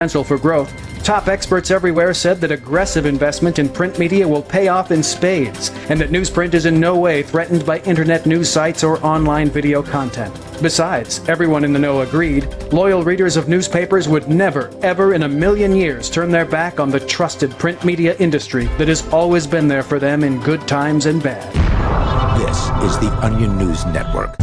Potential for growth. Top experts everywhere said that aggressive investment in print media will pay off in spades, and that newsprint is in no way threatened by internet news sites or online video content. Besides, everyone in the know agreed, loyal readers of newspapers would never, ever in a million years turn their back on the trusted print media industry that has always been there for them in good times and bad. This is the Onion News Network.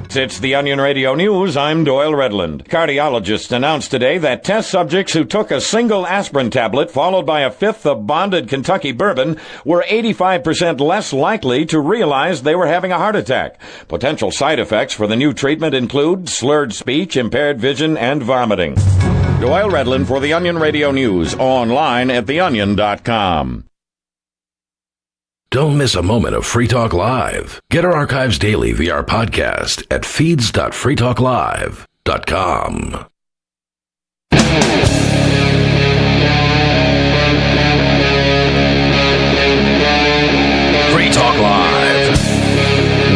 It's the Onion Radio News. I'm Doyle Redland. Cardiologists announced today that test subjects who took a single aspirin tablet followed by a fifth of bonded Kentucky bourbon were 85% less likely to realize they were having a heart attack. Potential side effects for the new treatment include slurred speech, impaired vision, and vomiting. Doyle Redland for the Onion Radio News, online at theonion.com. Don't miss a moment of Free Talk Live. Get our archives daily via our podcast at feeds.freetalklive.com. Free Talk Live.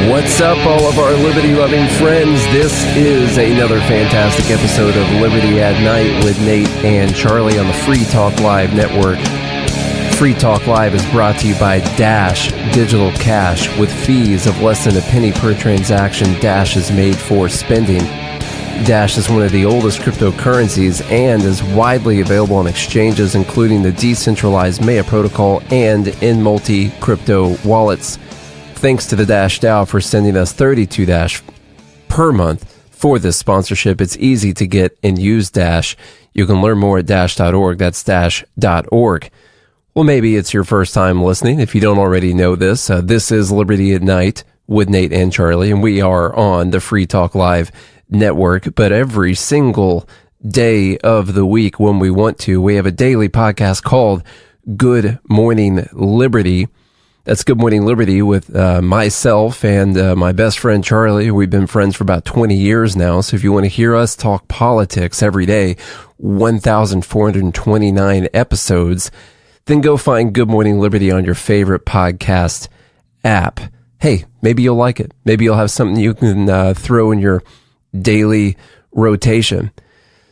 What's up, all of our liberty-loving friends? This is another fantastic episode of Liberty at Night with Nate and Charlie on the Free Talk Live network. Free Talk Live is brought to you by Dash Digital Cash. With fees of less than a penny per transaction, Dash is made for spending. Dash is one of the oldest cryptocurrencies and is widely available on exchanges, including the decentralized Maya protocol and in multi-crypto wallets. Thanks to the Dash DAO for sending us 32 Dash per month for this sponsorship. It's easy to get and use Dash. You can learn more at dash.org. That's dash.org. Well, maybe it's your first time listening. If you don't already know this, this is Liberty at Night with Nate and Charlie, and we are on the Free Talk Live network. But every single day of the week when we want to, we have a daily podcast called Good Morning Liberty. That's Good Morning Liberty with myself and my best friend Charlie. We've been friends for about 20 years now. So if you want to hear us talk politics every day, 1,429 episodes, then go find Good Morning Liberty on your favorite podcast app. Hey, maybe you'll like it. Maybe you'll have something you can throw in your daily rotation.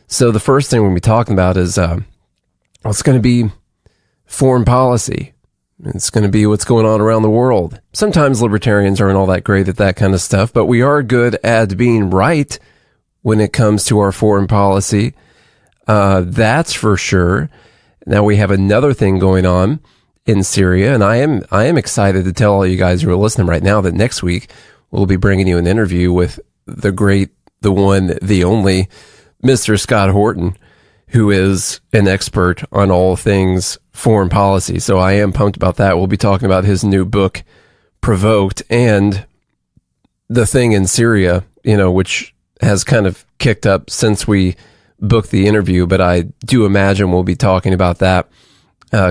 So the first thing we're going to be talking about is it's going to be foreign policy. It's going to be what's going on around the world. Sometimes libertarians aren't all that great at that kind of stuff, but we are good at being right when it comes to our foreign policy. That's for sure. Now we have another thing going on in Syria, and I am excited to tell all you guys who are listening right now that next week we'll be bringing you an interview with the great, the one, the only Mr. Scott Horton, who is an expert on all things foreign policy. So I am pumped about that. We'll be talking about his new book, Provoked, and the thing in Syria, which has kind of kicked up since we booked the interview, but I do imagine we'll be talking about that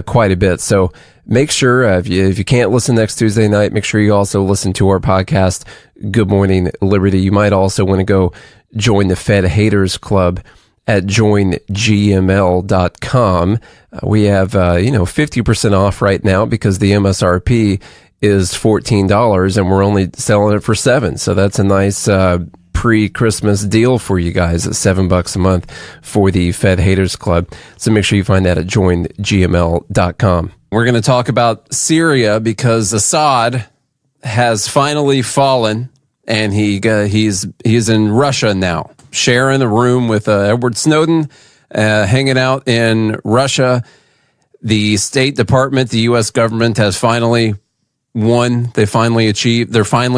quite a bit. So make sure, if you can't listen next Tuesday night, make sure you also listen to our podcast, Good Morning Liberty. You might also want to go join the Fed Haters Club at joingml.com. We have, 50% off right now because the MSRP is $14 and we're only selling it for $7. So that's a nice, pre-Christmas deal for you guys at $7 a month for the Fed Haters Club. So make sure you find that at joingml.com. We're going to talk about Syria because Assad has finally fallen and he's in Russia now, sharing a room with Edward Snowden, hanging out in Russia. The State Department, the U.S. government has finally won. They're finally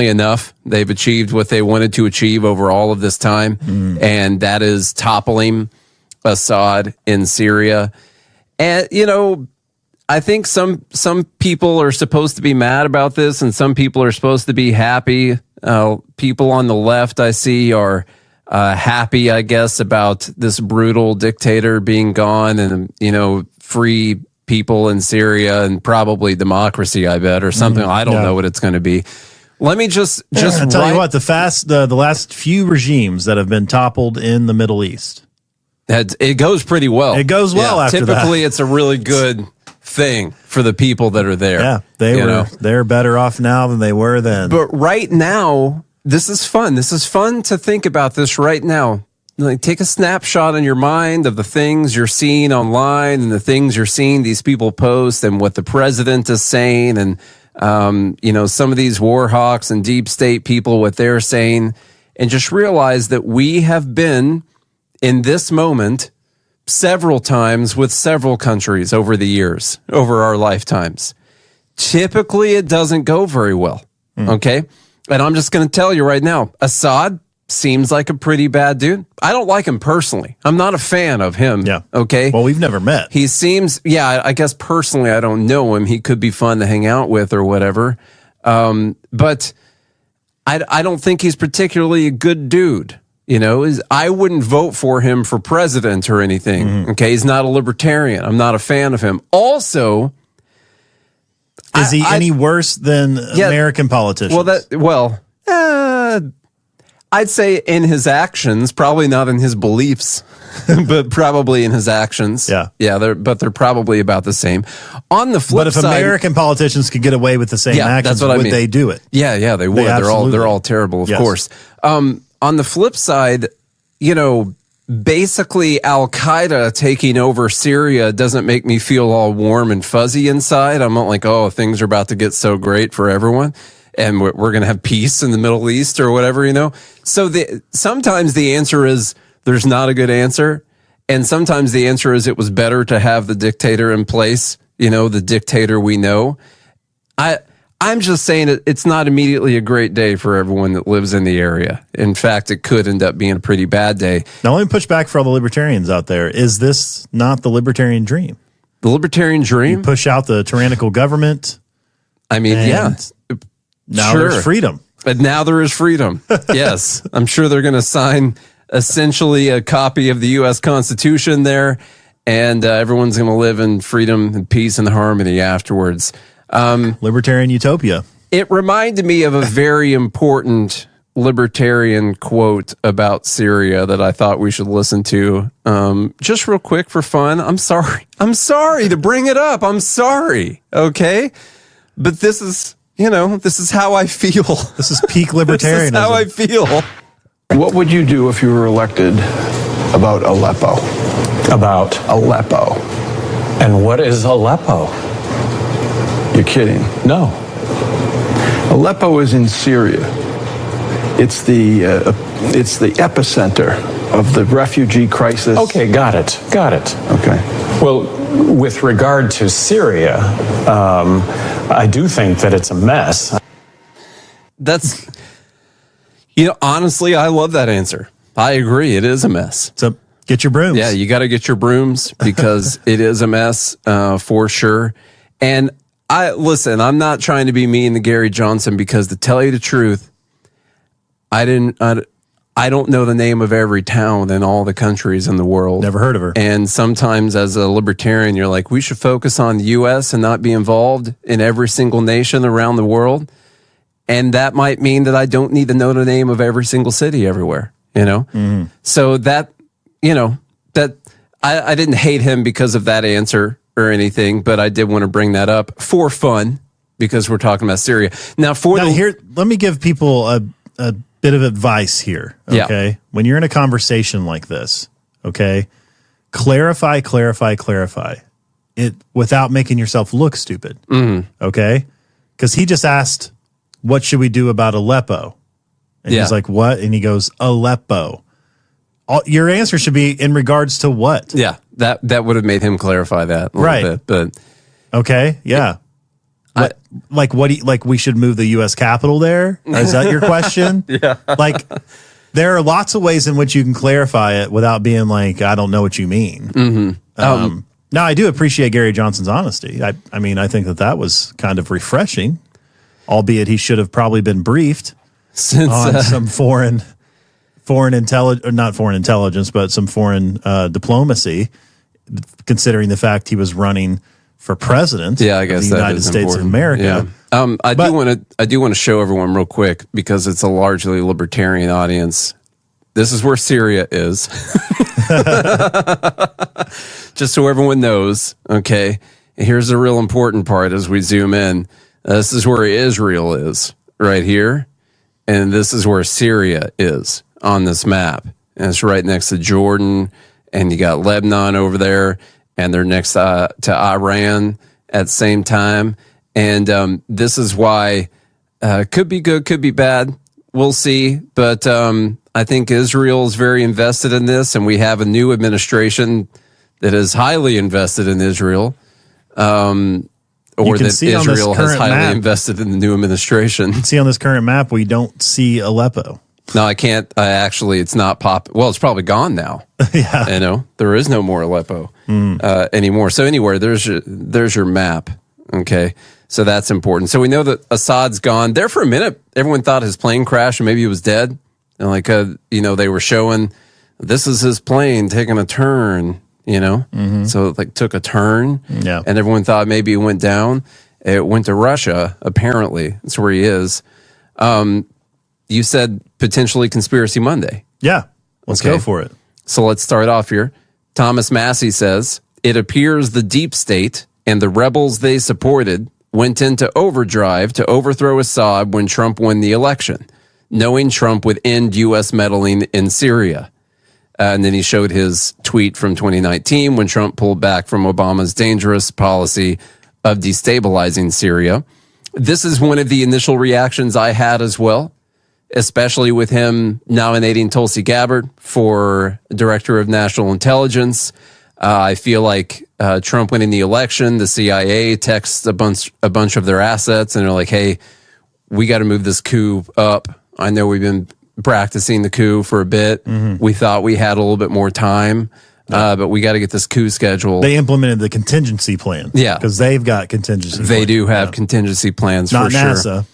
enough. They've achieved what they wanted to achieve over all of this time. And that is toppling Assad in Syria. And, I think some people are supposed to be mad about this and some people are supposed to be happy. People on the left I see are happy, I guess, about this brutal dictator being gone and, free people in Syria and probably democracy, I bet, or something. I don't know what it's going to be. Let me just I'll tell you what, the last few regimes that have been toppled in the Middle East, it goes pretty well. It goes well after typically that. It's a really good thing for the people that are there. Yeah, they're better off now than they were then. But right now, this is fun. This is fun to think about this right now. like take a snapshot in your mind of the things you're seeing online and the things you're seeing these people post and what the president is saying and some of these war hawks and deep state people, what they're saying, and just realize that we have been in this moment several times with several countries over the years, over our lifetimes. Typically, it doesn't go very well. Okay. And I'm just going to tell you right now, Assad seems like a pretty bad dude. I don't like him personally. I'm not a fan of him. Yeah. Okay. Well, we've never met. He seems, I guess personally, I don't know him. He could be fun to hang out with or whatever. But I don't think he's particularly a good dude. I wouldn't vote for him for president or anything. Mm-hmm. Okay. He's not a libertarian. I'm not a fan of him. Also, is he any worse than American politicians? I'd say in his actions, probably not in his beliefs, but probably in his actions. Yeah. They're probably about the same. On the flip side, but if American politicians could get away with the same actions, would they do it? Yeah, they would. They're all terrible, of course. On the flip side, basically Al Qaeda taking over Syria doesn't make me feel all warm and fuzzy inside. I'm not like, oh, things are about to get so great for everyone. And we're going to have peace in the Middle East or whatever, So sometimes the answer is there's not a good answer. And sometimes the answer is it was better to have the dictator in place, the dictator we know. I'm just saying it's not immediately a great day for everyone that lives in the area. In fact, it could end up being a pretty bad day. Now, let me push back for all the libertarians out there. Is this not the libertarian dream? The libertarian dream? You push out the tyrannical government. I mean, Now there's freedom. But now there is freedom. Yes. I'm sure they're going to sign essentially a copy of the U.S. Constitution there, and everyone's going to live in freedom and peace and harmony afterwards. Libertarian utopia. It reminded me of a very important libertarian quote about Syria that I thought we should listen to. Just real quick for fun. I'm sorry to bring it up. I'm sorry. Okay. But this is how I feel. This is peak libertarianism. This is how I feel. What would you do if you were elected about Aleppo? About Aleppo. And what is Aleppo? You're kidding. No. Aleppo is in Syria. It's the epicenter of the refugee crisis. Okay, got it. Okay. Well, with regard to Syria, I do think that it's a mess. That's, honestly, I love that answer. I agree. It is a mess. So get your brooms. Yeah, you got to get your brooms because it is a mess for sure. And I'm not trying to be mean to Gary Johnson because to tell you the truth, I don't know the name of every town in all the countries in the world. Never heard of her. And sometimes as a libertarian, you're like, we should focus on the U.S. and not be involved in every single nation around the world. And that might mean that I don't need to know the name of every single city everywhere, Mm-hmm. So that, I didn't hate him because of that answer or anything, but I did want to bring that up for fun because we're talking about Syria. Now, let me give people a bit of advice here, okay? Yeah. When you're in a conversation like this, okay, clarify it without making yourself look stupid, okay? Because he just asked, what should we do about Aleppo? And he's like, what? And he goes, Aleppo. Your answer should be in regards to what? Yeah, that would have made him clarify that a little bit, but okay, yeah. We should move the U.S. Capitol there? Is that your question? Yeah. There are lots of ways in which you can clarify it without being like, I don't know what you mean. Mm-hmm. Now, I do appreciate Gary Johnson's honesty. I mean, I think that was kind of refreshing, albeit he should have probably been briefed on some foreign intelligence, or not foreign intelligence, but some foreign diplomacy, considering the fact he was running for president I guess of the United States of America. Yeah. I do want to show everyone real quick because it's a largely libertarian audience. This is where Syria is. Just so everyone knows, okay? Here's the real important part as we zoom in. This is where Israel is right here, and this is where Syria is on this map. and it's right next to Jordan, and you got Lebanon over there, and they're next to Iran at the same time. And this is why could be good, could be bad. We'll see. But I think Israel is very invested in this, and we have a new administration that is highly invested in Israel. Or that Israel has highly invested in the new administration. See on this current map, we don't see Aleppo. No, I can't. Actually, it's not Well, it's probably gone now. Yeah, you know, there is no more Aleppo anymore. So anywhere, there's your map. Okay, so that's important. So we know that Assad's gone. There for a minute, everyone thought his plane crashed and maybe he was dead. And like, you know, they were showing this is his plane taking a turn. You know, so it like took a turn, and everyone thought maybe it went down. It went to Russia. Apparently, that's where he is. You said potentially Conspiracy Monday. Yeah, let's go for it. So let's start off here. Thomas Massey says it appears the deep state and the rebels they supported went into overdrive to overthrow Assad when Trump won the election, knowing Trump would end U.S. meddling in Syria. And then he showed his tweet from 2019 when Trump pulled back from Obama's dangerous policy of destabilizing Syria. This is one of the initial reactions I had as well, especially with him nominating Tulsi Gabbard for Director of National Intelligence. I feel like Trump winning the election, the CIA texts a bunch of their assets and they're like, hey, we got to move this coup up. I know we've been practicing the coup for a bit. We thought we had a little bit more time, but we got to get this coup scheduled. They implemented the contingency plan. Yeah. Because they've got contingency They do have contingency plans for sure. Not NASA.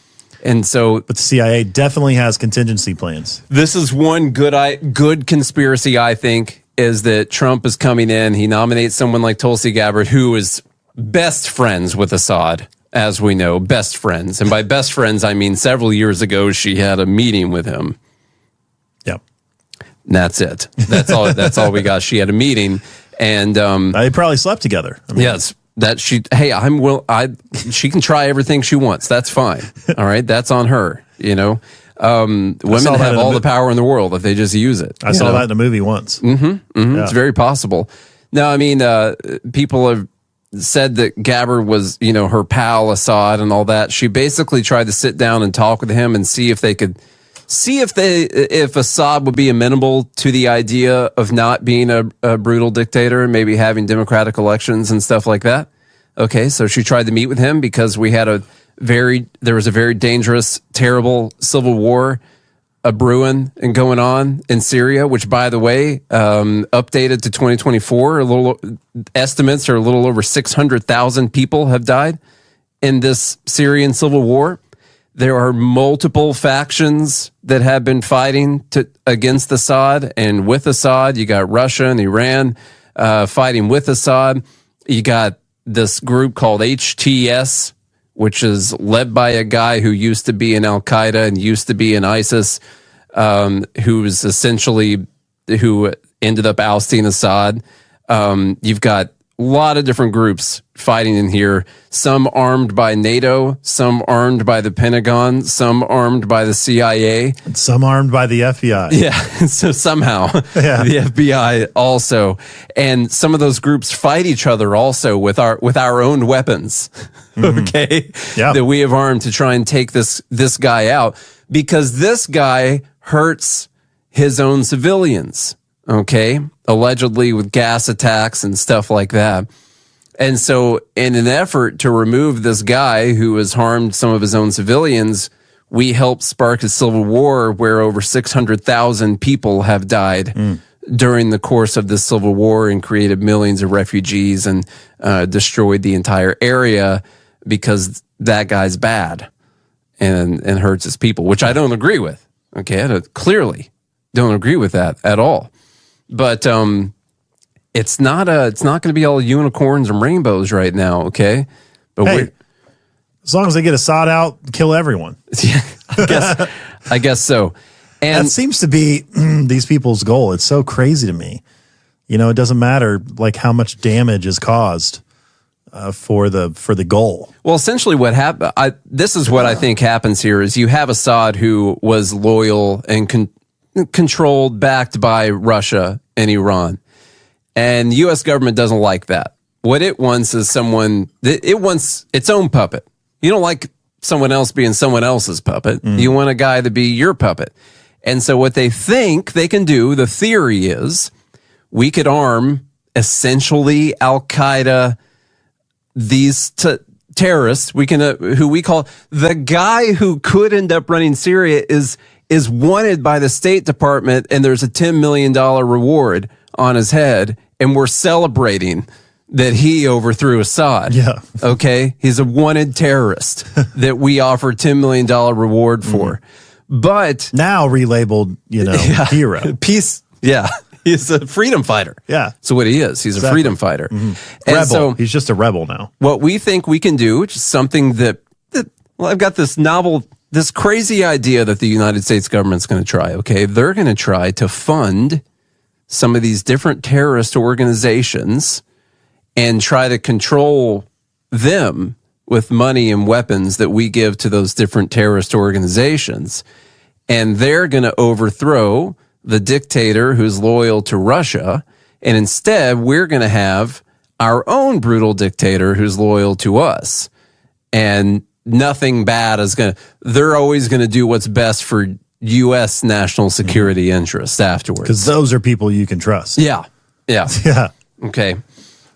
And so, but the CIA definitely has contingency plans. This is one good conspiracy, I think, is that Trump is coming in. He nominates someone like Tulsi Gabbard, who is best friends with Assad. As we know, best friends. And by best friends, I mean several years ago, she had a meeting with him. Yep. And that's it. That's all. That's all we got. She had a meeting, and they probably slept together. I mean, yes, that she. Hey, she can try everything she wants. That's fine. All right, that's on her. You know, women have all the power in the world if they just use it. I saw that in a movie once. Yeah. It's very possible. Now, I mean, people have said that Gabbard was, you know, her pal Assad and all that. She basically tried to sit down and talk with him and see if Assad would be amenable to the idea of not being a brutal dictator and maybe having democratic elections and stuff like that. Okay, so she tried to meet with him because there was a very dangerous, terrible civil war brewing and going on in Syria, which, by the way, updated to 2024, estimates are a little over 600,000 people have died in this Syrian civil war. There are multiple factions that have been fighting against Assad and with Assad. You got Russia and Iran fighting with Assad. You got this group called HTS, which is led by a guy who used to be in Al-Qaeda and used to be in ISIS, who ended up ousting Assad. You've got a lot of different groups fighting in here, some armed by NATO, some armed by the Pentagon, some armed by the CIA. And some armed by the FBI. Yeah, so somehow the FBI also. And some of those groups fight each other also with our own weapons, okay? Yeah. That we have armed to try and take this guy out, because this guy hurts his own civilians, okay? Allegedly with gas attacks and stuff like that. And so in an effort to remove this guy who has harmed some of his own civilians, we helped spark a civil war where over 600,000 people have died during the course of this civil war and created millions of refugees and destroyed the entire area because that guy's bad and hurts his people, which I don't agree with. Okay, I clearly don't agree with that at all. But it's not going to be all unicorns and rainbows right now, okay? But hey, as long as they get Assad out, kill everyone. Yeah, I guess so. And that seems to be these people's goal. It's so crazy to me. You know, it doesn't matter like how much damage is caused for the goal. Well, essentially what happened, this is what I think happens here is you have Assad who was loyal and controlled, backed by Russia and Iran. And the U.S. government doesn't like that. What it wants is it wants its own puppet. You don't like someone else being someone else's puppet. You want a guy to be your puppet. And so what they think they can do, the theory is, we could arm essentially Al-Qaeda, these terrorists, we can who we call the guy who could end up running Syria is wanted by the State Department, and there's a $10 million reward on his head, and we're celebrating that he overthrew Assad. Yeah. Okay? He's a wanted terrorist that we offer $10 million reward for. But now relabeled, hero. Peace. Yeah. He's a freedom fighter. Yeah. So what he is, he's a freedom fighter. And Rebel. so He's just a rebel now. what we think we can do, which is something that I've got this crazy idea that the United States government's going to try. Okay. They're going to try to fund some of these different terrorist organizations and try to control them with money and weapons that we give to those different terrorist organizations. And they're going to overthrow the dictator who's loyal to Russia. And instead, we're going to have our own brutal dictator who's loyal to us. And nothing bad is they're always going to do what's best for U.S. national security interests afterwards. Because those are people you can trust. Yeah. Yeah. Yeah. Okay.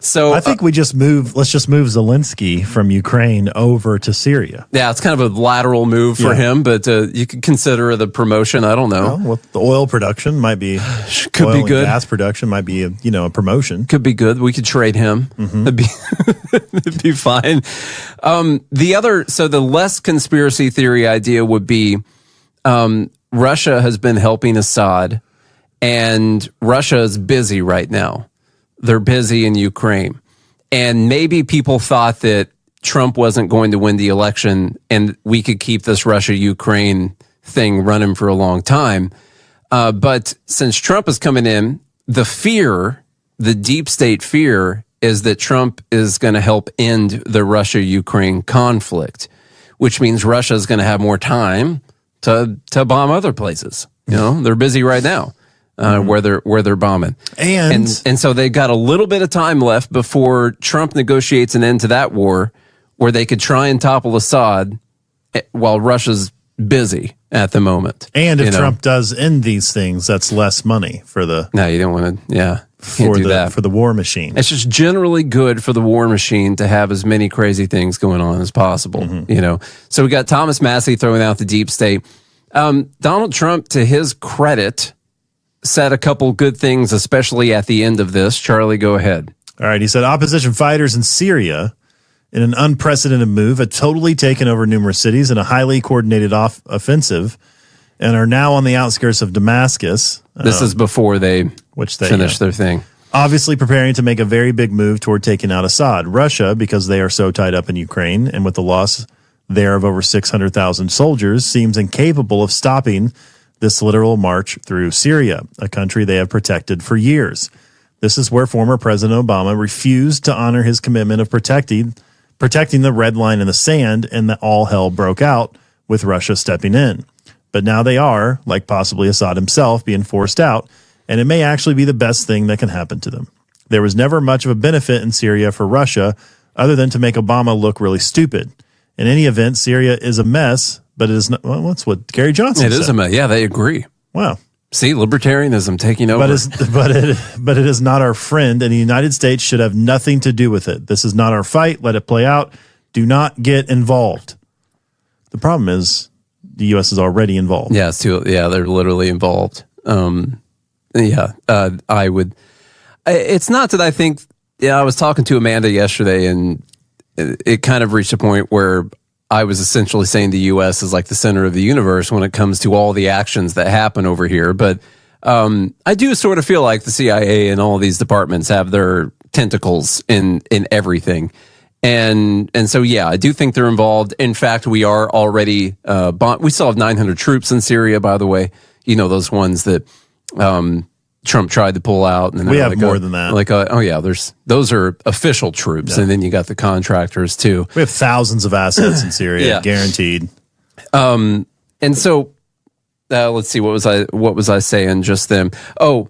So I think let's just move Zelensky from Ukraine over to Syria. Yeah, it's kind of a lateral move for him, but you could consider it a promotion. I don't know. Well, the oil production might be could be good. Gas production might be a promotion. Could be good. We could trade him. It'd be fine. The less conspiracy theory idea would be Russia has been helping Assad, and Russia is busy right now. They're busy in Ukraine. And maybe people thought that Trump wasn't going to win the election and we could keep this Russia-Ukraine thing running for a long time. But since Trump is coming in, the deep state fear is that Trump is going to help end the Russia-Ukraine conflict, which means Russia is going to have more time to bomb other places. They're busy right now. Where they're bombing, and so they got a little bit of time left before Trump negotiates an end to that war, where they could try and topple Assad while Russia's busy at the moment. And if Trump does end these things, that's less money for the. No, you don't want to. Yeah, for the war machine. It's just generally good for the war machine to have as many crazy things going on as possible. So we got Thomas Massey throwing out the deep state. Donald Trump, to his credit, said a couple good things, especially at the end of this. Charlie, go ahead. All right. He said opposition fighters in Syria, in an unprecedented move, had totally taken over numerous cities in a highly coordinated offensive and are now on the outskirts of Damascus. This is before they finish their thing. Obviously preparing to make a very big move toward taking out Assad. Russia, because they are so tied up in Ukraine and with the loss there of over 600,000 soldiers, seems incapable of stopping this literal march through Syria, a country they have protected for years. This is where former President Obama refused to honor his commitment of protecting the red line in the sand, and that all hell broke out with Russia stepping in. But now they are, like possibly Assad himself, being forced out, and it may actually be the best thing that can happen to them. There was never much of a benefit in Syria for Russia other than to make Obama look really stupid. In any event, Syria is a mess, but it is not. Well, that's what Gary Johnson said. It is a mess. Yeah, they agree. Wow. See, libertarianism taking over. But it is not our friend, and the United States should have nothing to do with it. This is not our fight. Let it play out. Do not get involved. The problem is the U.S. is already involved. Yeah, they're literally involved. I would. It's not that I think. Yeah, I was talking to Amanda yesterday, and it kind of reached a point where I was essentially saying the U.S. is like the center of the universe when it comes to all the actions that happen over here. But I do sort of feel like the CIA and all of these departments have their tentacles in everything. And so, yeah, I do think they're involved. In fact, we are already, we still have 900 troops in Syria, by the way. Those ones that Trump tried to pull out. And we have more than that. Those are official troops. Yeah. And then you got the contractors too. We have thousands of assets in Syria, guaranteed. And so let's see, what was I saying just then? Oh,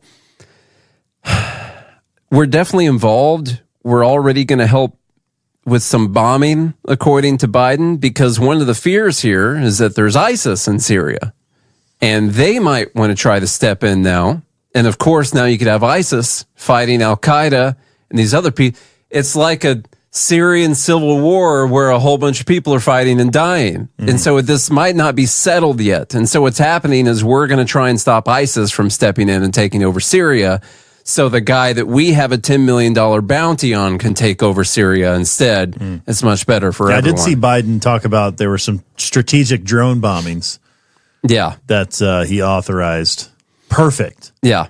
we're definitely involved. We're already going to help with some bombing, according to Biden, because one of the fears here is that there's ISIS in Syria, and they might want to try to step in now. And of course, now you could have ISIS fighting Al Qaeda and these other people. It's like a Syrian civil war where a whole bunch of people are fighting and dying. And so this might not be settled yet. And so what's happening is we're going to try and stop ISIS from stepping in and taking over Syria. So the guy that we have a $10 million bounty on can take over Syria instead. It's much better for everyone. I did see Biden talk about there were some strategic drone bombings. Yeah. That he authorized. Perfect. Yeah.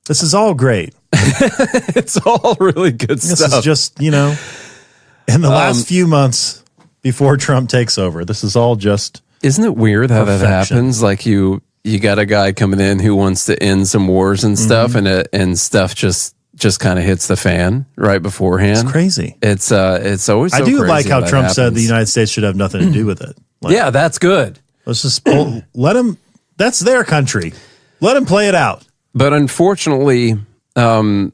This is all great. It's all really good stuff. This is just, in the last few months before Trump takes over, this is all just Isn't it weird how that perfection. happens? Like you got a guy coming in who wants to end some wars and stuff, and stuff just kind of hits the fan right beforehand. It's crazy. It's always so I do crazy like how that Trump said happens. the United States should have nothing to do with it. Like, Yeah, that's good. let's just let them. That's their country. Let them play it out. But unfortunately, Israel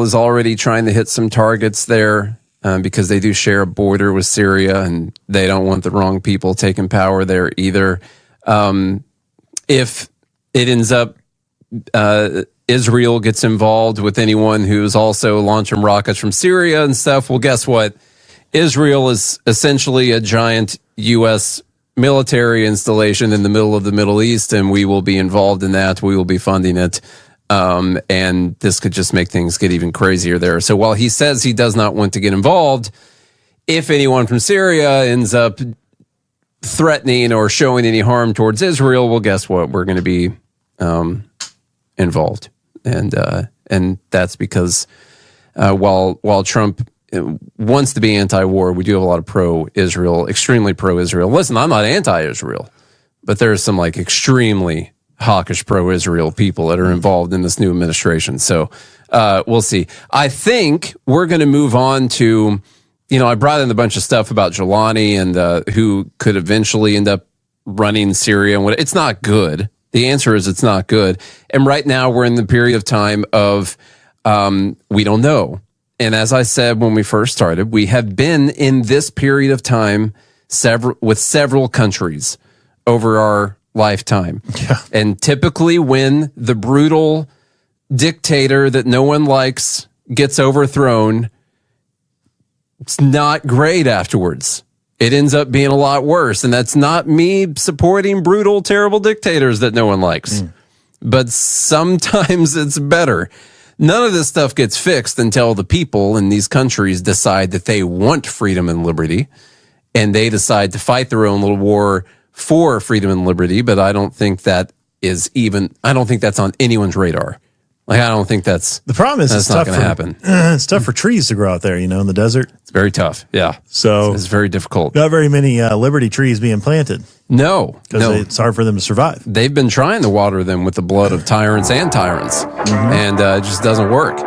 is already trying to hit some targets there because they do share a border with Syria, and they don't want the wrong people taking power there either. If it ends up Israel gets involved with anyone who's also launching rockets from Syria and stuff, well, guess what? Israel is essentially a giant U.S. military installation in the middle of the Middle East, and we will be involved in that. We will be funding it. And this could just make things get even crazier there. So while he says he does not want to get involved, if anyone from Syria ends up threatening or showing any harm towards Israel, well, guess what? We're going to be involved. And that's because while Trump wants to be anti-war, we do have a lot of pro-Israel, extremely pro-Israel. Listen, I'm not anti-Israel, but there's some like extremely hawkish pro-Israel people that are involved in this new administration. So we'll see. I think we're going to move on to, I brought in a bunch of stuff about Jelani and who could eventually end up running Syria. And it's not good. The answer is it's not good. And right now we're in the period of time of we don't know. And as I said when we first started, we have been in this period of time with several countries over our lifetime. Yeah. And typically when the brutal dictator that no one likes gets overthrown, it's not great afterwards. It ends up being a lot worse. And that's not me supporting brutal, terrible dictators that no one likes. But sometimes it's better. None of this stuff gets fixed until the people in these countries decide that they want freedom and liberty, and they decide to fight their own little war for freedom and liberty. But I don't think that I don't think that's on anyone's radar. Like, I don't think that's the problem. That's not going to happen. It's tough for trees to grow out there, in the desert. It's very tough. Yeah. So it's very difficult. Not very many liberty trees being planted. No. Because it's hard for them to survive. They've been trying to water them with the blood of tyrants and tyrants. And it just doesn't work.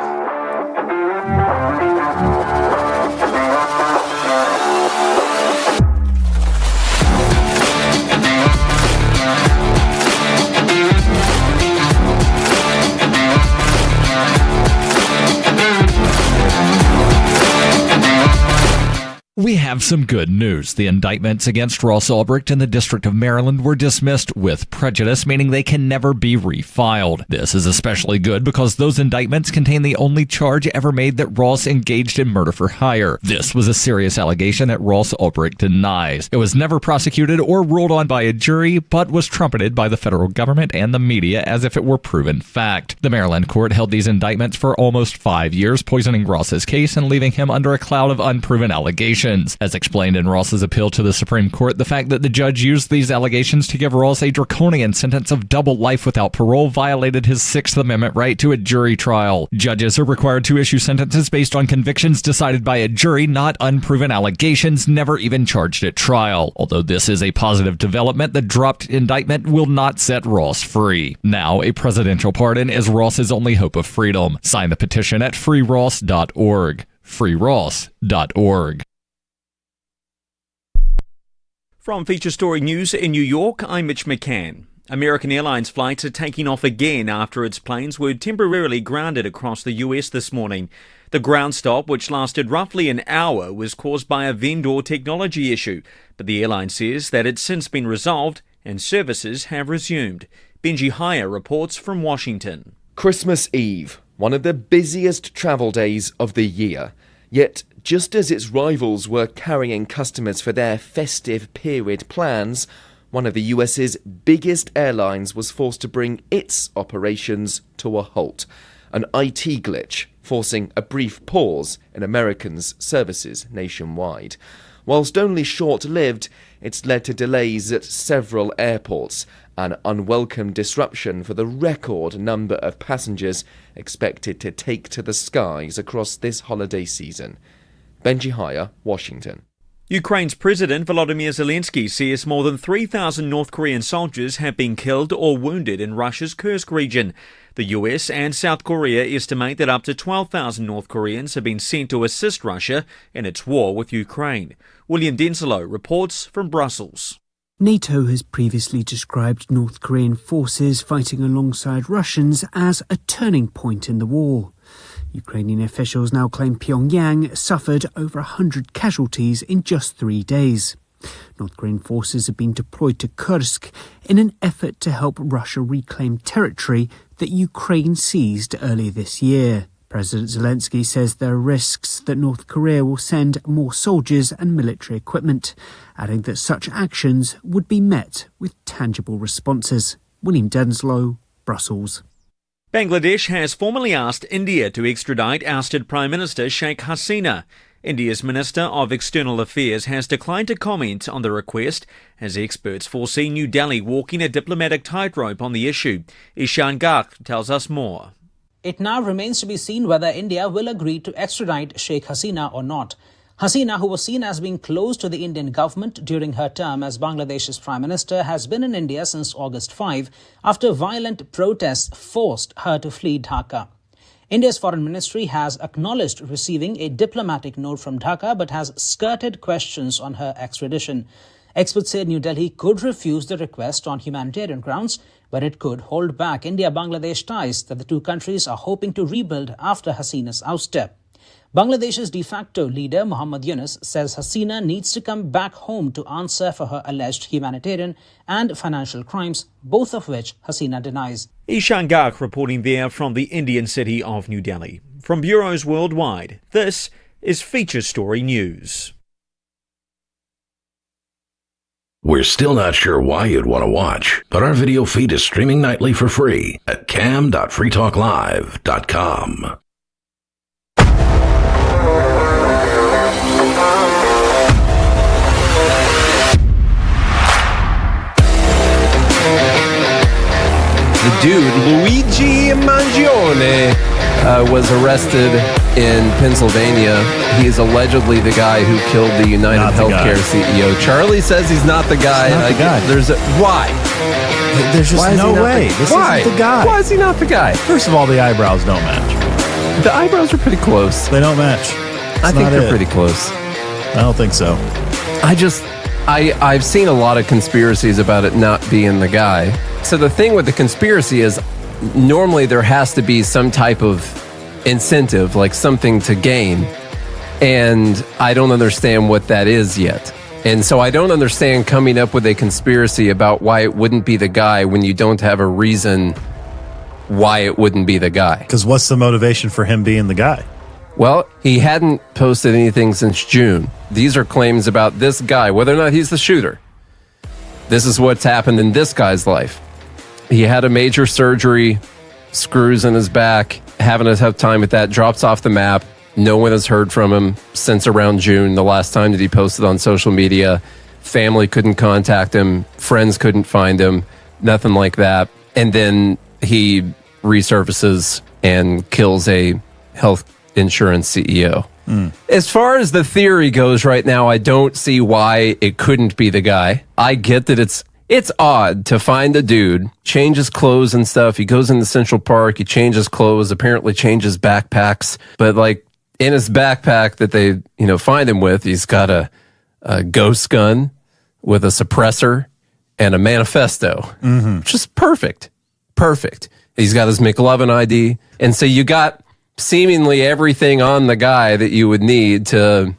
We have some good news. The indictments against Ross Ulbricht in the District of Maryland were dismissed with prejudice, meaning they can never be refiled. This is especially good because those indictments contain the only charge ever made that Ross engaged in murder for hire. This was a serious allegation that Ross Ulbricht denies. It was never prosecuted or ruled on by a jury, but was trumpeted by the federal government and the media as if it were proven fact. The Maryland court held these indictments for almost 5 years, poisoning Ross's case and leaving him under a cloud of unproven allegations. As explained in Ross's appeal to the Supreme Court, the fact that the judge used these allegations to give Ross a draconian sentence of double life without parole violated his Sixth Amendment right to a jury trial. Judges are required to issue sentences based on convictions decided by a jury, not unproven allegations never even charged at trial. Although this is a positive development, the dropped indictment will not set Ross free. Now, a presidential pardon is Ross's only hope of freedom. Sign the petition at freeross.org. freeross.org. From Feature Story News in New York, I'm Mitch McCann. American Airlines flights are taking off again after its planes were temporarily grounded across the U.S. this morning. The ground stop, which lasted roughly an hour, was caused by a vendor technology issue, but the airline says that it's since been resolved and services have resumed. Benji Haya reports from Washington. Christmas Eve, one of the busiest travel days of the year. Yet, just as its rivals were carrying customers for their festive period plans, one of the US's biggest airlines was forced to bring its operations to a halt. An IT glitch, forcing a brief pause in Americans' services nationwide. Whilst only short-lived, it's led to delays at several airports, an unwelcome disruption for the record number of passengers expected to take to the skies across this holiday season. Benji Haya, Washington. Ukraine's President Volodymyr Zelensky says more than 3,000 North Korean soldiers have been killed or wounded in Russia's Kursk region. The US and South Korea estimate that up to 12,000 North Koreans have been sent to assist Russia in its war with Ukraine. William Denslow reports from Brussels. NATO has previously described North Korean forces fighting alongside Russians as a turning point in the war. Ukrainian officials now claim Pyongyang suffered over 100 casualties in just 3 days. North Korean forces have been deployed to Kursk in an effort to help Russia reclaim territory that Ukraine seized earlier this year. President Zelensky says there are risks that North Korea will send more soldiers and military equipment, adding that such actions would be met with tangible responses. William Denslow, Brussels. Bangladesh has formally asked India to extradite ousted Prime Minister Sheikh Hasina. India's Minister of External Affairs has declined to comment on the request, as experts foresee New Delhi walking a diplomatic tightrope on the issue. Ishan Garg tells us more. It now remains to be seen whether India will agree to extradite Sheikh Hasina or not. Hasina, who was seen as being close to the Indian government during her term as Bangladesh's Prime Minister, has been in India since August 5 after violent protests forced her to flee Dhaka. India's Foreign Ministry has acknowledged receiving a diplomatic note from Dhaka but has skirted questions on her extradition. Experts say New Delhi could refuse the request on humanitarian grounds, but it could hold back India-Bangladesh ties that the two countries are hoping to rebuild after Hasina's ouster. Bangladesh's de facto leader, Muhammad Yunus, says Hasina needs to come back home to answer for her alleged humanitarian and financial crimes, both of which Hasina denies. Ishan Garg reporting there from the Indian city of New Delhi. From bureaus worldwide, this is Feature Story News. We're still not sure why you'd want to watch, but our video feed is streaming nightly for free at cam.freetalklive.com. The dude, Luigi Mangione, was arrested in Pennsylvania. He is allegedly the guy who killed the United Healthcare CEO. Charlie says he's not the guy. Why? There's just no way. This isn't the guy. Why is he not the guy? First of all, the eyebrows don't match. The eyebrows are pretty close. They don't match. I think they're pretty close. I don't think so. I've seen a lot of conspiracies about it not being the guy. So the thing with the conspiracy is normally there has to be some type of incentive, like something to gain. And I don't understand what that is yet. And so I don't understand coming up with a conspiracy about why it wouldn't be the guy when you don't have a reason why it wouldn't be the guy. Because what's the motivation for him being the guy? Well, he hadn't posted anything since June. These are claims about this guy, whether or not he's the shooter. This is what's happened in this guy's life. He had a major surgery, screws in his back, having a tough time with that, drops off the map. No one has heard from him since around June, the last time that he posted on social media. Family couldn't contact him. Friends couldn't find him. Nothing like that. And then he resurfaces and kills a health insurance CEO. As far as the theory goes right now, I don't see why it couldn't be the guy. I get that it's odd to find a dude, change his clothes and stuff. He goes into Central Park, he changes clothes, apparently changes backpacks. But like in his backpack that they, find him with, he's got a ghost gun, with a suppressor and a manifesto. Just perfect. Perfect. He's got his McLovin ID. And so you got seemingly everything on the guy that you would need to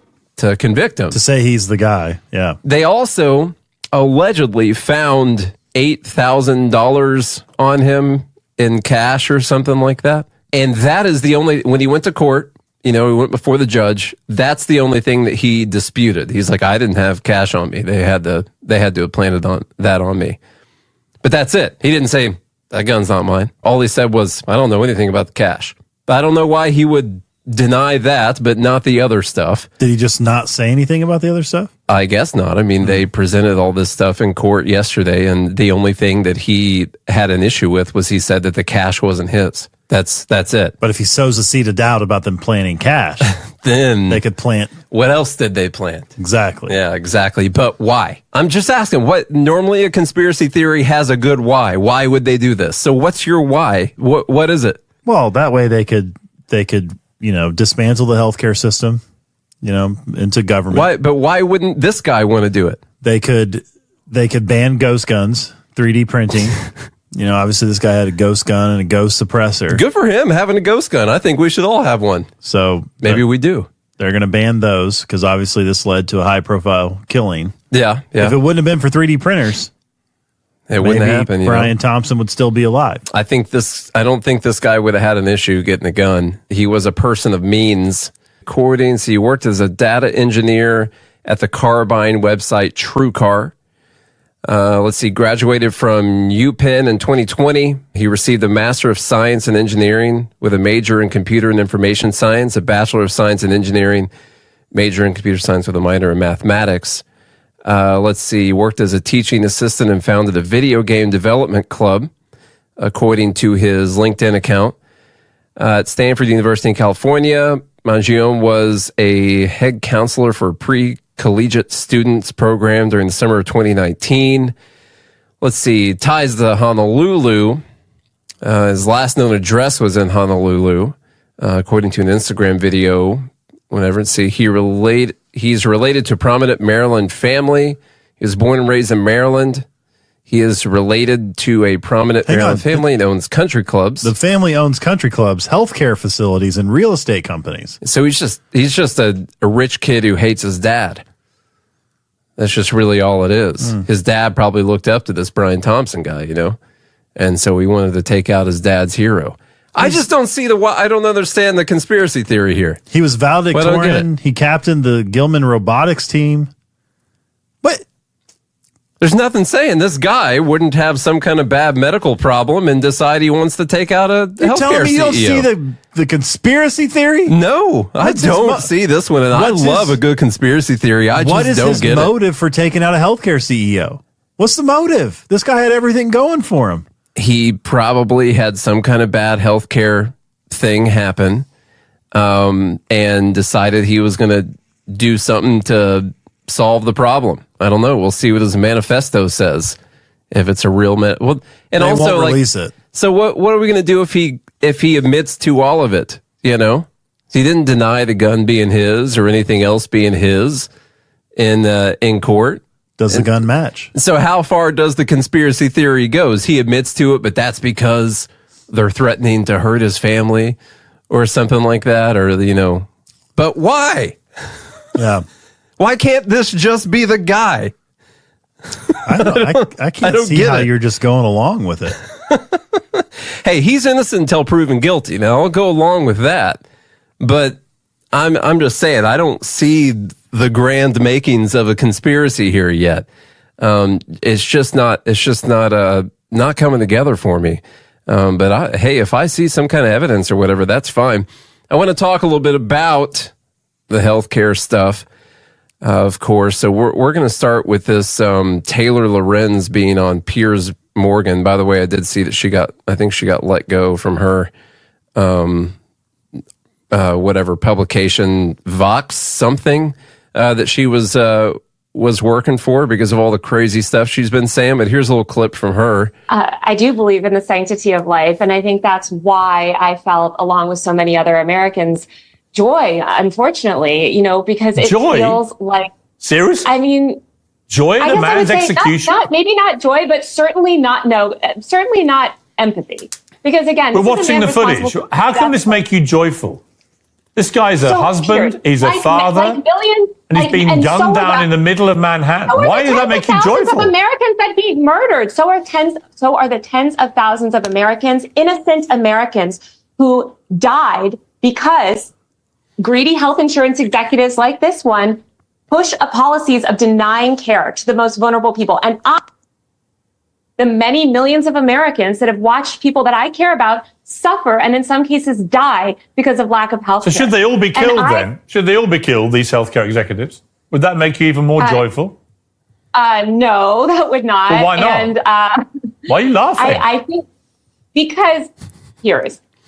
convict him. To say he's the guy, yeah. They also allegedly found $8,000 on him in cash or something like that. And that is the only, when he went to court, he went before the judge, that's the only thing that he disputed. He's like, I didn't have cash on me. They had to have planted that on me. But that's it. He didn't say, that gun's not mine. All he said was, I don't know anything about the cash. I don't know why he would deny that, but not the other stuff. Did he just not say anything about the other stuff? I guess not. I mean, they presented all this stuff in court yesterday, and the only thing that he had an issue with was he said that the cash wasn't his. That's it. But if he sows a seed of doubt about them planting cash, then they could plant. What else did they plant? Exactly. Yeah, exactly. But why? I'm just asking. What normally a conspiracy theory has a good why. Why would they do this? So what's your why? What is it? Well, that way they could dismantle the healthcare system, into government. Why? But why wouldn't this guy want to do it? They could ban ghost guns, 3D printing. Obviously this guy had a ghost gun and a ghost suppressor. Good for him having a ghost gun. I think we should all have one. So maybe we do. They're going to ban those because obviously this led to a high profile killing. Yeah. If it wouldn't have been for 3D printers, it wouldn't happen. Brian Thompson would still be alive. I don't think this guy would have had an issue getting a gun. He was a person of means. According, so he worked as a data engineer at the Carbine website TrueCar. Let's see, graduated from UPenn in 2020. He received a Master of Science in Engineering with a major in Computer and Information Science, a Bachelor of Science in Engineering, major in Computer Science with a minor in Mathematics. Let's see, he worked as a teaching assistant and founded a video game development club, according to his LinkedIn account. At Stanford University in California, Mangione was a head counselor for pre-collegiate students program during the summer of 2019. Let's see, ties to Honolulu. His last known address was in Honolulu, according to an Instagram video. He's related to a prominent Maryland family. He was born and raised in Maryland. He is related to a prominent Maryland family and owns country clubs. The family owns country clubs, healthcare facilities, and real estate companies. So he's just a rich kid who hates his dad. That's just really all it is. His dad probably looked up to this Brian Thompson guy, and so he wanted to take out his dad's hero. I just don't see I don't understand the conspiracy theory here. He was valedictorian. He captained the Gilman robotics team. What? There's nothing saying this guy wouldn't have some kind of bad medical problem and decide he wants to take out a You're healthcare telling me you don't CEO. see the conspiracy theory? No, I don't see this one, and I love a good conspiracy theory. I just don't get it. What is his motive for taking out a healthcare CEO? What's the motive? This guy had everything going for him. He probably had some kind of bad healthcare thing happen, and decided he was going to do something to solve the problem. I don't know. We'll see what his manifesto says. If it's a real and they also won't release it. So what are we going to do if he admits to all of it? He didn't deny the gun being his or anything else being his in court. Does the gun match? So how far does the conspiracy theory goes? He admits to it, but that's because they're threatening to hurt his family or something like that, or But why? Yeah. Why can't this just be the guy? I can't see how you're just going along with it. Hey, he's innocent until proven guilty. Now I'll go along with that, but I'm just saying I don't see the grand makings of a conspiracy here yet. It's just not coming together for me. But hey, if I see some kind of evidence or whatever, that's fine. I want to talk a little bit about the healthcare stuff, of course. So we're going to start with this Taylor Lorenz being on Piers Morgan. By the way, I did see that I think she got let go from her whatever publication, Vox something, that she was working for because of all the crazy stuff she's been saying. But here's a little clip from her. I do believe in the sanctity of life. And I think that's why I felt, along with so many other Americans, joy, unfortunately, because it feels like... Serious? I mean, Joy in a man's execution? Maybe not joy, but certainly not empathy. Because again, we're watching the footage. How can this make you joyful? This guy's a husband, he's a father, and he's being gunned down in the middle of Manhattan. Why does that make you joyful? Thousands of Americans that being murdered. So are the tens of thousands of Americans, innocent Americans, who died because greedy health insurance executives like this one push policies of denying care to the most vulnerable people. And the many millions of Americans that have watched people that I care about suffer and in some cases die because of lack of health care. So should they all be killed then? Should they all be killed, these healthcare executives? Would that make you even more joyful? No, that would not. Well, why not? And, why are you laughing? I think because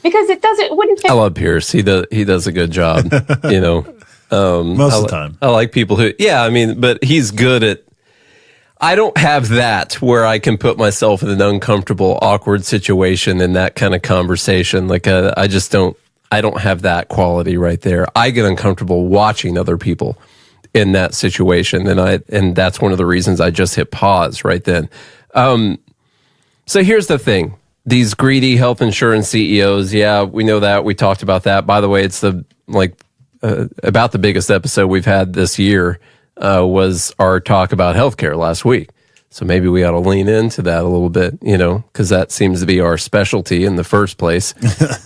it wouldn't fit. I love Pierce. He does a good job, you know. Most of the time. I like people who, but he's good at, I don't have that where I can put myself in an uncomfortable, awkward situation in that kind of conversation. Like, I don't have that quality right there. I get uncomfortable watching other people in that situation. And that's one of the reasons I just hit pause right then. So here's the thing. These greedy health insurance CEOs. Yeah, we know that. We talked about that. By the way, it's about the biggest episode we've had this year. Was our talk about healthcare last week. So maybe we ought to lean into that a little bit, you know, because that seems to be our specialty in the first place.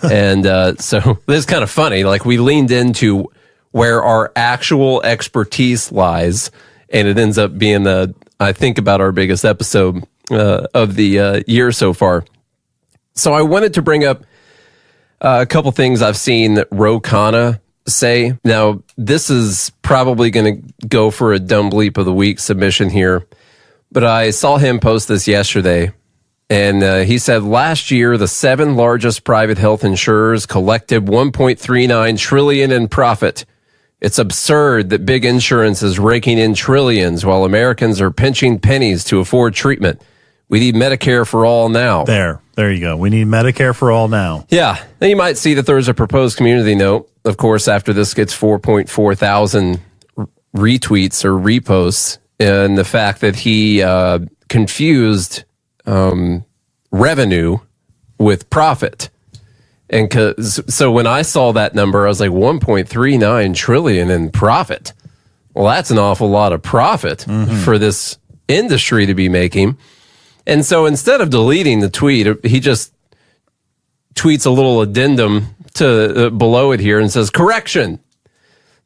And so this is kind of funny. Like, we leaned into where our actual expertise lies, and it ends up being, I think, about our biggest episode of the year so far. So I wanted to bring up a couple things I've seen Ro Khanna say. Now, this is probably going to go for a dumb bleep of the week submission here, but I saw him post this yesterday, and he said last year the 7 largest private health insurers collected $1.39 trillion in profit. It's absurd that big insurance is raking in trillions while Americans are pinching pennies to afford treatment. We need Medicare for all now. There you go. We need Medicare for all now. Yeah. Then you might see that there's a proposed community note. Of course, after this gets 4.4 thousand retweets or reposts, and the fact that he confused revenue with profit. And so when I saw that number, I was like, 1.39 trillion in profit. Well, that's an awful lot of profit for this industry to be making. And so instead of deleting the tweet, he just tweets a little addendum to below it here and says, correction.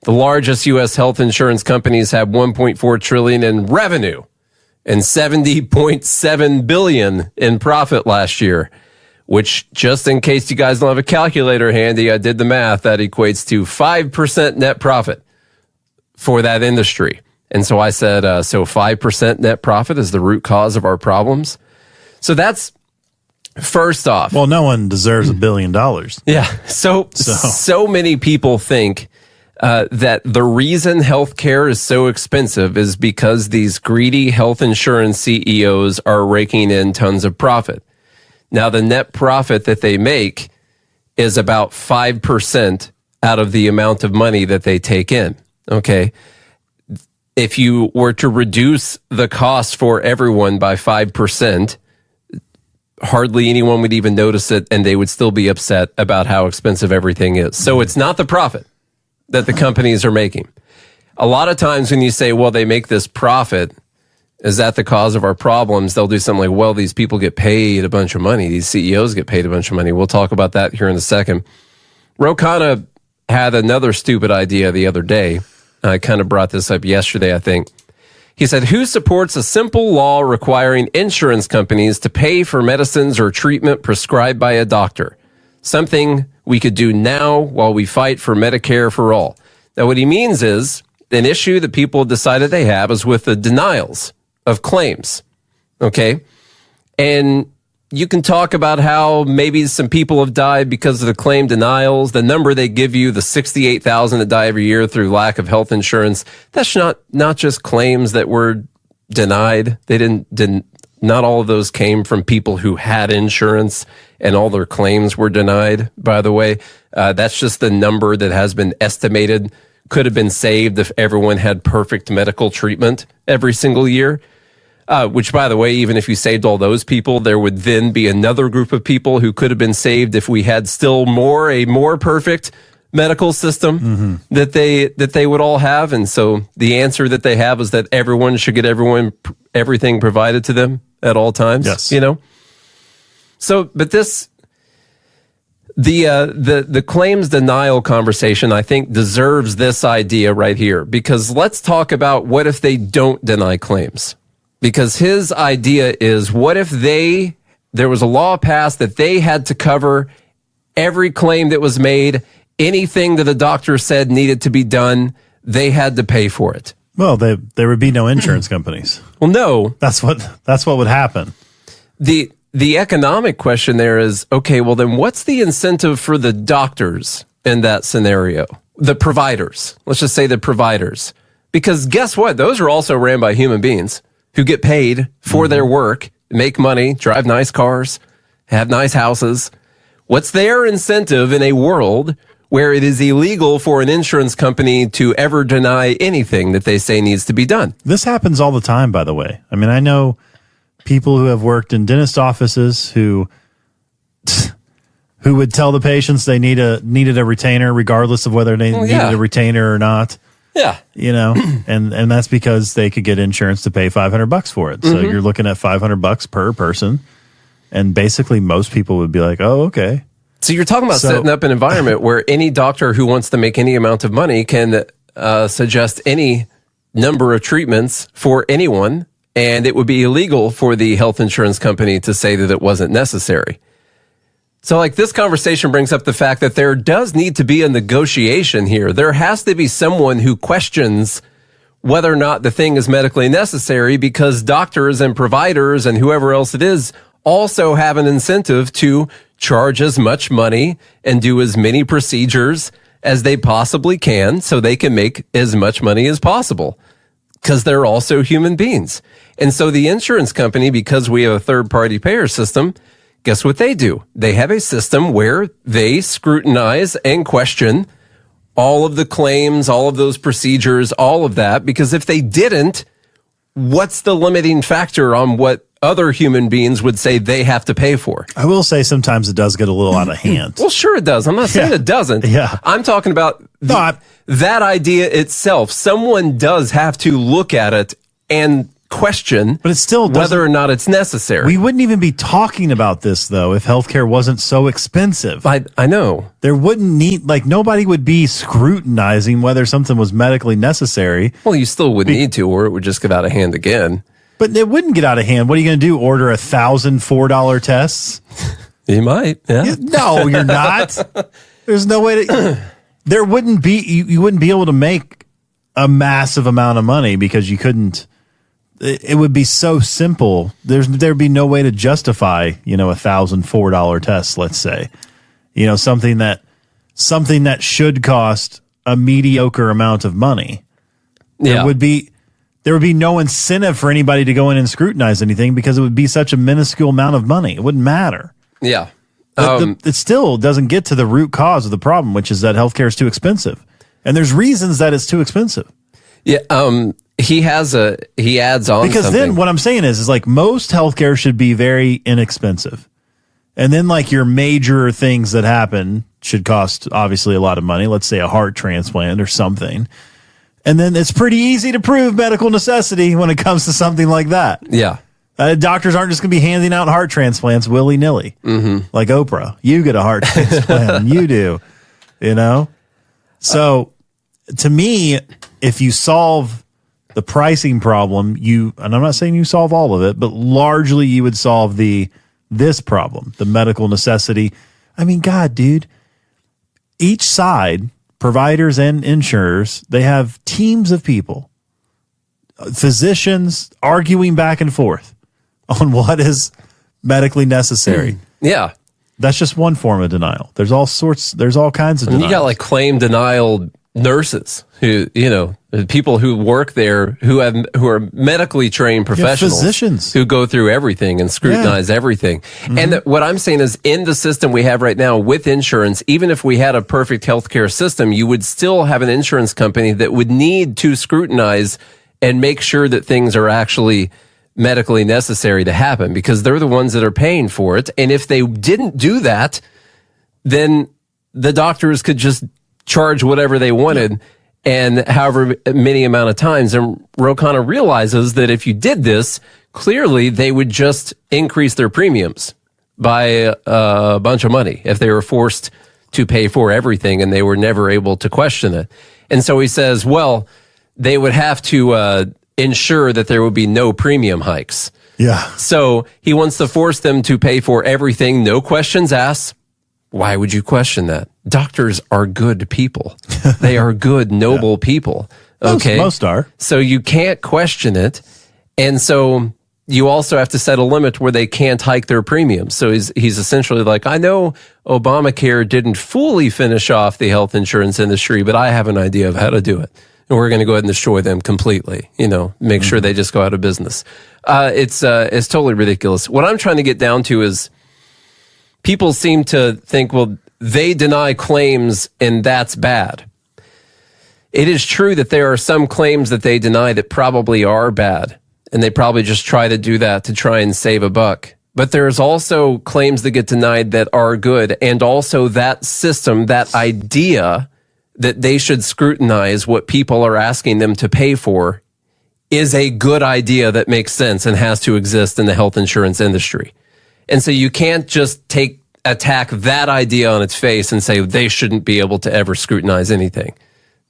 The largest U.S. health insurance companies have 1.4 trillion in revenue and 70.7 billion in profit last year, which, just in case you guys don't have a calculator handy, I did the math. That equates to 5% net profit for that industry. And so I said, so 5% net profit is the root cause of our problems. So that's first off. Well, no one deserves $1 billion. Yeah. So many people think that the reason healthcare is so expensive is because these greedy health insurance CEOs are raking in tons of profit. Now, the net profit that they make is about 5% out of the amount of money that they take in. Okay. If you were to reduce the cost for everyone by 5%, hardly anyone would even notice it, and they would still be upset about how expensive everything is. So it's not the profit that the companies are making. A lot of times when you say, well, they make this profit, is that the cause of our problems? They'll do something like, well, these people get paid a bunch of money. These CEOs get paid a bunch of money. We'll talk about that here in a second. Ro Khanna had another stupid idea the other day. I kind of brought this up yesterday, I think. He said, who supports a simple law requiring insurance companies to pay for medicines or treatment prescribed by a doctor? Something we could do now while we fight for Medicare for all. Now, what he means is an issue that people decided they have is with the denials of claims. Okay? And you can talk about how maybe some people have died because of the claim denials. The number they give you, the 68,000 that die every year through lack of health insurance, that's not just claims that were denied. They didn't not all of those came from people who had insurance and all their claims were denied, by the way. That's just the number that has been estimated could have been saved if everyone had perfect medical treatment every single year. Which, by the way, even if you saved all those people, there would then be another group of people who could have been saved if we had still a more perfect medical system that they would all have. And so the answer that they have is that everyone should get everything provided to them at all times. Yes. So, but the claims denial conversation, I think, deserves this idea right here, because let's talk about what if they don't deny claims. Because his idea is, what if there was a law passed that they had to cover every claim that was made, anything that a doctor said needed to be done, they had to pay for it. Well, there would be no insurance companies. Well, no. That's what would happen. The economic question there is, okay, well then what's the incentive for the doctors in that scenario? The providers. Let's just say the providers. Because guess what? Those are also ran by human beings who get paid for their work, make money, drive nice cars, have nice houses. What's their incentive in a world where it is illegal for an insurance company to ever deny anything that they say needs to be done? This happens all the time, by the way. I mean, I know people who have worked in dentist offices who would tell the patients they needed a retainer regardless of whether they needed a retainer or not. Yeah. And that's because they could get insurance to pay $500 for it. So you're looking at $500 per person. And basically most people would be like, oh, okay. So you're talking about setting up an environment where any doctor who wants to make any amount of money can suggest any number of treatments for anyone, and it would be illegal for the health insurance company to say that it wasn't necessary. So like this conversation brings up the fact that there does need to be a negotiation here. There has to be someone who questions whether or not the thing is medically necessary, because doctors and providers and whoever else it is also have an incentive to charge as much money and do as many procedures as they possibly can so they can make as much money as possible, because they're also human beings. And so the insurance company, because we have a third-party payer system, guess what they do? They have a system where they scrutinize and question all of the claims, all of those procedures, all of that, because if they didn't, what's the limiting factor on what other human beings would say they have to pay for? I will say sometimes it does get a little out of hand. Well, sure it does. I'm not saying it doesn't. Yeah. I'm talking about that idea itself. Someone does have to look at it and question, but it's still whether or not it's necessary. We wouldn't even be talking about this though if healthcare wasn't so expensive. I know. There wouldn't nobody would be scrutinizing whether something was medically necessary. Well, you still would need to, or it would just get out of hand again. But it wouldn't get out of hand. What are you going to do? Order 1,000 $4 tests? You might. Yeah. No, you're not. There's no way to. There wouldn't be. You wouldn't be able to make a massive amount of money because you couldn't. It would be so simple. There'd be no way to justify, 1,000 $4 tests, let's say, something that should cost a mediocre amount of money. There would be no incentive for anybody to go in and scrutinize anything because it would be such a minuscule amount of money. It wouldn't matter. Yeah. It still doesn't get to the root cause of the problem, which is that healthcare is too expensive. And there's reasons that it's too expensive. Yeah. He adds on because something. Then what I'm saying is like most healthcare should be very inexpensive. And then like your major things that happen should cost obviously a lot of money. Let's say a heart transplant or something. And then it's pretty easy to prove medical necessity when it comes to something like that. Yeah. Doctors aren't just going to be handing out heart transplants willy-nilly. Like Oprah. You get a heart transplant. You do. So to me, if you solve the pricing problem, and I'm not saying you solve all of it, but largely you would solve this problem, the medical necessity. I mean, God, dude, each side, providers and insurers, they have teams of people, physicians arguing back and forth on what is medically necessary. Yeah. That's just one form of denial. There's all kinds of denial. You got like claim denial nurses who, people who work there who are medically trained professionals, physicians who go through everything and scrutinize everything. Mm-hmm. And what I'm saying is, in the system we have right now with insurance, even if we had a perfect healthcare system, you would still have an insurance company that would need to scrutinize and make sure that things are actually medically necessary to happen, because they're the ones that are paying for it. And if they didn't do that, then the doctors could just charge whatever they wanted, and however many amount of times. And Ro Khanna realizes that if you did this, clearly they would just increase their premiums by a bunch of money if they were forced to pay for everything and they were never able to question it. And so he says, well, they would have to ensure that there would be no premium hikes. Yeah. So he wants to force them to pay for everything, no questions asked. Why would you question that? Doctors are good people. They are good, noble people. Okay. Most are. So you can't question it. And so you also have to set a limit where they can't hike their premiums. So he's essentially like, I know Obamacare didn't fully finish off the health insurance industry, but I have an idea of how to do it. And we're going to go ahead and destroy them completely, make sure they just go out of business. It's totally ridiculous. What I'm trying to get down to is, people seem to think, well, they deny claims and that's bad. It is true that there are some claims that they deny that probably are bad, and they probably just try to do that to try and save a buck. But there's also claims that get denied that are good, and also that system, that idea that they should scrutinize what people are asking them to pay for is a good idea that makes sense and has to exist in the health insurance industry. And so you can't just attack that idea on its face and say they shouldn't be able to ever scrutinize anything.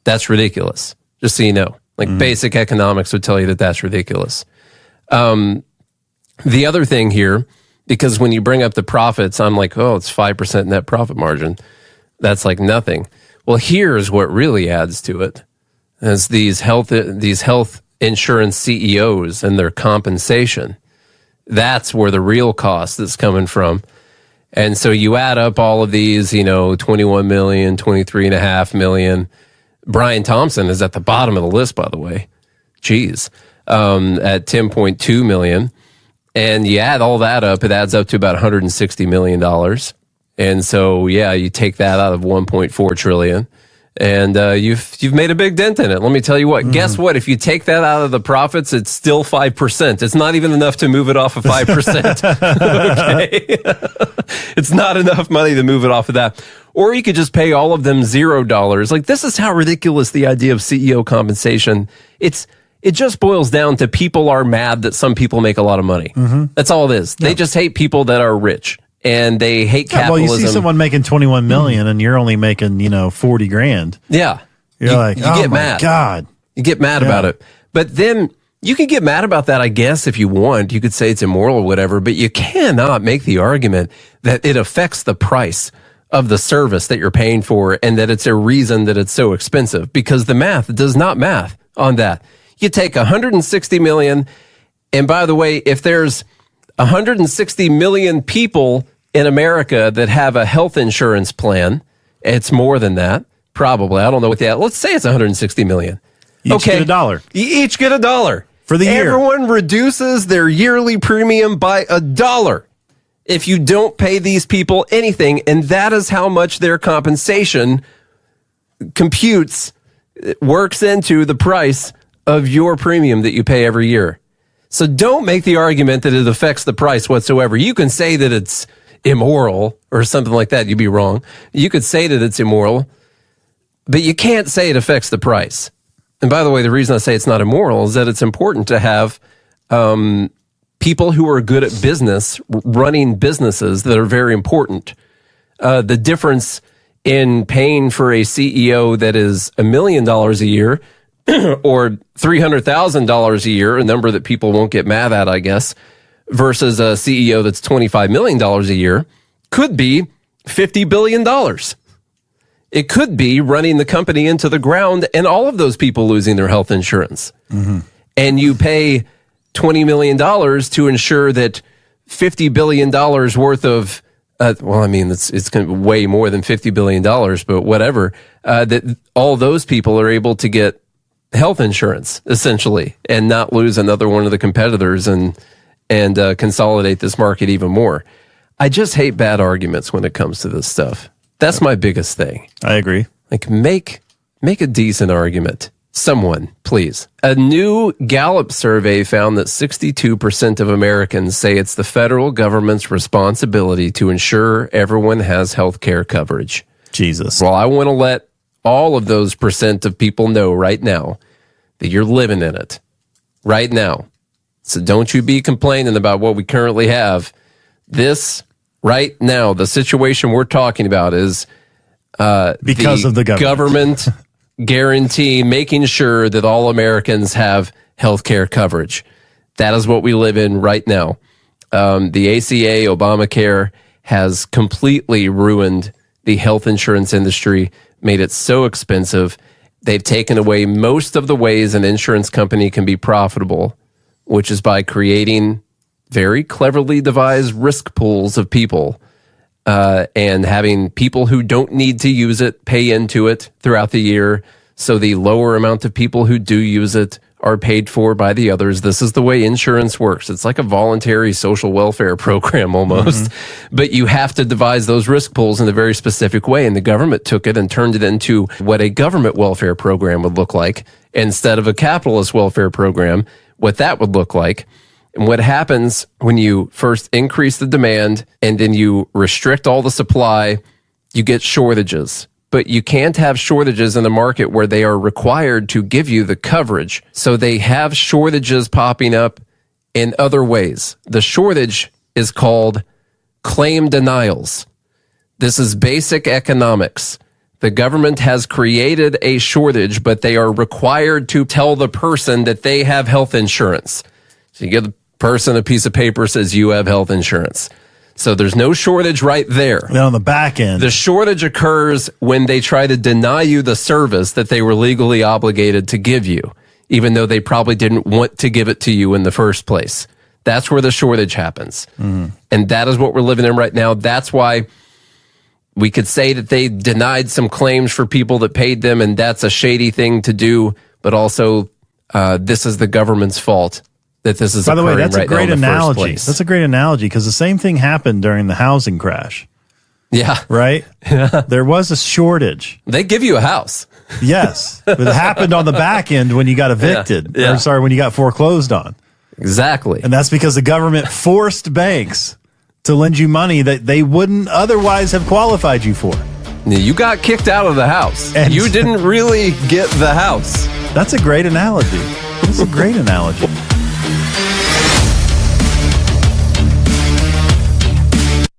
That's ridiculous. Just so you know, basic economics would tell you that that's ridiculous. The other thing here, because when you bring up the profits, I'm like, oh, it's 5% net profit margin. That's like nothing. Well, here's what really adds to it, is these health insurance CEOs and their compensation. That's where the real cost is coming from. And so you add up all of these, 21 million, 23.5 million. Brian Thompson is at the bottom of the list, by the way. Jeez. At 10.2 million. And you add all that up, it adds up to about $160 million. And so, yeah, you take that out of 1.4 trillion. And you've made a big dent in it. Let me tell you what. Guess what? If you take that out of the profits, it's still 5%. It's not even enough to move it off of 5%. Okay, it's not enough money to move it off of that. Or you could just pay all of them $0. Like, this is how ridiculous the idea of CEO compensation. It just boils down to people are mad that some people make a lot of money. Mm-hmm. That's all it is. They just hate people that are rich. And they hate capitalism. Well, you see someone making 21 million and you're only making, 40 grand. Yeah. You're like, you get mad. God. You get mad about it. But then you can get mad about that, I guess, if you want. You could say it's immoral or whatever, but you cannot make the argument that it affects the price of the service that you're paying for and that it's a reason that it's so expensive, because the math does not math on that. You take 160 million. And by the way, if there's 160 million people in America that have a health insurance plan, it's more than that, probably. I don't know what that. Let's say it's 160 million. Each get $1. You each get $1 for the year. Everyone reduces their yearly premium by $1 if you don't pay these people anything, and that is how much their compensation works into the price of your premium that you pay every year. So don't make the argument that it affects the price whatsoever. You can say that it's immoral or something like that. You'd be wrong. You could say that it's immoral, but you can't say it affects the price. And by the way, the reason I say it's not immoral is that it's important to have people who are good at business, running businesses that are very important. The difference in paying for a CEO that is $1 million a year or $300,000 a year, a number that people won't get mad at, I guess, versus a CEO that's $25 million a year, could be $50 billion. It could be running the company into the ground and all of those people losing their health insurance. Mm-hmm. And you pay $20 million to ensure that $50 billion worth of well, I mean, it's going to be way more than $50 billion, but whatever, that all those people are able to get health insurance, essentially, and not lose another one of the competitors and consolidate this market even more. I just hate bad arguments when it comes to this stuff. That's my biggest thing. I agree. Like, make a decent argument. Someone, please. A new Gallup survey found that 62% of Americans say it's the federal government's responsibility to ensure everyone has health care coverage. Jesus. Well, I want to let all of those percent of people know right now that you're living in it. Right now. So don't you be complaining about what we currently have. This, right now, the situation we're talking about is because of the government guarantee making sure that all Americans have health care coverage. That is what we live in right now. The ACA, Obamacare, has completely ruined the health insurance industry, made it so expensive. They've taken away most of the ways an insurance company can be profitable, which is by creating very cleverly devised risk pools of people and having people who don't need to use it pay into it throughout the year. So the lower amount of people who do use it are paid for by the others. This is the way insurance works. It's like a voluntary social welfare program almost. Mm-hmm. But you have to devise those risk pools in a very specific way. And the government took it and turned it into what a government welfare program would look like instead of a capitalist welfare program, what that would look like. And what happens when you first increase the demand and then you restrict all the supply, you get shortages. But you can't have shortages in the market where they are required to give you the coverage. So they have shortages popping up in other ways. The shortage is called claim denials. This is basic economics. The government has created a shortage, but they are required to tell the person that they have health insurance. So you give the person a piece of paper that says you have health insurance. So there's no shortage right there. Then on the back end, the shortage occurs when they try to deny you the service that they were legally obligated to give you, even though they probably didn't want to give it to you in the first place. That's where the shortage happens. Mm-hmm. And that is what we're living in right now. That's why we could say that they denied some claims for people that paid them, and that's a shady thing to do. But also, this is the government's fault that this is. By the way, that's right a great analogy. That's a great analogy because the same thing happened during the housing crash. Yeah. Right? Yeah. There was a shortage. They give you a house. Yes. But it happened on the back end when you got evicted. Yeah. Or, sorry, when you got foreclosed on. Exactly. And that's because the government forced banks to lend you money that they wouldn't otherwise have qualified you for. You got kicked out of the house. And you didn't really get the house. That's a great analogy. That's a great analogy.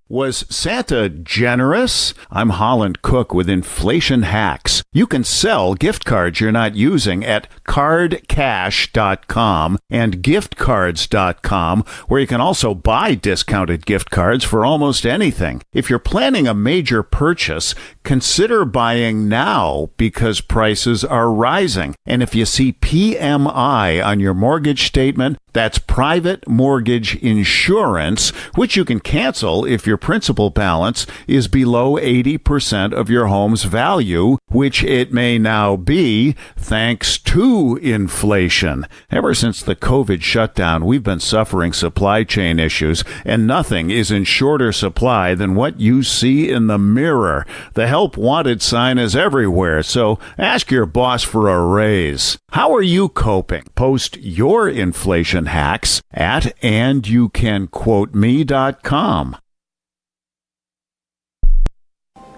Was Santa generous? I'm Holland Cook with Inflation Hacks. You can sell gift cards you're not using at cardcash.com and giftcards.com, where you can also buy discounted gift cards for almost anything. If you're planning a major purchase, consider buying now because prices are rising. And if you see PMI on your mortgage statement, that's private mortgage insurance, which you can cancel if your principal balance is below 80% of your home's value, which it may now be thanks to inflation. Ever since the COVID shutdown, we've been suffering supply chain issues, and nothing is in shorter supply than what you see in the mirror. The help wanted sign is everywhere, so ask your boss for a raise. How are you coping? Post your inflation hacks at andyoucanquoteme.com.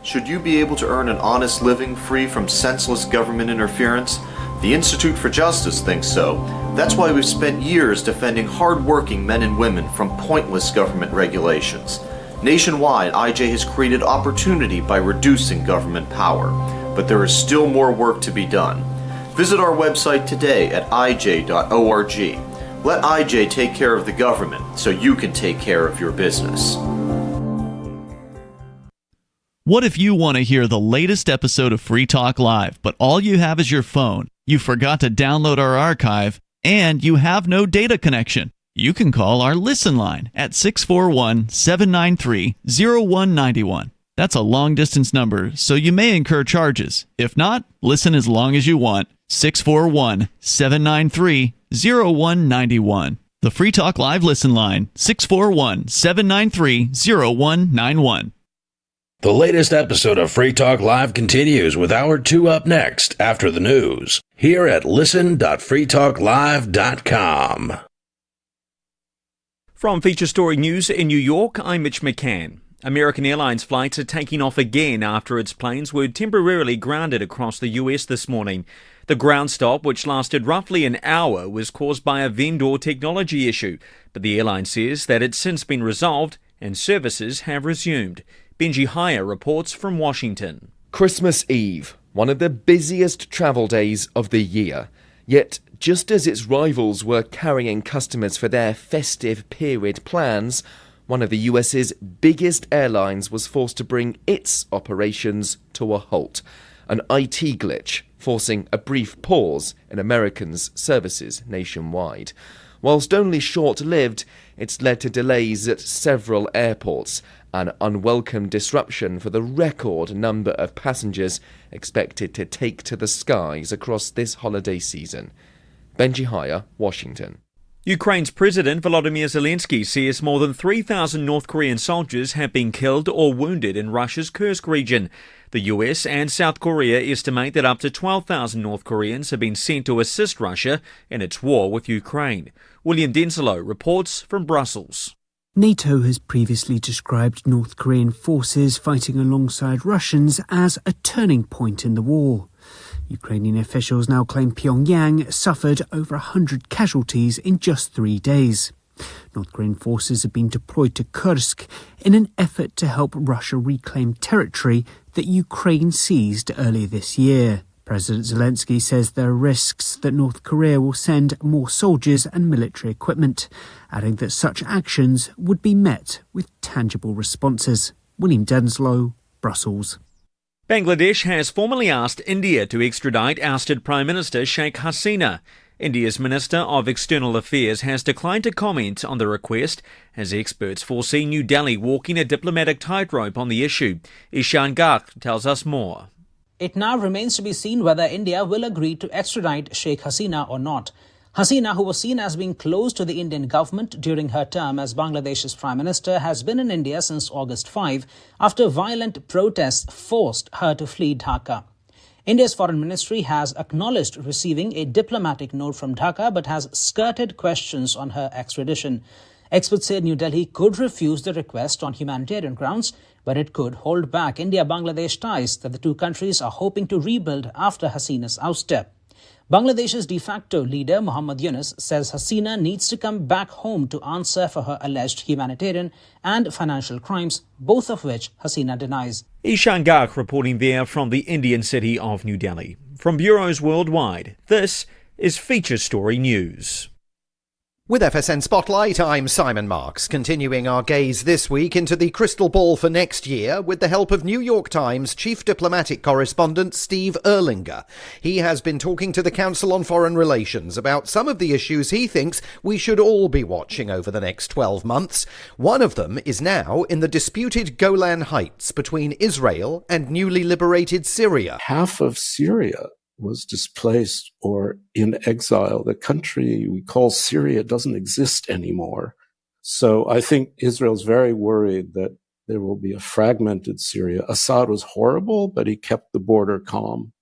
Should you be able to earn an honest living free from senseless government interference? The Institute for Justice thinks so. That's why we've spent years defending hard-working men and women from pointless government regulations. Nationwide, IJ has created opportunity by reducing government power, but there is still more work to be done. Visit our website today at ij.org. Let IJ take care of the government so you can take care of your business. What if you want to hear the latest episode of Free Talk Live, but all you have is your phone, you forgot to download our archive, and you have no data connection? You can call our Listen line at 641-793-0191. That's a long-distance number, so you may incur charges. If not, listen as long as you want. 641-793-0191. The Free Talk Live Listen line, 641-793-0191. The latest episode of Free Talk Live continues with Hour 2 up next after the news, here at listen.freetalklive.com. From Feature Story News in New York, I'm Mitch McCann. American Airlines flights are taking off again after its planes were temporarily grounded across the U.S. this morning. The ground stop, which lasted roughly an hour, was caused by a vendor technology issue, but the airline says that it's since been resolved and services have resumed. Benji Haya reports from Washington. Christmas Eve, one of the busiest travel days of the year. Yet, just as its rivals were carrying customers for their festive period plans, one of the US's biggest airlines was forced to bring its operations to a halt. An IT glitch, forcing a brief pause in Americans' services nationwide. Whilst only short-lived, it's led to delays at several airports, an unwelcome disruption for the record number of passengers expected to take to the skies across this holiday season. Benji Haya, Washington. Ukraine's President Volodymyr Zelensky says more than 3,000 North Korean soldiers have been killed or wounded in Russia's Kursk region. The US and South Korea estimate that up to 12,000 North Koreans have been sent to assist Russia in its war with Ukraine. William Denslow reports from Brussels. NATO has previously described North Korean forces fighting alongside Russians as a turning point in the war. Ukrainian officials now claim Pyongyang suffered over 100 casualties in just 3 days. North Korean forces have been deployed to Kursk in an effort to help Russia reclaim territory that Ukraine seized earlier this year. President Zelensky says there are risks that North Korea will send more soldiers and military equipment, adding that such actions would be met with tangible responses. William Denslow, Brussels. Bangladesh has formally asked India to extradite ousted Prime Minister Sheikh Hasina. India's Minister of External Affairs has declined to comment on the request, as experts foresee New Delhi walking a diplomatic tightrope on the issue. Ishan Garg tells us more. It now remains to be seen whether India will agree to extradite Sheikh Hasina or not. Hasina, who was seen as being close to the Indian government during her term as Bangladesh's Prime Minister, has been in India since August 5 after violent protests forced her to flee Dhaka. India's Foreign Ministry has acknowledged receiving a diplomatic note from Dhaka but has skirted questions on her extradition. Experts say New Delhi could refuse the request on humanitarian grounds, but it could hold back India-Bangladesh ties that the two countries are hoping to rebuild after Hasina's ouster. Bangladesh's de facto leader, Muhammad Yunus, says Hasina needs to come back home to answer for her alleged humanitarian and financial crimes, both of which Hasina denies. Ishan Garg reporting there from the Indian city of New Delhi. From bureaus worldwide, this is Feature Story News. With FSN Spotlight, I'm Simon Marks, continuing our gaze this week into the crystal ball for next year with the help of New York Times chief diplomatic correspondent Steve Erlinger. He has been talking to the Council on Foreign Relations about some of the issues he thinks we should all be watching over the next 12 months. One of them is now in the disputed Golan Heights between Israel and newly liberated Syria. Half of Syria was displaced or in exile. The country we call Syria doesn't exist anymore. So I think Israel's very worried that there will be a fragmented Syria. Assad was horrible, but he kept the border calm.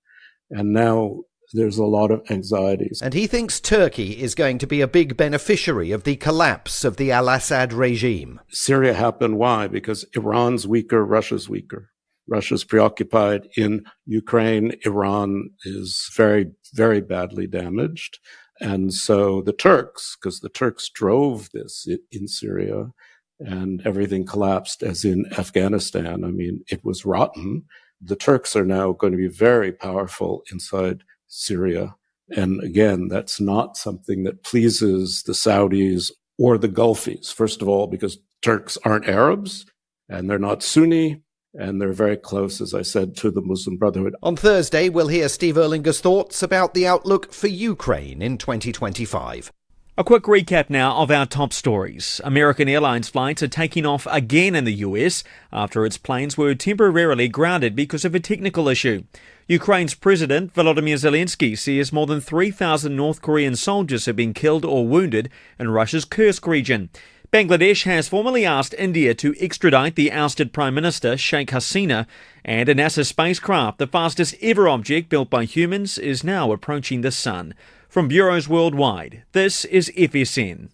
And now there's a lot of anxieties. And he thinks Turkey is going to be a big beneficiary of the collapse of the al-Assad regime. Syria happened. Why? Because Iran's weaker, Russia's weaker. Russia's preoccupied in Ukraine. Iran is very, very badly damaged. And so the Turks, because the Turks drove this in Syria and everything collapsed as in Afghanistan. I mean, it was rotten. The Turks are now going to be very powerful inside Syria. And again, that's not something that pleases the Saudis or the Gulfies. First of all, because Turks aren't Arabs and they're not Sunni. And they're very close, as I said, to the Muslim Brotherhood. On Thursday, we'll hear Steve Erlinger's thoughts about the outlook for Ukraine in 2025. A quick recap now of our top stories. American Airlines flights are taking off again in the US after its planes were temporarily grounded because of a technical issue. Ukraine's President Volodymyr Zelensky says more than 3,000 North Korean soldiers have been killed or wounded in Russia's Kursk region. Bangladesh has formally asked India to extradite the ousted Prime Minister Sheikh Hasina, and a NASA spacecraft, the fastest ever object built by humans, is now approaching the Sun. From bureaus worldwide, this is FSN.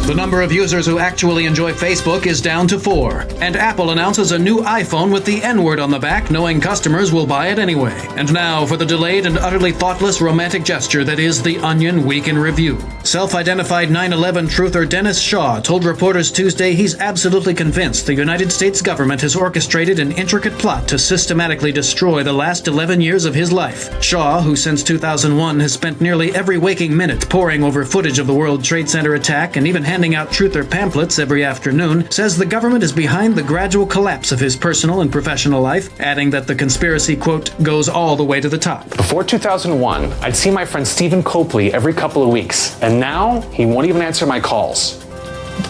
The number of users who actually enjoy Facebook is down to 4, and Apple announces a new iPhone with the N-word on the back, knowing customers will buy it anyway. And now for the delayed and utterly thoughtless romantic gesture that is The Onion Week in Review. Self-identified 9/11 truther Dennis Shaw told reporters Tuesday he's absolutely convinced the United States government has orchestrated an intricate plot to systematically destroy the last 11 years of his life. Shaw, who since 2001 has spent nearly every waking minute poring over footage of the World Trade Center attack and even handing out truther pamphlets every afternoon, says the government is behind the gradual collapse of his personal and professional life, adding that the conspiracy, quote, goes all the way to the top. Before 2001, I'd see my friend Stephen Copley every couple of weeks, and now he won't even answer my calls.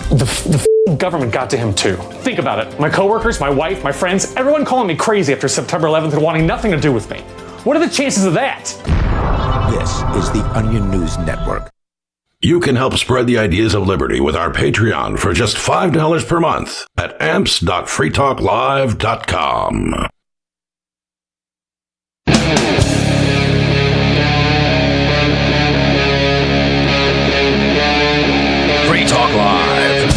The government got to him too. Think about it. My coworkers, my wife, my friends, everyone calling me crazy after September 11th and wanting nothing to do with me. What are the chances of that? This is the Onion News Network. You can help spread the ideas of liberty with our Patreon for just $5 per month at amps.freetalklive.com. Free Talk Live.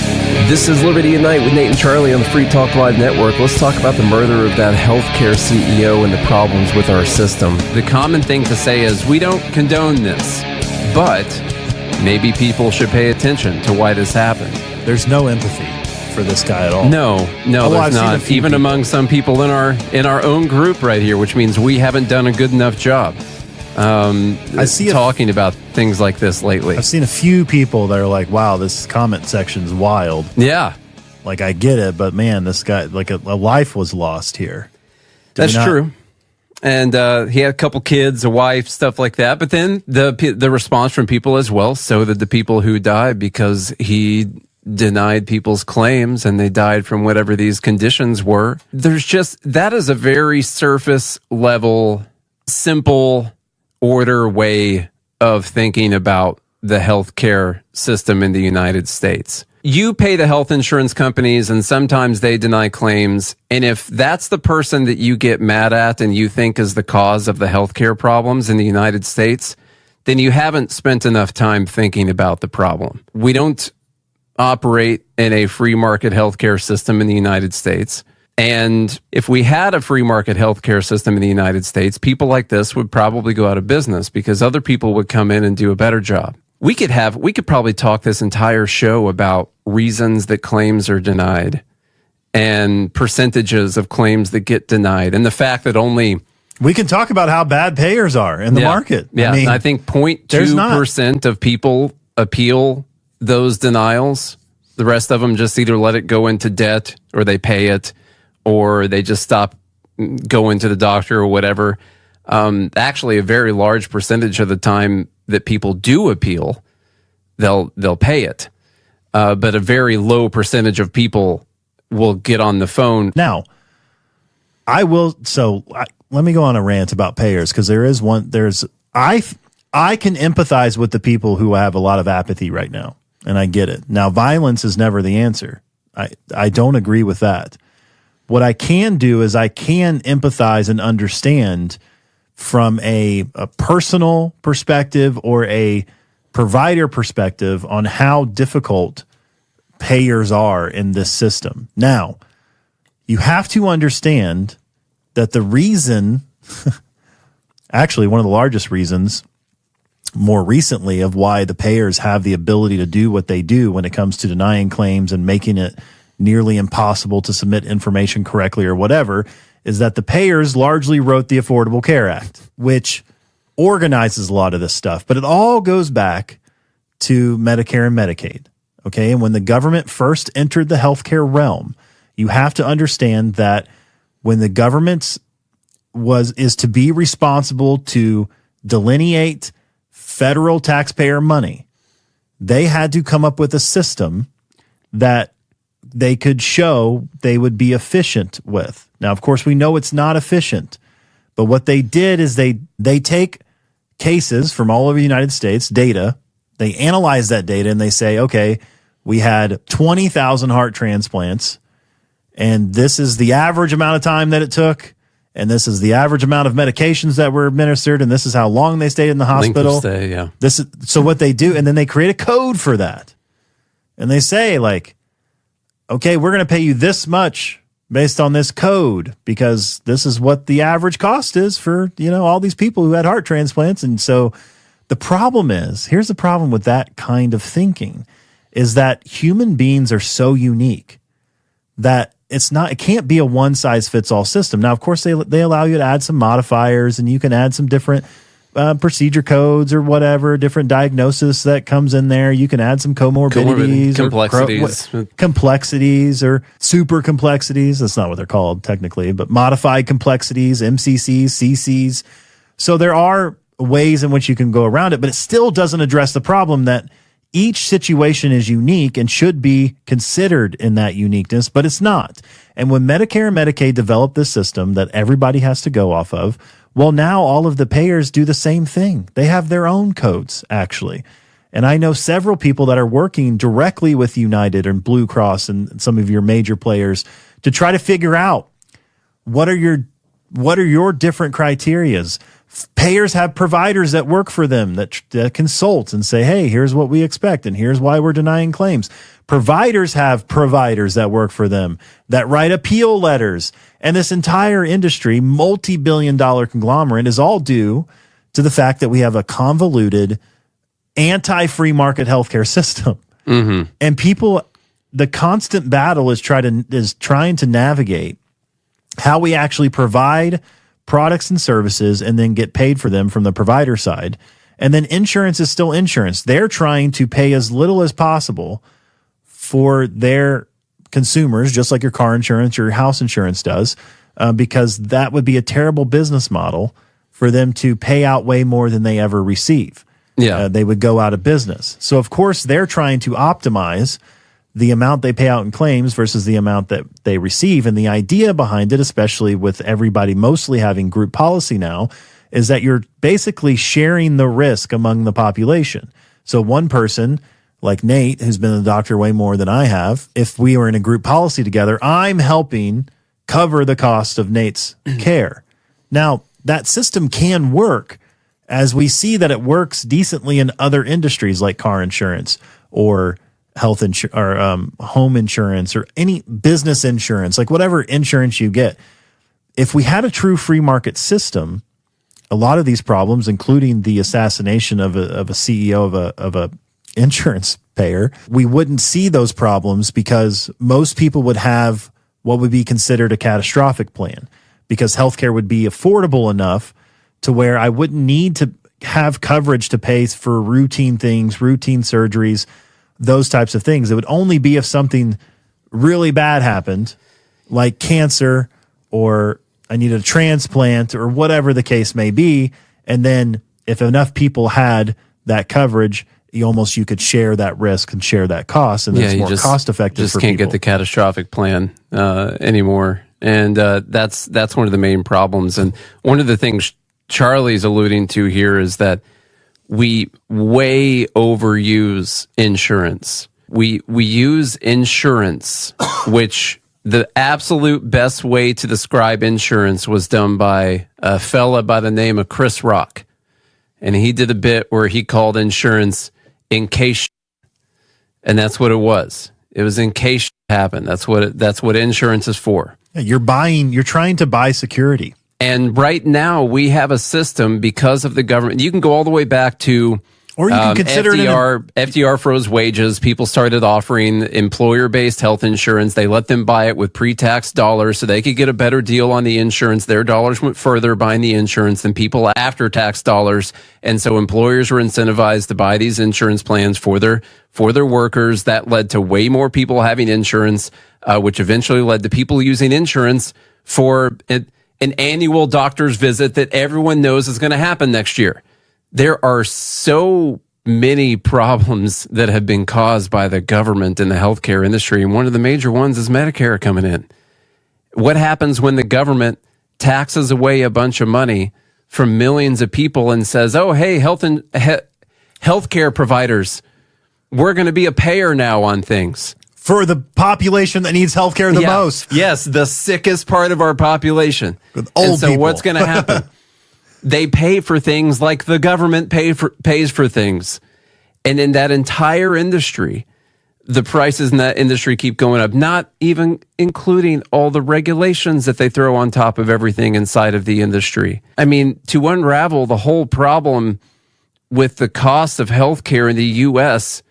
This is Liberty at Night with Nate and Charlie on the Free Talk Live Network. Let's talk about the murder of that healthcare CEO and the problems with our system. The common thing to say is we don't condone this, but maybe people should pay attention to why this happened. There's no empathy for this guy at all. No, there's not. Even among some people in our own group right here, which means we haven't done a good enough job. I see talking about things like this lately. I've seen a few people that are like, "Wow, this comment section's wild." Yeah, like I get it, but man, this guy, like a life was lost here. That's true. And he had a couple kids, a wife, stuff like that. But then the response from people as well, so did the people who died because he denied people's claims and they died from whatever these conditions were. That is a very surface level, simple order way of thinking about the healthcare system in the United States. You pay the health insurance companies and sometimes they deny claims. And if that's the person that you get mad at and you think is the cause of the healthcare problems in the United States, then you haven't spent enough time thinking about the problem. We don't operate in a free market healthcare system in the United States. And if we had a free market healthcare system in the United States, people like this would probably go out of business because other people would come in and do a better job. We could probably talk this entire show about reasons that claims are denied and percentages of claims that get denied and the fact that we can talk about how bad payers are in the market. Yeah, I think 0.2% of people appeal those denials. The rest of them just either let it go into debt or they pay it or they just stop going to the doctor or whatever. Actually, a very large percentage of the time that people do appeal, they'll pay it. But a very low percentage of people will get on the phone. Now, let me go on a rant about payers because I can empathize with the people who have a lot of apathy right now, and I get it. Now, violence is never the answer. I don't agree with that. What I can do is I can empathize and understand from a personal perspective or a provider perspective on how difficult payers are in this system. Now, you have to understand that the reason, actually one of the largest reasons more recently of why the payers have the ability to do what they do when it comes to denying claims and making it nearly impossible to submit information correctly or whatever, is that the payers largely wrote the Affordable Care Act, which organizes a lot of this stuff. But it all goes back to Medicare and Medicaid. Okay. And when the government first entered the healthcare realm, you have to understand that when the government is to be responsible to delineate federal taxpayer money, they had to come up with a system that they could show they would be efficient with. Now, of course, we know it's not efficient, but what they did is they take cases from all over the United States, data, they analyze that data and they say, okay, we had 20,000 heart transplants, and this is the average amount of time that it took, and this is the average amount of medications that were administered, and this is how long they stayed in the hospital. Length of stay, yeah. This is, so what they do, and then they create a code for that. And they say, like, okay, we're going to pay you this much based on this code because this is what the average cost is for, all these people who had heart transplants. And so the problem is, here's the problem with that kind of thinking, is that human beings are so unique that it can't be a one size fits all system. Now, of course, they allow you to add some modifiers, and you can add some different procedure codes or whatever, different diagnosis that comes in there. You can add some comorbidities, complexities or super complexities. That's not what they're called technically, but modified complexities, MCCs, CCs. So there are ways in which you can go around it, but it still doesn't address the problem that each situation is unique and should be considered in that uniqueness, but it's not. And when Medicare and Medicaid developed this system that everybody has to go off of, well, now all of the payers do the same thing. They have their own codes, actually. And I know several people that are working directly with United and Blue Cross and some of your major players to try to figure out what are your different criterias. Payers have providers that work for them that consult and say, hey, here's what we expect and here's why we're denying claims. Providers have providers that work for them that write appeal letters. And this entire industry, multi-billion-dollar conglomerate, is all due to the fact that we have a convoluted anti-free market healthcare system. Mm-hmm. And people, the constant battle is trying to navigate how we actually provide products and services and then get paid for them from the provider side. And then insurance is still insurance. They're trying to pay as little as possible for their consumers, just like your car insurance or your house insurance does, because that would be a terrible business model for them to pay out way more than they ever receive. Yeah. They would go out of business. So, of course, they're trying to optimize the amount they pay out in claims versus the amount that they receive. And the idea behind it, especially with everybody mostly having group policy now, is that you're basically sharing the risk among the population. So one person like Nate, who's been a doctor way more than I have, if we were in a group policy together, I'm helping cover the cost of Nate's care. Now, that system can work, as we see that it works decently in other industries like car insurance or health insurance or home insurance or any business insurance, like whatever insurance you get. If we had a true free market system, a lot of these problems, including the assassination of a CEO of a insurance payer, we wouldn't see those problems because most people would have what would be considered a catastrophic plan, because healthcare would be affordable enough to where I wouldn't need to have coverage to pay for routine things, routine surgeries, those types of things. It would only be if something really bad happened, like cancer, or I needed a transplant, or whatever the case may be. And then if enough people had that coverage, you could share that risk and share that cost, and then it's more cost effective. Just can't get the catastrophic plan anymore, and that's one of the main problems. And one of the things Charlie's alluding to here is that we way overuse insurance. We use insurance, which the absolute best way to describe insurance was done by a fella by the name of Chris Rock, and he did a bit where he called insurance in case, and that's what it was. It was in case shit happened. That's what insurance is for. You're trying to buy security. And right now we have a system because of the government. You can go all the way back to, or you can consider FDR froze wages. People started offering employer-based health insurance. They let them buy it with pre-tax dollars so they could get a better deal on the insurance. Their dollars went further buying the insurance than people after tax dollars. And so employers were incentivized to buy these insurance plans for their workers. That led to way more people having insurance, which eventually led to people using insurance for an annual doctor's visit that everyone knows is going to happen next year. There are so many problems that have been caused by the government in the healthcare industry, and one of the major ones is Medicare coming in. What happens when the government taxes away a bunch of money from millions of people and says, oh, hey, healthcare providers, we're going to be a payer now on things. For the population that needs healthcare the most. Yes, the sickest part of our population. With old people. What's going to happen? They pay for things like the government pays for things. And in that entire industry, the prices in that industry keep going up, not even including all the regulations that they throw on top of everything inside of the industry. I mean, to unravel the whole problem with the cost of healthcare in the U.S.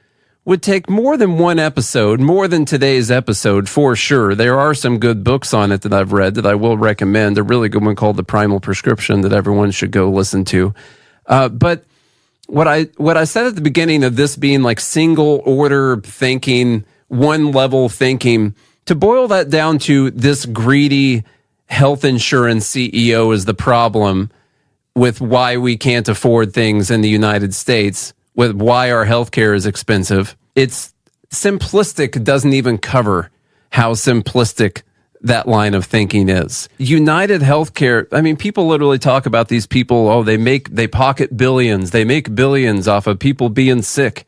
would take more than one episode, more than today's episode, for sure. There are some good books on it that I've read that I will recommend. A really good one called The Primal Prescription that everyone should go listen to. But what I said at the beginning of this being like single order thinking, one level thinking, to boil that down to this greedy health insurance CEO is the problem with why we can't afford things in the United States, with why our healthcare is expensive. It's simplistic, doesn't even cover how simplistic that line of thinking is. United Healthcare, I mean, people literally talk about these people, they pocket billions, they make billions off of people being sick.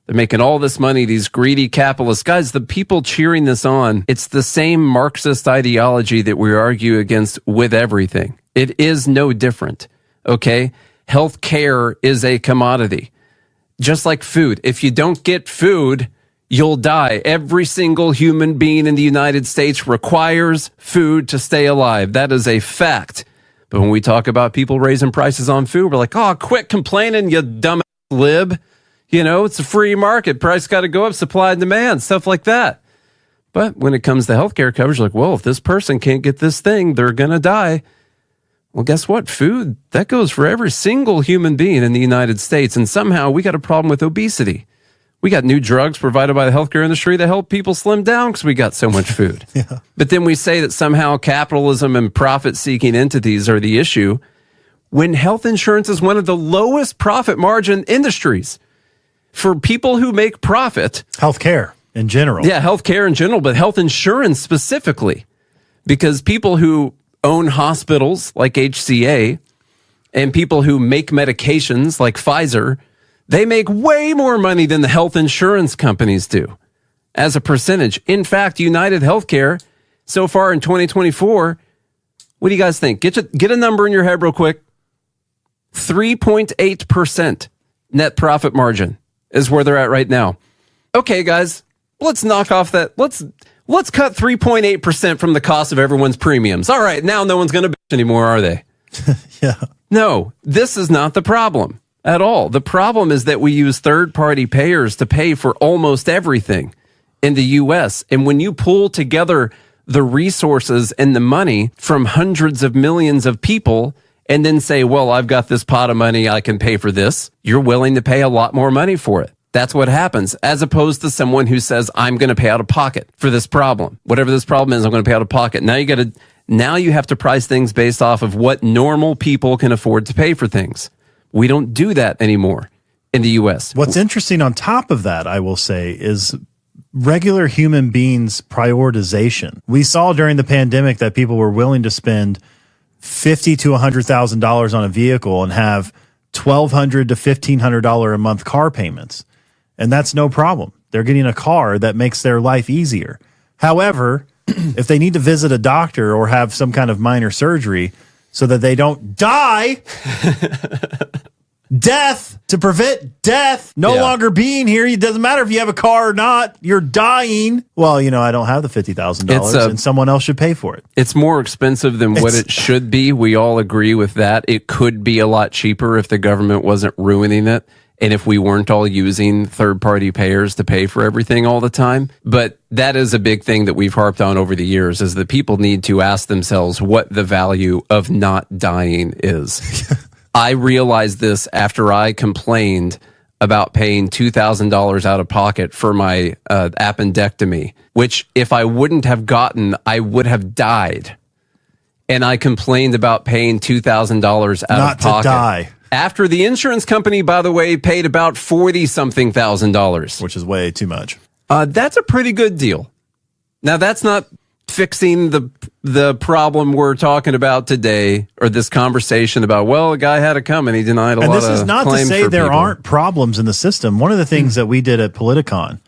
They're making all this money, these greedy capitalist guys. The people cheering this on, it's the same Marxist ideology that we argue against with everything. It is no different, okay? Healthcare is a commodity. Just like food. If you don't get food, you'll die. Every single human being in the United States requires food to stay alive. That is a fact. But when we talk about people raising prices on food, we're like, oh, quit complaining, you dumb lib. You know, it's a free market. Price got to go up, supply and demand, stuff like that. But when it comes to healthcare coverage, like, well, if this person can't get this thing, they're going to die. Well, guess what? Food, that goes for every single human being in the United States. And somehow we got a problem with obesity. We got new drugs provided by the healthcare industry to help people slim down because we got so much food. Yeah. But then we say that somehow capitalism and profit-seeking entities are the issue when health insurance is one of the lowest profit margin industries. For people who make profit. Healthcare in general. Yeah, healthcare in general, but health insurance specifically. Because people who own hospitals like HCA and people who make medications like Pfizer, they make way more money than the health insurance companies do as a percentage. In fact, United Healthcare, so far in 2024, what do you guys think? Get a number in your head real quick. 3.8% net profit margin is where they're at right now. Okay, guys, let's knock off that. Let's cut 3.8% from the cost of everyone's premiums. All right, now no one's going to bitch anymore, are they? Yeah. No, this is not the problem at all. The problem is that we use third-party payers to pay for almost everything in the U.S. And when you pull together the resources and the money from hundreds of millions of people and then say, well, I've got this pot of money, I can pay for this, you're willing to pay a lot more money for it. That's what happens, as opposed to someone who says, I'm going to pay out of pocket for this problem. Whatever this problem is, I'm going to pay out of pocket. Now you have to price things based off of what normal people can afford to pay for things. We don't do that anymore in the U.S. What's interesting on top of that, I will say, is regular human beings' prioritization. We saw during the pandemic that people were willing to spend $50,000 to $100,000 on a vehicle and have $1,200 to $1,500 a month car payments. And that's no problem. They're getting a car that makes their life easier. However, if they need to visit a doctor or have some kind of minor surgery so that they don't die, to prevent death, no longer being here. It doesn't matter if you have a car or not. You're dying. Well, I don't have the $50,000 and someone else should pay for it. It's more expensive than what it should be. We all agree with that. It could be a lot cheaper if the government wasn't ruining it and if we weren't all using third-party payers to pay for everything all the time. But that is a big thing that we've harped on over the years, is that people need to ask themselves what the value of not dying is. I realized this after I complained about paying $2,000 out of pocket for my appendectomy, which if I wouldn't have gotten, I would have died. And I complained about paying $2,000 out of pocket. Not to die. After the insurance company, by the way, paid about $40-something thousand, which is way too much. That's a pretty good deal. Now, that's not fixing the problem we're talking about today, or this conversation about, well, a guy had it coming, he denied a lot of claims. And this is not to say there aren't problems in the system. One of the things that we did at Politicon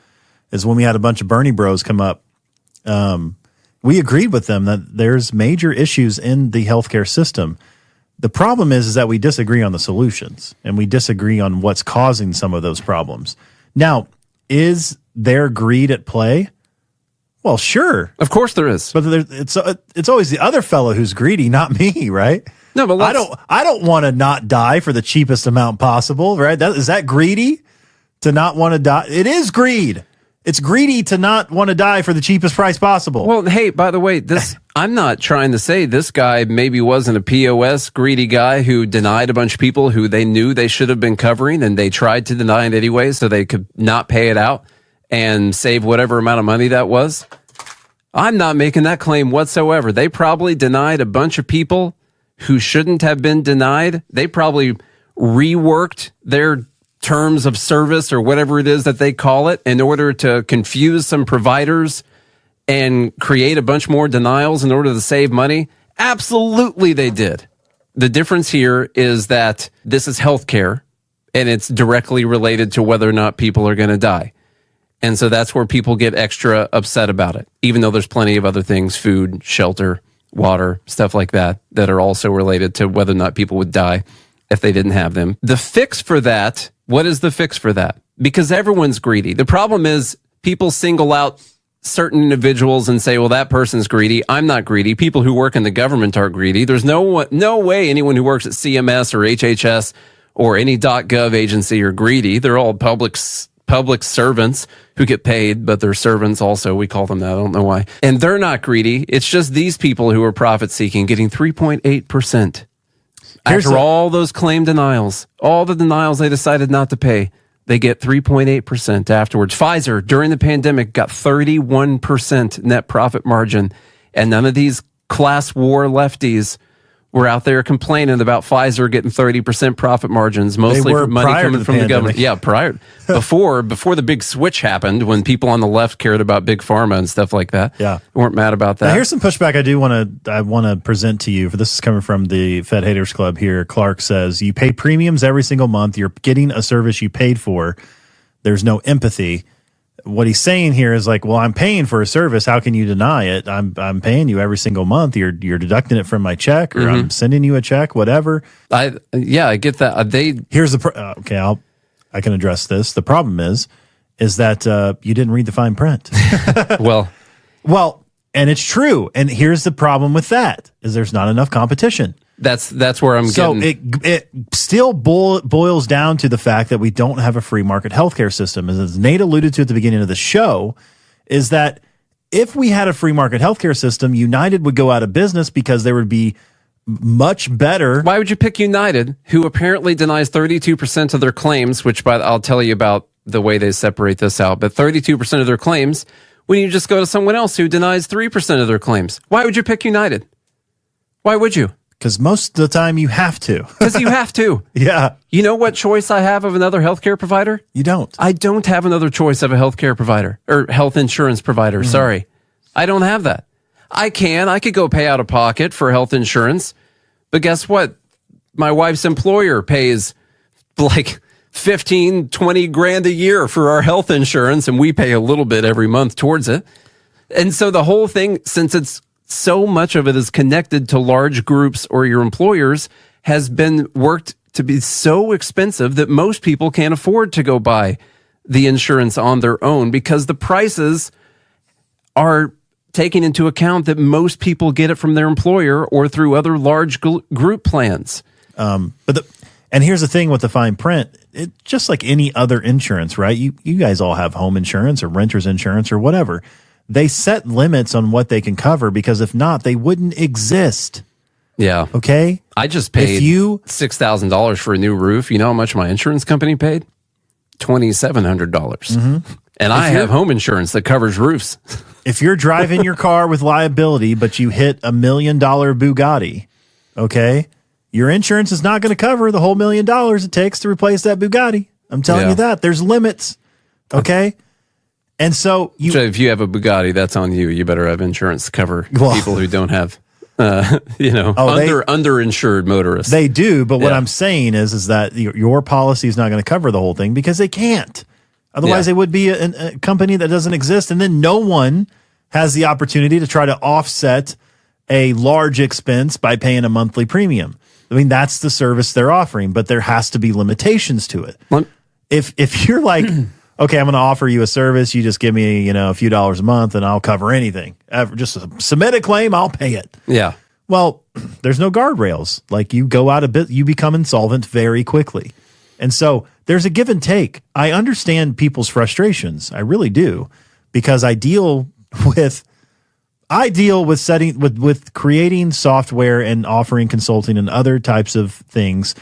is when we had a bunch of Bernie bros come up, we agreed with them that there's major issues in the healthcare system. The problem is that we disagree on the solutions, and we disagree on what's causing some of those problems. Now, is there greed at play? Well, sure. Of course there is. But it's always the other fellow who's greedy, not me, right? No, but I don't want to not die for the cheapest amount possible, right? Is that greedy to not want to die? It is greed. It's greedy to not want to die for the cheapest price possible. Well, hey, by the way, I'm not trying to say this guy maybe wasn't a POS greedy guy who denied a bunch of people who they knew they should have been covering, and they tried to deny it anyway so they could not pay it out and save whatever amount of money that was. I'm not making that claim whatsoever. They probably denied a bunch of people who shouldn't have been denied. They probably reworked their terms of service or whatever it is that they call it in order to confuse some providers and create a bunch more denials in order to save money. Absolutely they did. The difference here is that this is healthcare, and it's directly related to whether or not people are going to die. And so that's where people get extra upset about it, even though there's plenty of other things, food, shelter, water, stuff like that, that are also related to whether or not people would die if they didn't have them. The fix for that, what is the fix for that? Because everyone's greedy. The problem is people single out certain individuals and say, well, that person's greedy. I'm not greedy. People who work in the government are greedy. There's no way anyone who works at CMS or HHS or any .gov agency are greedy. They're all public servants who get paid, but they're servants also. We call them that. I don't know why. And they're not greedy. It's just these people who are profit seeking getting 3.8%. After all those claim denials, all the denials they decided not to pay, they get 3.8% afterwards. Pfizer, during the pandemic, got 31% net profit margin. And none of these class war lefties were out there complaining about Pfizer getting 30% profit margins, mostly for money coming from the government. Yeah, before the big switch happened, when people on the left cared about big pharma and stuff like that. Yeah, weren't mad about that. Now, here's some pushback I want to present to you. For this is coming from the Fed Haters Club here. Clark says, you pay premiums every single month. You're getting a service you paid for. There's no empathy. What he's saying here is like, well, I'm paying for a service. How can you deny it? I'm paying you every single month. You're deducting it from my check, or I'm sending you a check, whatever. I get that. Here's the okay. I can address this. The problem is that you didn't read the fine print. well, and it's true. And here's the problem with that: is there's not enough competition. That's where I'm getting. So it still boils down to the fact that we don't have a free market healthcare system. As Nate alluded to at the beginning of the show, is that if we had a free market healthcare system, United would go out of business because there would be much better. Why would you pick United, who apparently denies 32% of their claims, which I'll tell you about the way they separate this out, but 32% of their claims, when you just go to someone else who denies 3% of their claims? Why would you pick United? Why would you? Because most of the time you have to. Because you have to. Yeah. You know what choice I have of another healthcare provider? You don't. I don't have another choice of a healthcare provider or health insurance provider. Mm-hmm. Sorry. I don't have that. I could go pay out of pocket for health insurance, but guess what? My wife's employer pays like 15, 20 grand a year for our health insurance, and we pay a little bit every month towards it. And so the whole thing, since it's so much of it is connected to large groups or your employers, has been worked to be so expensive that most people can't afford to go buy the insurance on their own, because the prices are taking into account that most people get it from their employer or through other large group plans. And here's the thing with the fine print, it's just like any other insurance, right? You guys all have home insurance or renter's insurance or whatever. They set limits on what they can cover, because if not, they wouldn't exist. Yeah. Okay? I just paid $6,000 for a new roof. You know how much my insurance company paid? $2,700. Mm-hmm. And I have home insurance that covers roofs. If you're driving your car with liability, but you hit $1 million Bugatti, okay, your insurance is not going to cover the whole $1 million it takes to replace that Bugatti. I'm telling you that. There's limits. Okay? And so if you have a Bugatti, that's on you. You better have insurance to cover people who don't have underinsured motorists. They do, but what I'm saying is that your policy is not going to cover the whole thing because they can't. Otherwise, they would be a company that doesn't exist, and then no one has the opportunity to try to offset a large expense by paying a monthly premium. I mean, that's the service they're offering, but there has to be limitations to it. If you're like, okay, I'm going to offer you a service, you just give me, a few dollars a month and I'll cover anything. Just submit a claim, I'll pay it. Yeah. Well, there's no guardrails. Like you go out a bit, you become insolvent very quickly. And so there's a give and take. I understand people's frustrations. I really do, because I deal with creating software and offering consulting and other types of things.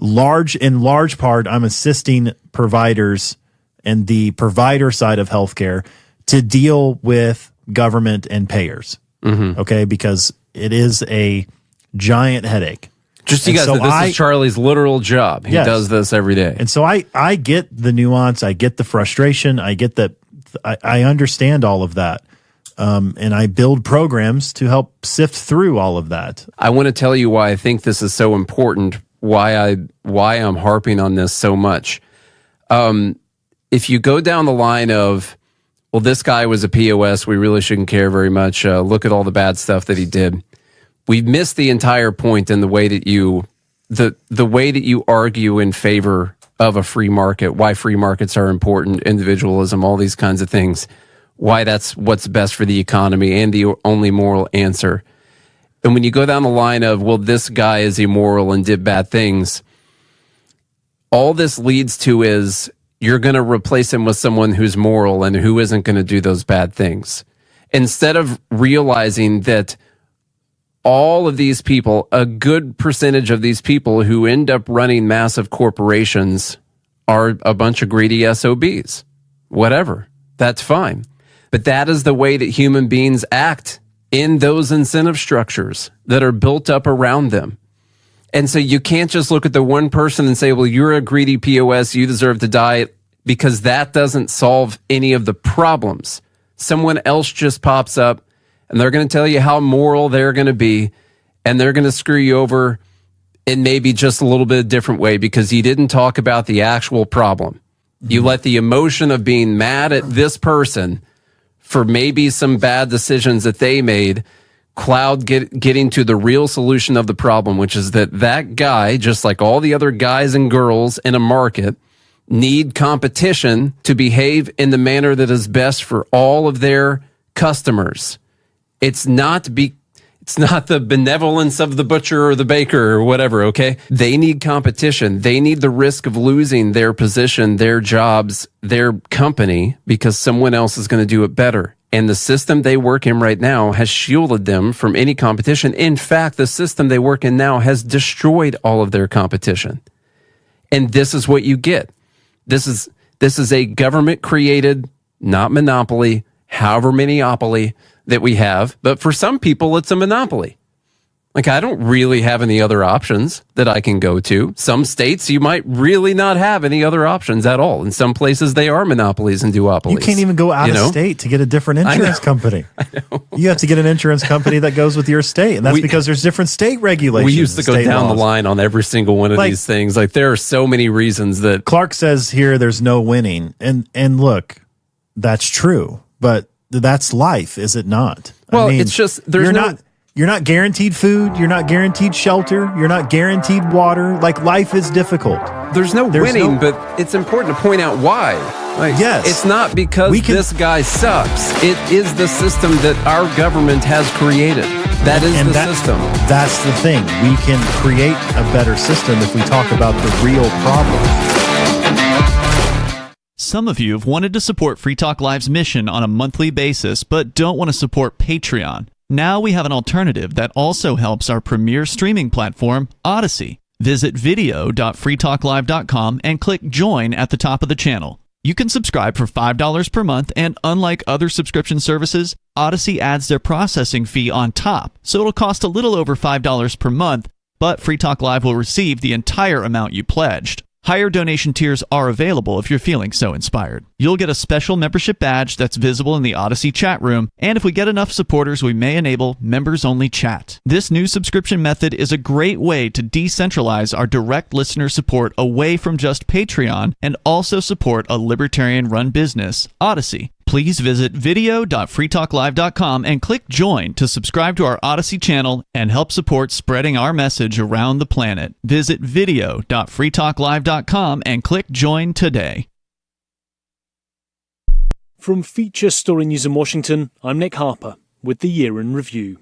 In large part, I'm assisting providers and the provider side of healthcare to deal with government and payers. Mm-hmm. Okay, because it is a giant headache. Just so you guys, this is Charlie's literal job. He does this every day. And so I get the nuance. I get the frustration. I get that. I understand all of that. And I build programs to help sift through all of that. I want to tell you why I think this is so important, why I'm harping on this so much. If you go down the line of, well, this guy was a POS, we really shouldn't care very much. Look at all the bad stuff that he did. We've missed the entire point in the way that the way that you argue in favor of a free market, why free markets are important, individualism, all these kinds of things, why that's what's best for the economy and the only moral answer. And when you go down the line of, well, this guy is immoral and did bad things, all this leads to is you're going to replace him with someone who's moral and who isn't going to do those bad things. Instead of realizing that all of these people, a good percentage of these people who end up running massive corporations are a bunch of greedy SOBs. Whatever. That's fine. But that is the way that human beings act in those incentive structures that are built up around them. And so you can't just look at the one person and say, well, you're a greedy POS, you deserve to die, because that doesn't solve any of the problems. Someone else just pops up and they're going to tell you how moral they're going to be, and they're going to screw you over in maybe just a little bit different way because you didn't talk about the actual problem. You let the emotion of being mad at this person for maybe some bad decisions that they made cloud getting to the real solution of the problem, which is that guy, just like all the other guys and girls in a market, need competition to behave in the manner that is best for all of their customers. It's not the benevolence of the butcher or the baker or whatever, okay? They need competition. They need the risk of losing their position, their jobs, their company, because someone else is going to do it better. And the system they work in right now has shielded them from any competition. In fact, the system they work in now has destroyed all of their competition. And this is what you get. This is a government-created, not monopoly, however many-opoly that we have. But for some people, it's a monopoly. Like, I don't really have any other options that I can go to. Some states, you might really not have any other options at all. In some places, they are monopolies and duopolies. You can't even go out of state to get a different insurance company. I know. You have to get an insurance company that goes with your state. And that's because there's different state regulations. We used to go down the line on every single one of these things. Like, there are so many reasons that... Clark says here there's no winning. And look, that's true. But that's life, is it not? Well, I mean, it's just... You're not guaranteed food. You're not guaranteed shelter. You're not guaranteed water. Like, life is difficult. There's no winning, but it's important to point out why. Like, yes. It's not because this guy sucks. It is the system that our government has created. That is the system. That's the thing. We can create a better system if we talk about the real problem. Some of you have wanted to support Free Talk Live's mission on a monthly basis, but don't want to support Patreon. Now we have an alternative that also helps our premier streaming platform, Odyssey. Visit video.freetalklive.com and click join at the top of the channel. You can subscribe for $5 per month, and unlike other subscription services, Odyssey adds their processing fee on top, so it'll cost a little over $5 per month, but Free Talk Live will receive the entire amount you pledged. Higher donation tiers are available if you're feeling so inspired. You'll get a special membership badge that's visible in the Odyssey chat room, and if we get enough supporters, we may enable members-only chat. This new subscription method is a great way to decentralize our direct listener support away from just Patreon and also support a libertarian-run business, Odyssey. Please visit video.freetalklive.com and click join to subscribe to our Odyssey channel and help support spreading our message around the planet. Visit video.freetalklive.com and click join today. From Feature Story News in Washington, I'm Nick Harper with the Year in Review.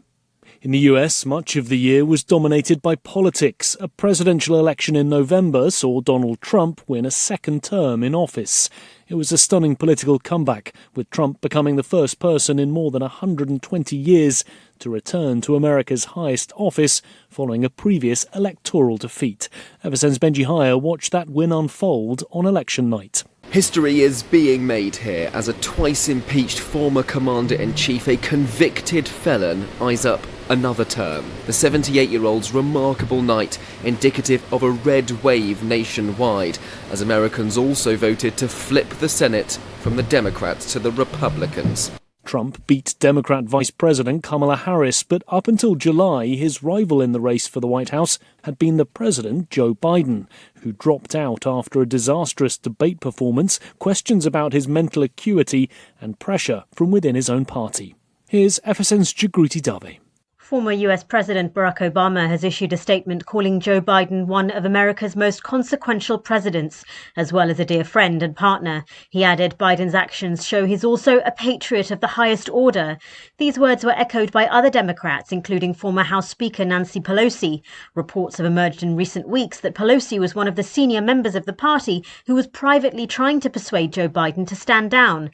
In the US, much of the year was dominated by politics. A presidential election in November saw Donald Trump win a second term in office. It was a stunning political comeback, with Trump becoming the first person in more than 120 years to return to America's highest office following a previous electoral defeat. FSN's Benji Heyer watched that win unfold on election night. History is being made here as a twice-impeached former commander-in-chief, a convicted felon, eyes up another term. The 78-year-old's remarkable night, indicative of a red wave nationwide, as Americans also voted to flip the Senate from the Democrats to the Republicans. Trump beat Democrat Vice President Kamala Harris, but up until July, his rival in the race for the White House had been the President, Joe Biden, who dropped out after a disastrous debate performance, questions about his mental acuity, and pressure from within his own party. Here's FSN's Jagruti Dave. Former US President Barack Obama has issued a statement calling Joe Biden one of America's most consequential presidents, as well as a dear friend and partner. He added Biden's actions show he's also a patriot of the highest order. These words were echoed by other Democrats, including former House Speaker Nancy Pelosi. Reports have emerged in recent weeks that Pelosi was one of the senior members of the party who was privately trying to persuade Joe Biden to stand down.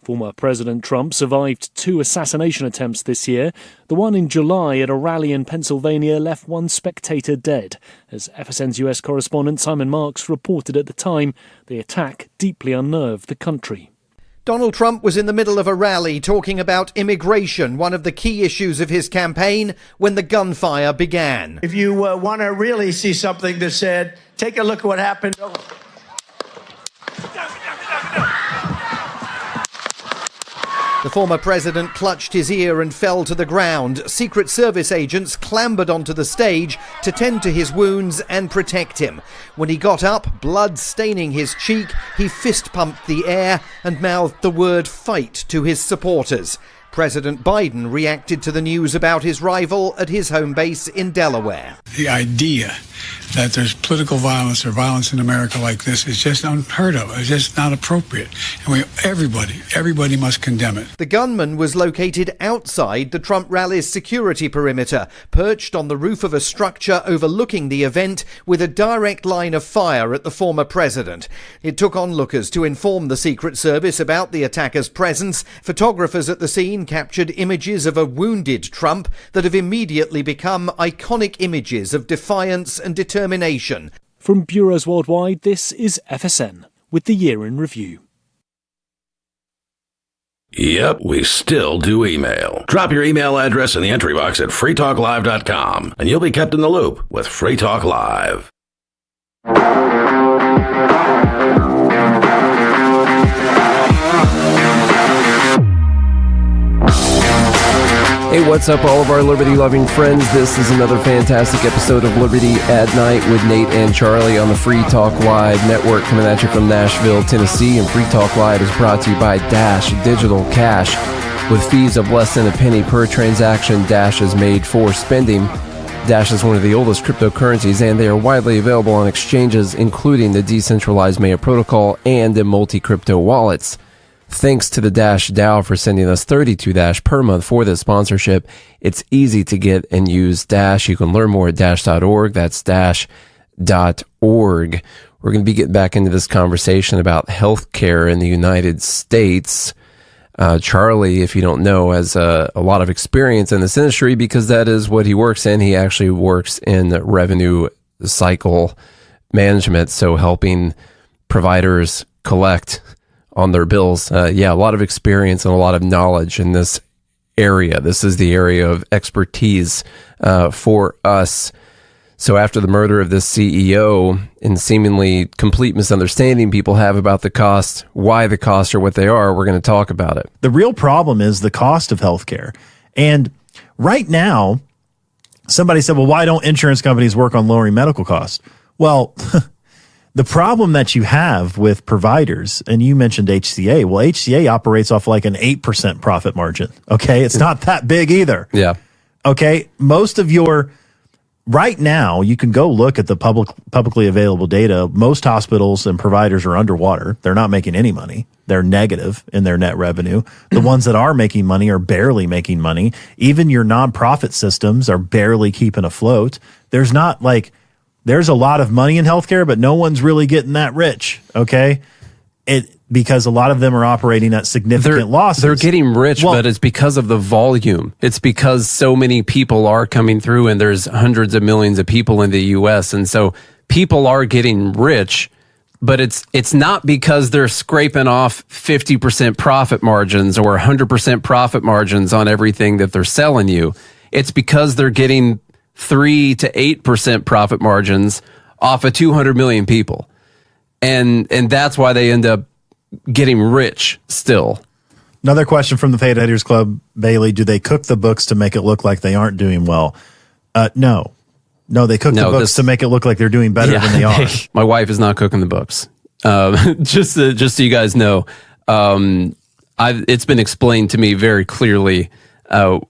Former President Trump survived 2 assassination attempts this year. The one in July at a rally in Pennsylvania left 1 spectator dead. As FSN's US correspondent Simon Marks reported at the time, the attack deeply unnerved the country. Donald Trump was in the middle of a rally talking about immigration, one of the key issues of his campaign, when the gunfire began. If you want to really see something that's said, take a look at what happened. The former president clutched his ear and fell to the ground. Secret Service agents clambered onto the stage to tend to his wounds and protect him. When he got up, blood staining his cheek, he fist-pumped the air and mouthed the word fight to his supporters. President Biden reacted to the news about his rival at his home base in Delaware. The idea that there's political violence or violence in America like this is just unheard of. It's just not appropriate. And everybody must condemn it. The gunman was located outside the Trump rally's security perimeter, perched on the roof of a structure overlooking the event with a direct line of fire at the former president. It took onlookers to inform the Secret Service about the attacker's presence. Photographers at the scene captured images of a wounded Trump that have immediately become iconic images of defiance and determination. From bureaus worldwide, this is FSN with the Year in Review. Yep, we still do email. Drop your email address in the entry box at freetalklive.com and you'll be kept in the loop with Free Talk Live. Hey, what's up, all of our liberty-loving friends? This is another fantastic episode of Liberty at Night with Nate and Charlie on the Free Talk Live network, coming at you from Nashville, Tennessee. And Free Talk Live is brought to you by Dash Digital Cash. With fees of less than a penny per transaction, Dash is made for spending. Dash is one of the oldest cryptocurrencies, and they are widely available on exchanges, including the decentralized Maya protocol and the multi-crypto wallets. Thanks to the Dash DAO for sending us 32 Dash per month for this sponsorship. It's easy to get and use Dash. You can learn more at dash.org. That's dash.org. We're going to be getting back into this conversation about healthcare in the United States. Charlie, if you don't know, has a lot of experience in this industry because that is what he works in. He actually works in revenue cycle management, so helping providers collect on their bills. A lot of experience and a lot of knowledge in this area. This is the area of expertise for us. So after the murder of this CEO and seemingly complete misunderstanding people have about the cost, why the costs are what they are, we're going to talk about it. The real problem is the cost of healthcare. And right now, somebody said, well, why don't insurance companies work on lowering medical costs? Well, the problem that you have with providers, and you mentioned HCA, well, HCA operates off like an 8% profit margin. Okay. It's not that big either. Yeah. Okay. Most of your, right now, you can go look at the publicly available data. Most hospitals and providers are underwater. They're not making any money. They're negative in their net revenue. The ones that are making money are barely making money. Even your nonprofit systems are barely keeping afloat. There's a lot of money in healthcare, but no one's really getting that rich. Okay. Because a lot of them are operating at significant losses. They're getting rich, but it's because of the volume. It's because so many people are coming through and there's hundreds of millions of people in the U.S. And so people are getting rich, but it's not because they're scraping off 50% profit margins or 100% profit margins on everything that they're selling you. It's because they're getting 3 to 8% profit margins off of 200 million people. And that's why they end up getting rich still. Another question from the Paid Haters Club, Bailey. Do they cook the books to make it look like they aren't doing well? No, they cook the books to make it look like they're doing better than they are. My wife is not cooking the books. Just so you guys know, it's been explained to me very clearly how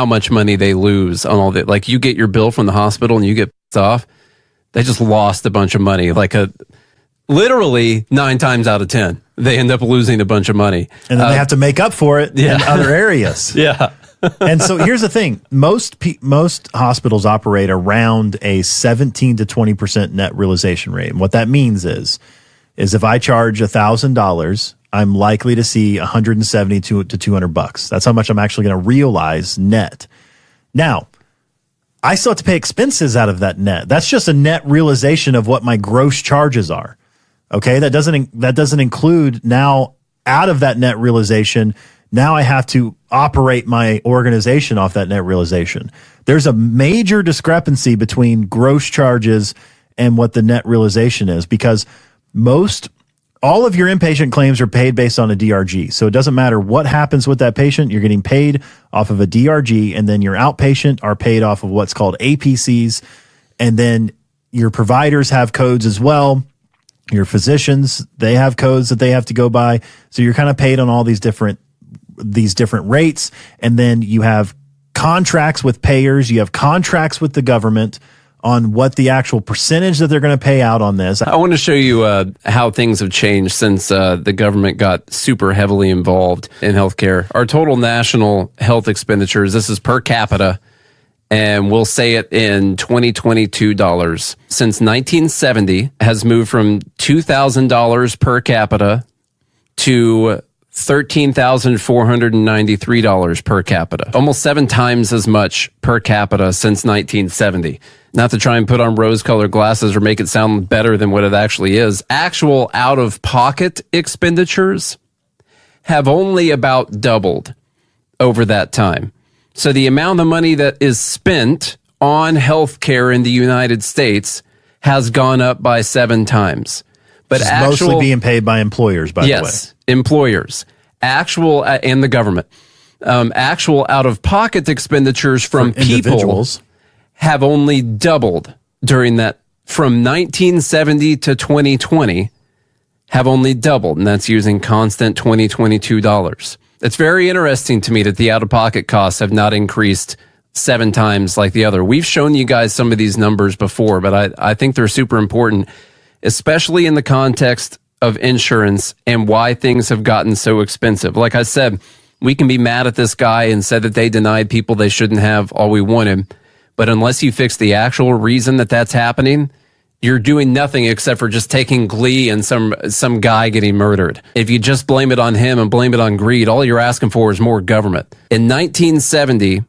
much money they lose on all that. Like, you get your bill from the hospital and you get off. They just lost a bunch of money. Literally 9 times out of 10, they end up losing a bunch of money. And then they have to make up for it in other areas. Yeah. And so here's the thing. Most hospitals operate around a 17 to 20% net realization rate. And what that means is if I charge $1,000, I'm likely to see $170 to $200. That's how much I'm actually going to realize net. Now, I still have to pay expenses out of that net. That's just a net realization of what my gross charges are. Okay, that doesn't include, now out of that net realization, now I have to operate my organization off that net realization. There's a major discrepancy between gross charges and what the net realization is, because all of your inpatient claims are paid based on a DRG. So it doesn't matter what happens with that patient, you're getting paid off of a DRG, and then your outpatient are paid off of what's called APCs, and then your providers have codes as well. Your physicians, they have codes that they have to go by. So you're kind of paid on all these different rates. And then you have contracts with payers. You have contracts with the government on what the actual percentage that they're going to pay out on this. I want to show you how things have changed since the government got super heavily involved in healthcare. Our total national health expenditures, this is per capita, and we'll say it in 2022 dollars. Since 1970, has moved from $2,000 per capita to $13,493 per capita. Almost 7 times as much per capita since 1970. Not to try and put on rose-colored glasses or make it sound better than what it actually is. Actual out-of-pocket expenditures have only about doubled over that time. So the amount of money that is spent on healthcare in the United States has gone up by 7 times. But mostly being paid by employers, by the way. Yes, employers. Actual and the government. Actual out-of-pocket expenditures from people have only doubled during that, from 1970 to 2020, have only doubled, and that's using constant 2022 dollars. It's very interesting to me that the out-of-pocket costs have not increased 7 times like the other. We've shown you guys some of these numbers before, but I think they're super important, especially in the context of insurance and why things have gotten so expensive. Like I said, we can be mad at this guy and say that they denied people they shouldn't have all we wanted, but unless you fix the actual reason that that's happening, you're doing nothing except for just taking glee in some guy getting murdered. If you just blame it on him and blame it on greed, all you're asking for is more government. In 1970,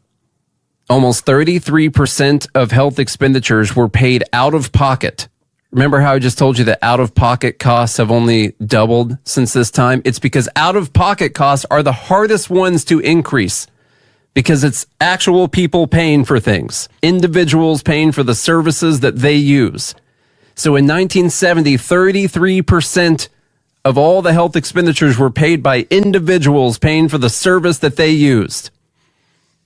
almost 33% of health expenditures were paid out of pocket. Remember how I just told you that out-of-pocket costs have only doubled since this time? It's because out-of-pocket costs are the hardest ones to increase because it's actual people paying for things, individuals paying for the services that they use. So in 1970, 33% of all the health expenditures were paid by individuals paying for the service that they used.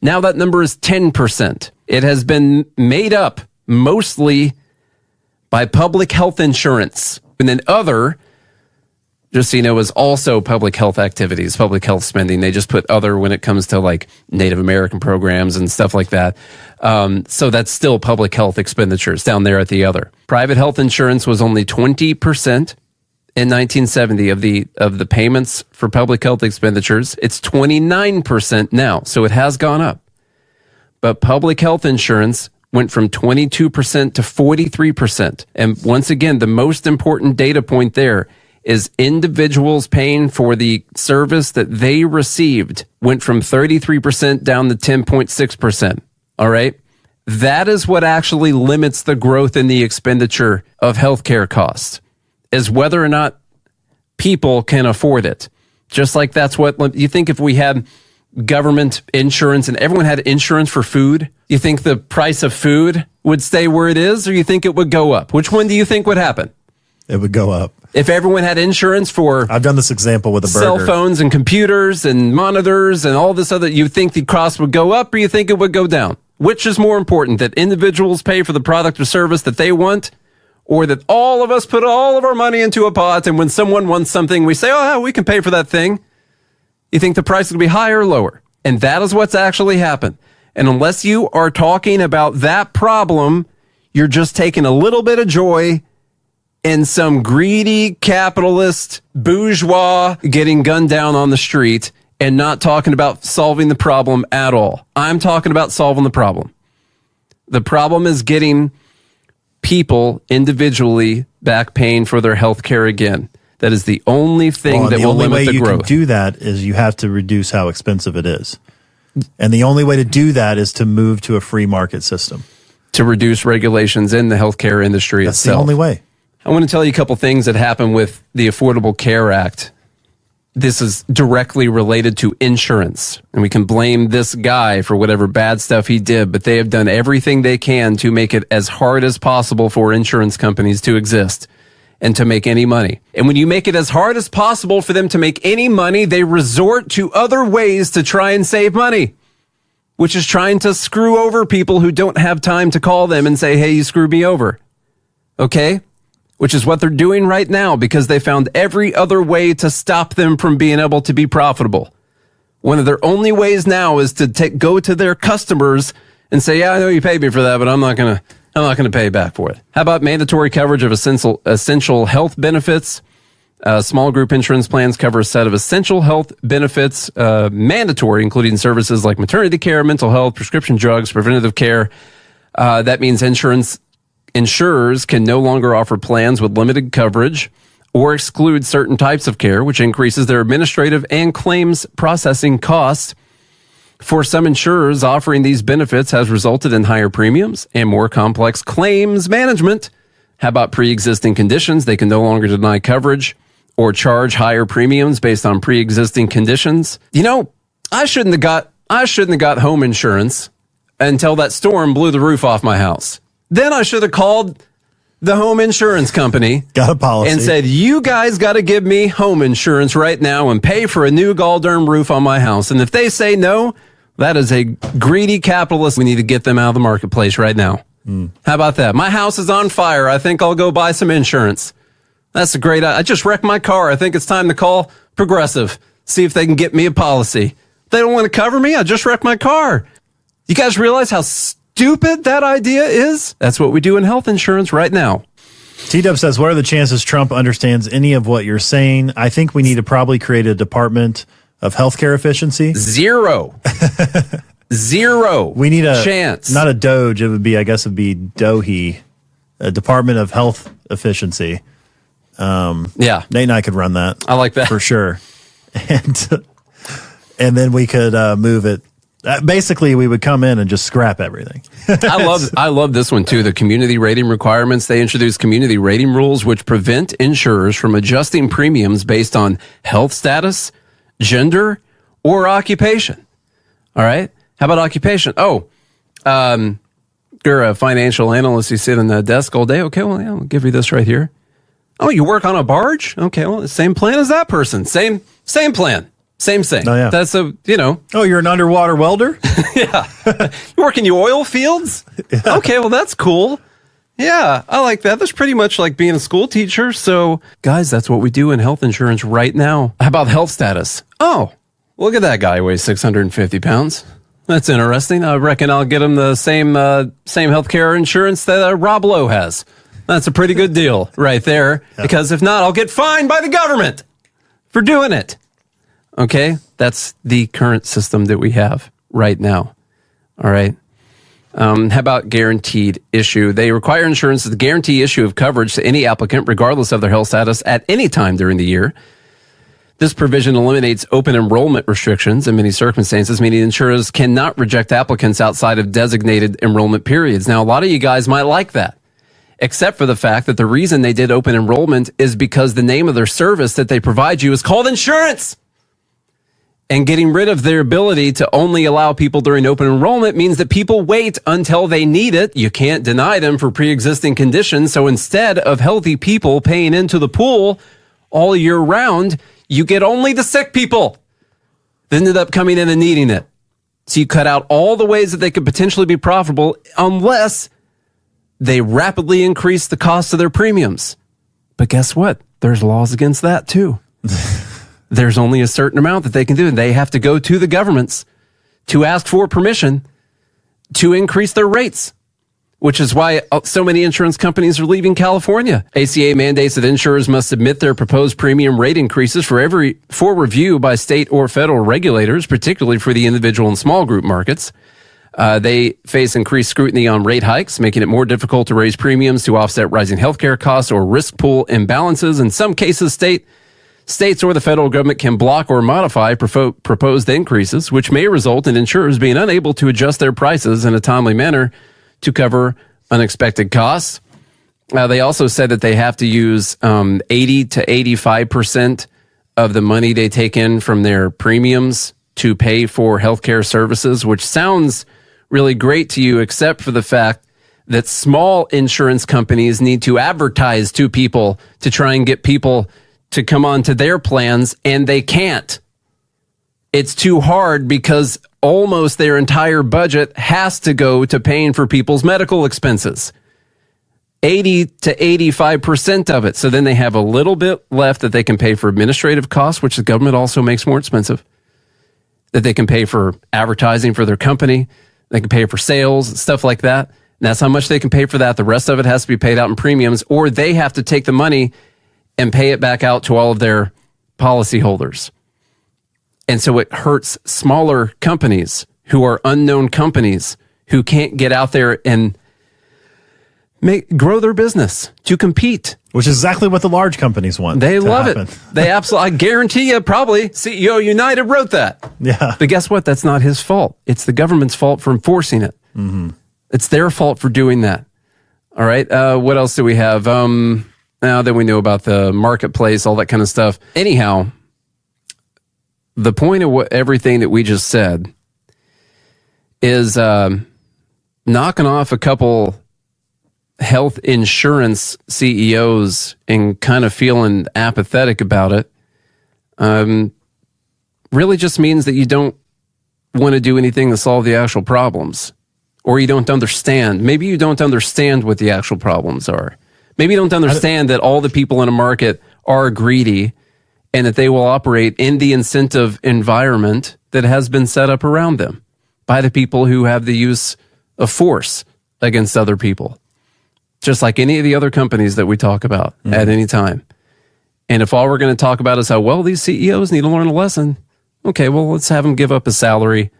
Now that number is 10%. It has been made up mostly by public health insurance. And then other, just so you know, is also public health activities, public health spending. They just put other when it comes to like Native American programs and stuff like that. So that's still public health expenditures down there at the other. Private health insurance was only 20% in 1970 of the payments for public health expenditures. It's 29% now, so it has gone up. But public health insurance went from 22% to 43%. And once again, the most important data point there is individuals paying for the service that they received went from 33% down to 10.6%. All right? That is what actually limits the growth in the expenditure of healthcare costs, is whether or not people can afford it. Just like that's what you think if we had government insurance and everyone had insurance for food, you think the price of food would stay where it is, or you think it would go up? Which one do you think would happen? It would go up. If everyone had insurance for... I've done this example with a burger. Cell phones and computers and monitors and all this other, you think the cost would go up or you think it would go down? Which is more important, that individuals pay for the product or service that they want, or that all of us put all of our money into a pot and when someone wants something, we say, oh, we can pay for that thing? You think the price will be higher or lower? And that is what's actually happened. And unless you are talking about that problem, you're just taking a little bit of joy in some greedy capitalist bourgeois getting gunned down on the street and not talking about solving the problem at all. I'm talking about solving the problem. The problem is getting people individually back paying for their health care again. That is the only thing that will limit the growth. The only way you can do that is you have to reduce how expensive it is. And the only way to do that is to move to a free market system. To reduce regulations in the healthcare industry itself. That's the only way. I want to tell you a couple things that happened with the Affordable Care Act. This is directly related to insurance. And we can blame this guy for whatever bad stuff he did, but they have done everything they can to make it as hard as possible for insurance companies to exist and to make any money. And when you make it as hard as possible for them to make any money, they resort to other ways to try and save money, which is trying to screw over people who don't have time to call them and say, hey, you screwed me over. Okay? Which is what they're doing right now because they found every other way to stop them from being able to be profitable. One of their only ways now is to go to their customers and say, yeah, I know you paid me for that, but I'm not going to pay you back for it. How about mandatory coverage of essential health benefits? Small group insurance plans cover a set of essential health benefits, mandatory, including services like maternity care, mental health, prescription drugs, preventative care. That means insurers can no longer offer plans with limited coverage or exclude certain types of care, which increases their administrative and claims processing costs. For some insurers, offering these benefits has resulted in higher premiums and more complex claims management. How about pre-existing conditions? They can no longer deny coverage or charge higher premiums based on pre-existing conditions. You know, I shouldn't have got home insurance until that storm blew the roof off my house. Then I should have called the home insurance company, got a policy, and said, you guys got to give me home insurance right now and pay for a new Galderm roof on my house. And if they say no, that is a greedy capitalist. We need to get them out of the marketplace right now. How about that? My house is on fire. I think I'll go buy some insurance. That's a great idea. I just wrecked my car. I think it's time to call Progressive, see if they can get me a policy. They don't want to cover me. I just wrecked my car. You guys realize how stupid that idea is? That's what we do in health insurance right now. T-Dub says, what are the chances Trump understands any of what you're saying? I think we need to probably create a department of healthcare efficiency. Zero. We need a chance. Not a Doge. It would be, I guess it'd be DOHE, a Department of Health Efficiency. Yeah. Nate and I could run that. I like that. For sure. And then we could move it. Basically, we would come in and just scrap everything. I love this one, too. The community rating requirements. They introduced community rating rules, which prevent insurers from adjusting premiums based on health status, gender, or occupation. All right? How about occupation? Oh, you're a financial analyst. You sit in the desk all day. Okay, well, yeah, I'll give you this right here. Oh, you work on a barge? Okay, well, the same plan as that person. Same plan. Same thing. Oh, yeah. That's a, Oh, you're an underwater welder? Yeah. You work in the oil fields? Yeah. Okay, well, that's cool. Yeah, I like that. That's pretty much like being a school teacher. So, guys, that's what we do in health insurance right now. How about health status? Oh, look at that guy weighs 650 pounds. That's interesting. I reckon I'll get him the same healthcare insurance that Rob Lowe has. That's a pretty good deal right there. Yeah. Because if not, I'll get fined by the government for doing it. Okay? That's the current system that we have right now. All right? How about guaranteed issue? They require insurance to guarantee issue of coverage to any applicant, regardless of their health status, at any time during the year. This provision eliminates open enrollment restrictions in many circumstances, meaning insurers cannot reject applicants outside of designated enrollment periods. Now, a lot of you guys might like that, except for the fact that the reason they did open enrollment is because the name of their service that they provide you is called insurance. And getting rid of their ability to only allow people during open enrollment means that people wait until they need it. You can't deny them for pre-existing conditions. So instead of healthy people paying into the pool all year round, you get only the sick people that ended up coming in and needing it. So you cut out all the ways that they could potentially be profitable unless they rapidly increase the cost of their premiums. But guess what? There's laws against that too. There's only a certain amount that they can do, and they have to go to the governments to ask for permission to increase their rates, which is why so many insurance companies are leaving California. ACA mandates that insurers must submit their proposed premium rate increases for review by state or federal regulators, particularly for the individual and small group markets. They face increased scrutiny on rate hikes, making it more difficult to raise premiums to offset rising healthcare costs or risk pool imbalances. In some cases, states or the federal government can block or modify proposed increases, which may result in insurers being unable to adjust their prices in a timely manner to cover unexpected costs. They also said that they have to use 80 to 85% of the money they take in from their premiums to pay for healthcare services, which sounds really great to you, except for the fact that small insurance companies need to advertise to people to try and get people to come on to their plans, and they can't. It's too hard because almost their entire budget has to go to paying for people's medical expenses. 80 to 85% of it. So then they have a little bit left that they can pay for administrative costs, which the government also makes more expensive, that they can pay for advertising for their company. They can pay for sales, stuff like that. And that's how much they can pay for that. The rest of it has to be paid out in premiums, or they have to take the money and pay it back out to all of their policyholders. And so it hurts smaller companies who are unknown companies who can't get out there and grow their business to compete. Which is exactly what the large companies want. They love it. They absolutely, I guarantee you, probably CEO United wrote that. Yeah. But guess what? That's not his fault. It's the government's fault for enforcing it. Mm-hmm. It's their fault for doing that. All right. What else do we have? Now that we know about the marketplace, all that kind of stuff. Anyhow, the point of everything that we just said is knocking off a couple health insurance CEOs and kind of feeling apathetic about it really just means that you don't want to do anything to solve the actual problems, or you don't understand. Maybe you don't understand what the actual problems are. Maybe you don't understand that all the people in a market are greedy and that they will operate in the incentive environment that has been set up around them by the people who have the use of force against other people, just like any of the other companies that we talk about at any time. And if all we're going to talk about is how well these CEOs need to learn a lesson, okay, well, let's have them give up a salary.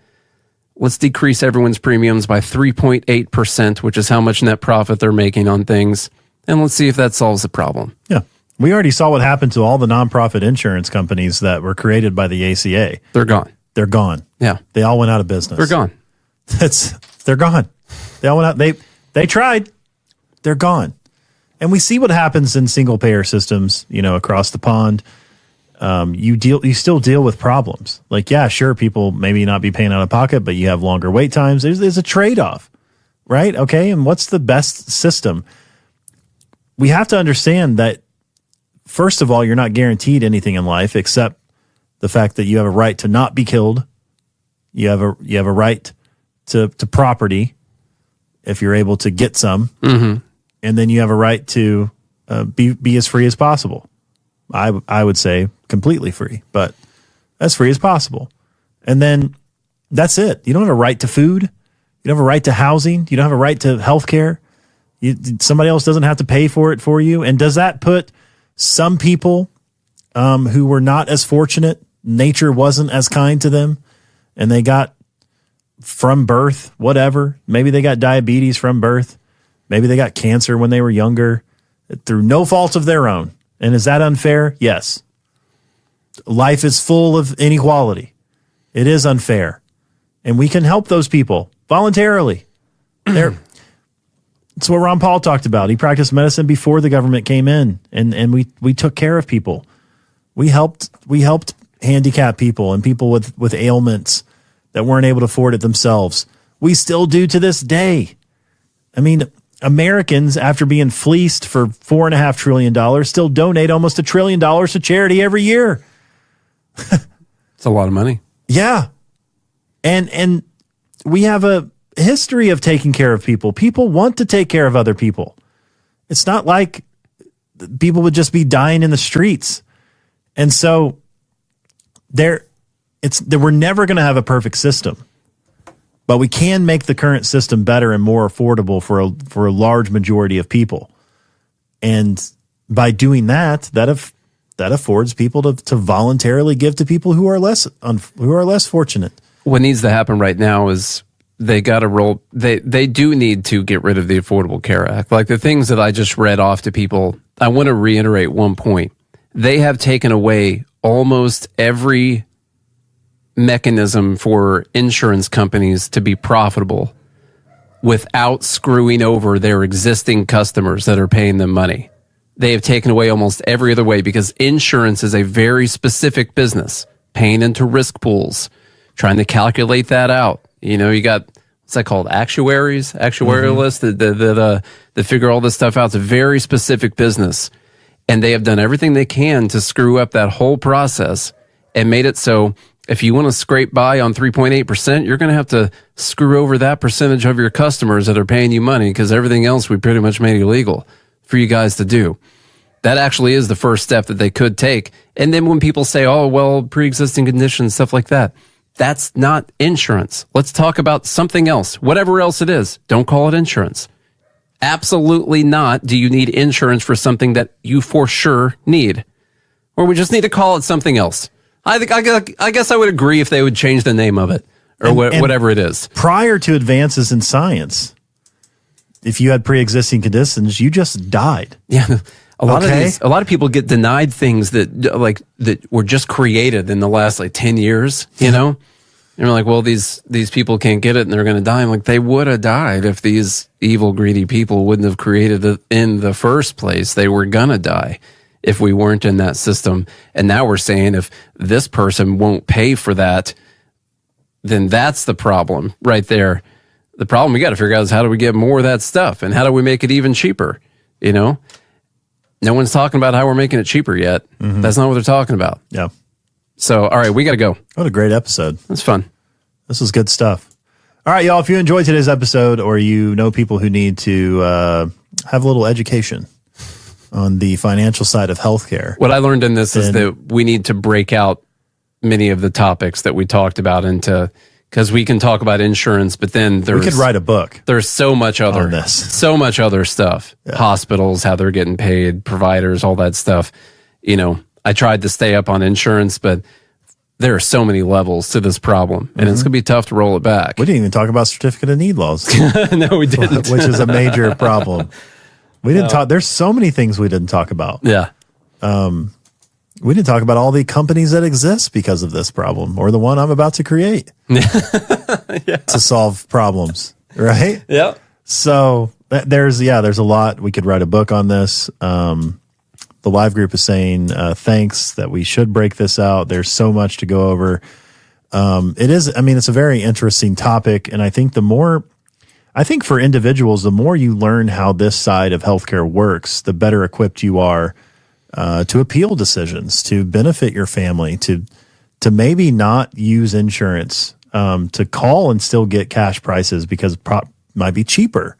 Let's decrease everyone's premiums by 3.8%, which is how much net profit they're making on things. And let's see if that solves the problem. Yeah. We already saw what happened to all the nonprofit insurance companies that were created by the ACA. They're gone. They're gone. Yeah. They all went out of business. They're gone. They're gone. They all went out. They tried. They're gone. And we see what happens in single payer systems, across the pond. you still deal with problems. Like, yeah, sure, people maybe not be paying out of pocket, but you have longer wait times. There's a trade-off, right? Okay, and what's the best system? We have to understand that, first of all, you're not guaranteed anything in life except the fact that you have a right to not be killed. You have a right to property if you're able to get some, and then you have a right to be as free as possible. I would say completely free, but as free as possible. And then that's it. You don't have a right to food. You don't have a right to housing. You don't have a right to health care. Somebody else doesn't have to pay for it for you. And does that put some people who were not as fortunate, nature wasn't as kind to them, and they got from birth, whatever, maybe they got diabetes from birth, maybe they got cancer when they were younger, through no fault of their own. And is that unfair? Yes. Life is full of inequality. It is unfair. And we can help those people voluntarily. That's what Ron Paul talked about. He practiced medicine before the government came in, and we took care of people. We helped handicapped people and people with ailments that weren't able to afford it themselves. We still do to this day. I mean, Americans, after being fleeced for $4.5 trillion, still donate almost $1 trillion to charity every year. It's a lot of money. Yeah. And we have a history of taking care of people. People want to take care of other people. It's not like people would just be dying in the streets. And so we're never going to have a perfect system. But we can make the current system better and more affordable for a large majority of people. And by doing that affords people to voluntarily give to people who are less fortunate. What needs to happen right now is they got to roll. They do need to get rid of the Affordable Care Act. Like the things that I just read off to people, I want to reiterate one point. They have taken away almost every mechanism for insurance companies to be profitable without screwing over their existing customers that are paying them money. They have taken away almost every other way because insurance is a very specific business, paying into risk pools, trying to calculate that out. You know, you got, what's that called? Actuarialists that figure all this stuff out. It's a very specific business. And they have done everything they can to screw up that whole process and made it so if you want to scrape by on 3.8%, you're going to have to screw over that percentage of your customers that are paying you money because everything else we pretty much made illegal for you guys to do. That actually is the first step that they could take. And then when people say, oh, well, pre-existing conditions, stuff like that, that's not insurance. Let's talk about something else, whatever else it is. Don't call it insurance. Absolutely not do you need insurance for something that you for sure need. Or we just need to call it something else. I guess I would agree if they would change the name of it or whatever it is. Prior to advances in science, if you had pre-existing conditions, you just died. Yeah. A lot of people get denied things that were just created in the last 10 years, you know? And you're like, well, these people can't get it and they're going to die. I'm like, they would have died if these evil, greedy people wouldn't have created it in the first place. They were going to die if we weren't in that system. And now we're saying if this person won't pay for that, then that's the problem right there. The problem we got to figure out is how do we get more of that stuff and how do we make it even cheaper? You know, no one's talking about how we're making it cheaper yet. Mm-hmm. That's not what they're talking about. Yeah. So, all right, we got to go. What a great episode. That's fun. This was good stuff. All right, y'all, if you enjoyed today's episode or you know people who need to have a little education on the financial side of healthcare. What I learned in this is that we need to break out many of the topics that we talked about into, because we can talk about insurance, but then we could write a book. There's so much other stuff. Yeah. Hospitals, how they're getting paid, providers, all that stuff. You know, I tried to stay up on insurance, but there are so many levels to this problem, and it's going to be tough to roll it back. We didn't even talk about certificate of need laws. No, we didn't. Which is a major problem. We didn't talk. There's so many things we didn't talk about. Yeah. We didn't talk about all the companies that exist because of this problem, or the one I'm about to create to solve problems. Right? Yeah. So there's a lot. We could write a book on this. The the live group is saying thanks that we should break this out. There's so much to go over. It's a very interesting topic, and I think for individuals, the more you learn how this side of healthcare works, the better equipped you are to appeal decisions, to benefit your family, to maybe not use insurance, to call and still get cash prices because it might be cheaper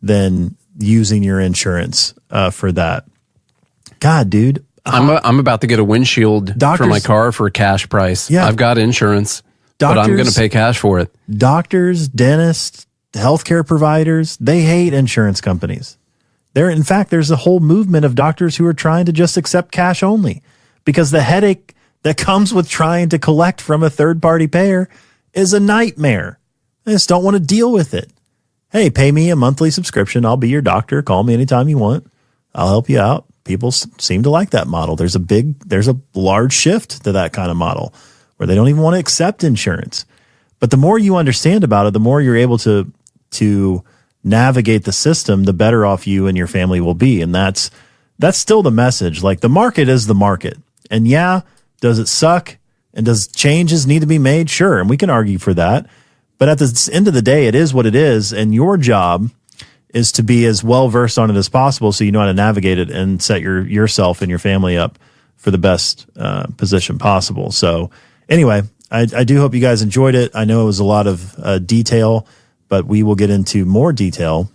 than using your insurance for that. God, dude. I'm about to get a windshield for my car for a cash price. Yeah. I've got insurance, but I'm going to pay cash for it. Doctors, dentists, healthcare providers, they hate insurance companies. In fact, there's a whole movement of doctors who are trying to just accept cash only because the headache that comes with trying to collect from a third-party payer is a nightmare. They just don't want to deal with it. Hey, pay me a monthly subscription. I'll be your doctor. Call me anytime you want. I'll help you out. People seem to like that model. There's a large shift to that kind of model where they don't even want to accept insurance. But the more you understand about it, the more you're able to navigate the system, the better off you and your family will be. And that's still the message. Like, the market is the market. And yeah, does it suck? And does changes need to be made? Sure. And we can argue for that. But at the end of the day, it is what it is. And your job is to be as well versed on it as possible so you know how to navigate it and set yourself and your family up for the best position possible. So anyway, I do hope you guys enjoyed it. I know it was a lot of detail, but we will get into more detail,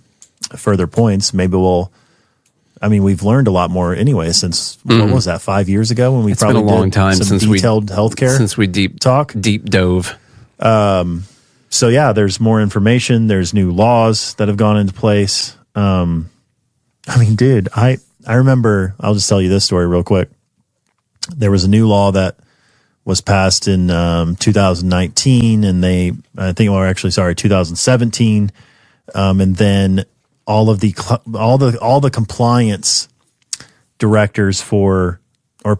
further points. Maybe we've learned a lot more anyway since, what was that, 5 years ago when we it's been a long time since detailed healthcare? Since we deep dove. So yeah, there's more information. There's new laws that have gone into place. Dude, I remember, I'll just tell you this story real quick. There was a new law that was passed in 2019 and 2017. And then all the compliance directors or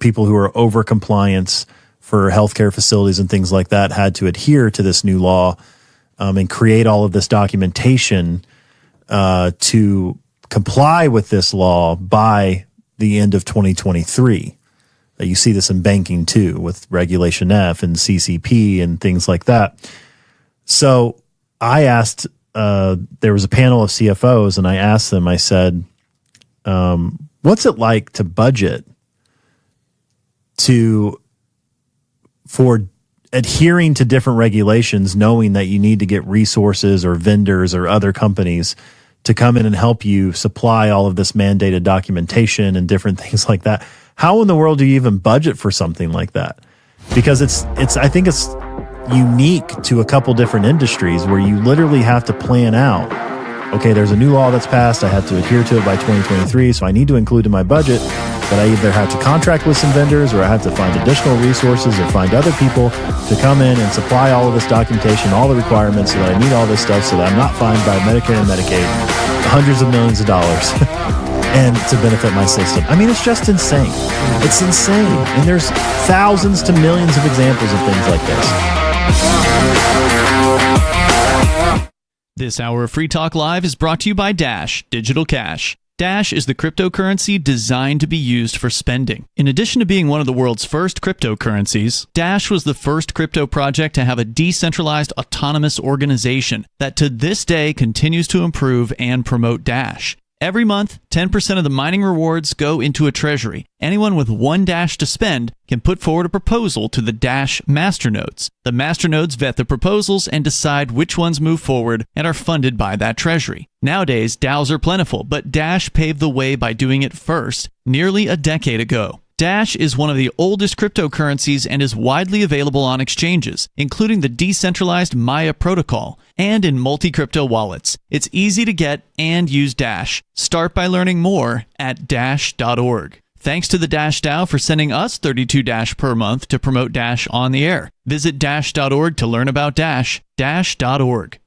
people who are over compliance for healthcare facilities and things like that had to adhere to this new law and create all of this documentation to comply with this law by the end of 2023. You see this in banking too, with Regulation F and CCP and things like that. So I asked, there was a panel of CFOs, and I asked them, I said, what's it like to budget for adhering to different regulations, knowing that you need to get resources or vendors or other companies to come in and help you supply all of this mandated documentation and different things like that? How in the world do you even budget for something like that? Because I think it's unique to a couple different industries where you literally have to plan out, okay, there's a new law that's passed, I have to adhere to it by 2023, so I need to include in my budget that I either have to contract with some vendors or I have to find additional resources or find other people to come in and supply all of this documentation, all the requirements, so that I need all this stuff so that I'm not fined by Medicare and Medicaid hundreds of millions of dollars and to benefit my system. It's just insane. It's insane. And there's thousands to millions of examples of things like this. This hour of Free Talk Live is brought to you by Dash Digital Cash. Dash is the cryptocurrency designed to be used for spending. In addition to being one of the world's first cryptocurrencies, Dash was the first crypto project to have a decentralized autonomous organization that to this day continues to improve and promote Dash. Every month, 10% of the mining rewards go into a treasury. Anyone with one Dash to spend can put forward a proposal to the Dash masternodes. The masternodes vet the proposals and decide which ones move forward and are funded by that treasury. Nowadays, DAOs are plentiful, but Dash paved the way by doing it first, nearly a decade ago. Dash is one of the oldest cryptocurrencies and is widely available on exchanges, including the decentralized Maya protocol, and in multi-crypto wallets. It's easy to get and use Dash. Start by learning more at dash.org. Thanks to the Dash DAO for sending us 32 Dash per month to promote Dash on the air. Visit dash.org to learn about Dash. Dash.org.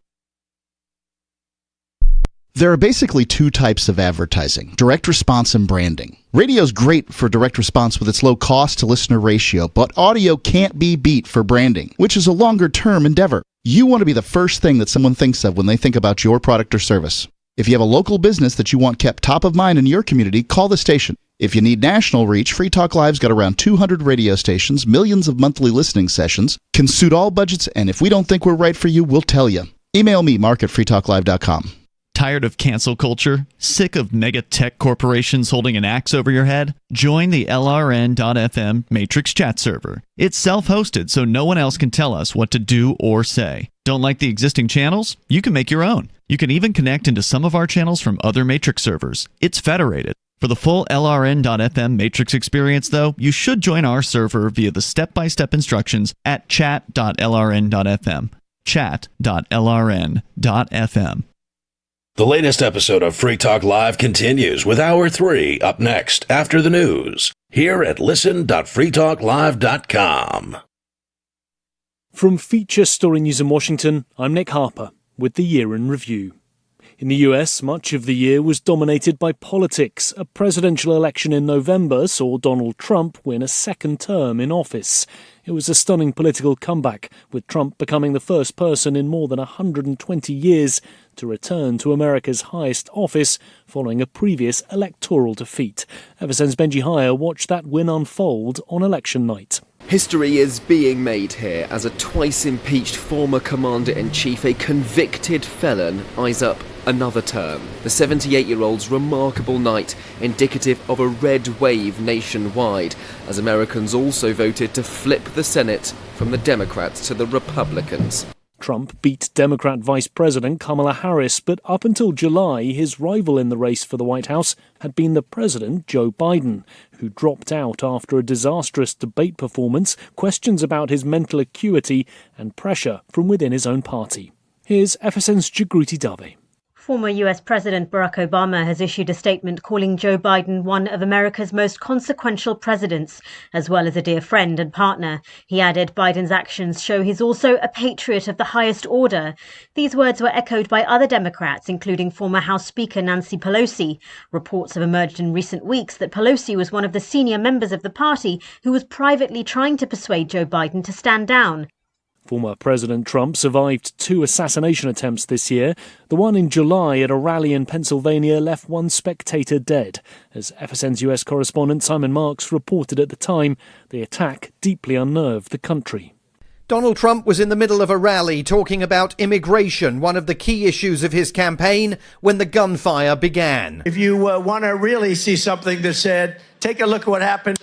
There are basically two types of advertising: direct response and branding. Radio's great for direct response with its low cost to listener ratio, but audio can't be beat for branding, which is a longer term endeavor. You want to be the first thing that someone thinks of when they think about your product or service. If you have a local business that you want kept top of mind in your community, call the station. If you need national reach, Free Talk Live's got around 200 radio stations, millions of monthly listening sessions, can suit all budgets, and if we don't think we're right for you, we'll tell you. Email me, mark@freetalklive.com. Tired of cancel culture? Sick of mega tech corporations holding an axe over your head? Join the LRN.FM Matrix chat server. It's self-hosted, so no one else can tell us what to do or say. Don't like the existing channels? You can make your own. You can even connect into some of our channels from other Matrix servers. It's federated. For the full LRN.FM Matrix experience, though, you should join our server via the step-by-step instructions at chat.lrn.fm. chat.lrn.fm. The latest episode of Free Talk Live continues with Hour 3 up next after the news here at listen.freetalklive.com. From Feature Story News in Washington, I'm Nick Harper with the Year in Review. In the US, much of the year was dominated by politics. A presidential election in November saw Donald Trump win a second term in office. It was a stunning political comeback, with Trump becoming the first person in more than 120 years to return to America's highest office following a previous electoral defeat. FSN's Benji Hire watched that win unfold on election night. History is being made here as a twice-impeached former commander-in-chief, a convicted felon, eyes up another term. The 78-year-old's remarkable night, indicative of a red wave nationwide, as Americans also voted to flip the Senate from the Democrats to the Republicans. Trump beat Democrat Vice President Kamala Harris, but up until July, his rival in the race for the White House had been the President, Joe Biden, who dropped out after a disastrous debate performance, questions about his mental acuity, and pressure from within his own party. Here's FSN's Jagruti Dave. Former US President Barack Obama has issued a statement calling Joe Biden one of America's most consequential presidents, as well as a dear friend and partner. He added Biden's actions show he's also a patriot of the highest order. These words were echoed by other Democrats, including former House Speaker Nancy Pelosi. Reports have emerged in recent weeks that Pelosi was one of the senior members of the party who was privately trying to persuade Joe Biden to stand down. Former President Trump survived 2 assassination attempts this year. The one in July at a rally in Pennsylvania left 1 spectator dead. As FSN's US correspondent Simon Marks reported at the time, the attack deeply unnerved the country. Donald Trump was in the middle of a rally talking about immigration, one of the key issues of his campaign, when the gunfire began. If you want to really see something that said, take a look at what happened.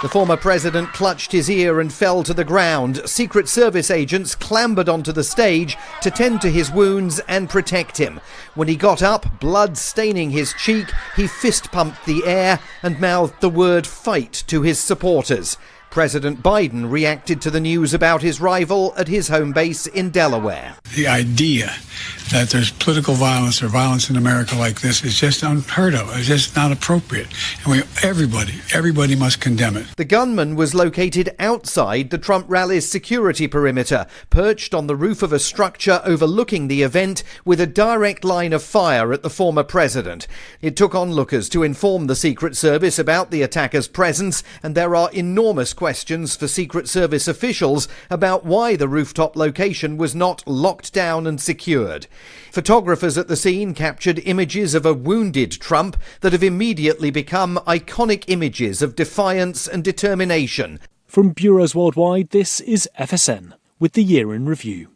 The former president clutched his ear and fell to the ground. Secret Service agents clambered onto the stage to tend to his wounds and protect him. When he got up, blood staining his cheek, he fist-pumped the air and mouthed the word fight to his supporters. President Biden reacted to the news about his rival at his home base in Delaware. The idea that there's political violence or violence in America like this is just unheard of. It's just not appropriate. And everybody must condemn it. The gunman was located outside the Trump rally's security perimeter, perched on the roof of a structure overlooking the event with a direct line of fire at the former president. It took onlookers to inform the Secret Service about the attacker's presence, and there are enormous questions for Secret Service officials about why the rooftop location was not locked down and secured. Photographers at the scene captured images of a wounded Trump that have immediately become iconic images of defiance and determination. From bureaus worldwide, this is FSN with the Year in Review.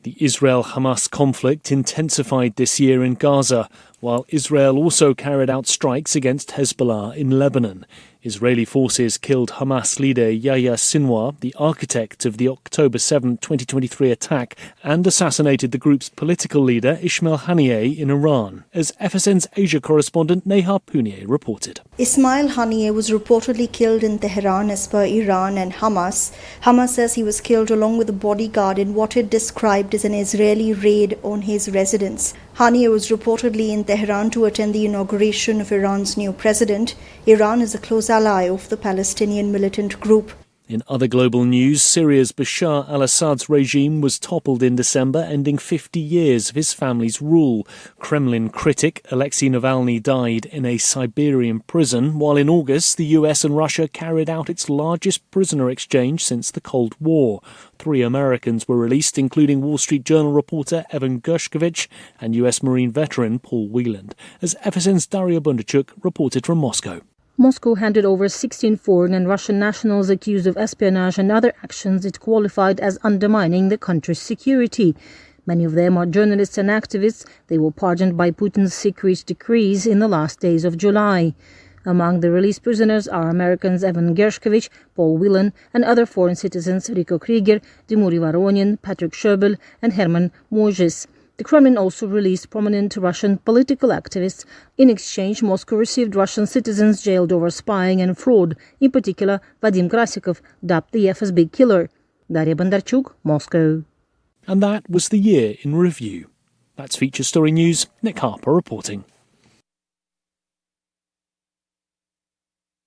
The Israel-Hamas conflict intensified this year in Gaza, while Israel also carried out strikes against Hezbollah in Lebanon. Israeli forces killed Hamas leader Yahya Sinwar, the architect of the October 7, 2023 attack, and assassinated the group's political leader Ismail Haniyeh in Iran, as FSN's Asia correspondent Neha Punier reported. Ismail Haniyeh was reportedly killed in Tehran as per Iran and Hamas. Hamas says he was killed along with a bodyguard in what it described as an Israeli raid on his residence. Haniyeh was reportedly in Tehran to attend the inauguration of Iran's new president. Iran is a close ally of the Palestinian militant group. In other global news, Syria's Bashar al-Assad's regime was toppled in December, ending 50 years of his family's rule. Kremlin critic Alexei Navalny died in a Siberian prison, while in August the US and Russia carried out its largest prisoner exchange since the Cold War. 3 Americans were released, including Wall Street Journal reporter Evan Gershkovich and US Marine veteran Paul Wieland, as FSN's Daria Bundarchuk reported from Moscow. Moscow handed over 16 foreign and Russian nationals accused of espionage and other actions it qualified as undermining the country's security. Many of them are journalists and activists. They were pardoned by Putin's secret decrees in the last days of July. Among the released prisoners are Americans Evan Gershkovich, Paul Whelan, and other foreign citizens Rico Krieger, Dmitry Voronin, Patrick Sherbel, and Herman Mojis. The Kremlin also released prominent Russian political activists. In exchange, Moscow received Russian citizens jailed over spying and fraud, in particular Vadim Krasikov, dubbed the FSB killer. Daria Bondarchuk, Moscow. And that was the year in review. That's Feature Story News. Nick Harper reporting.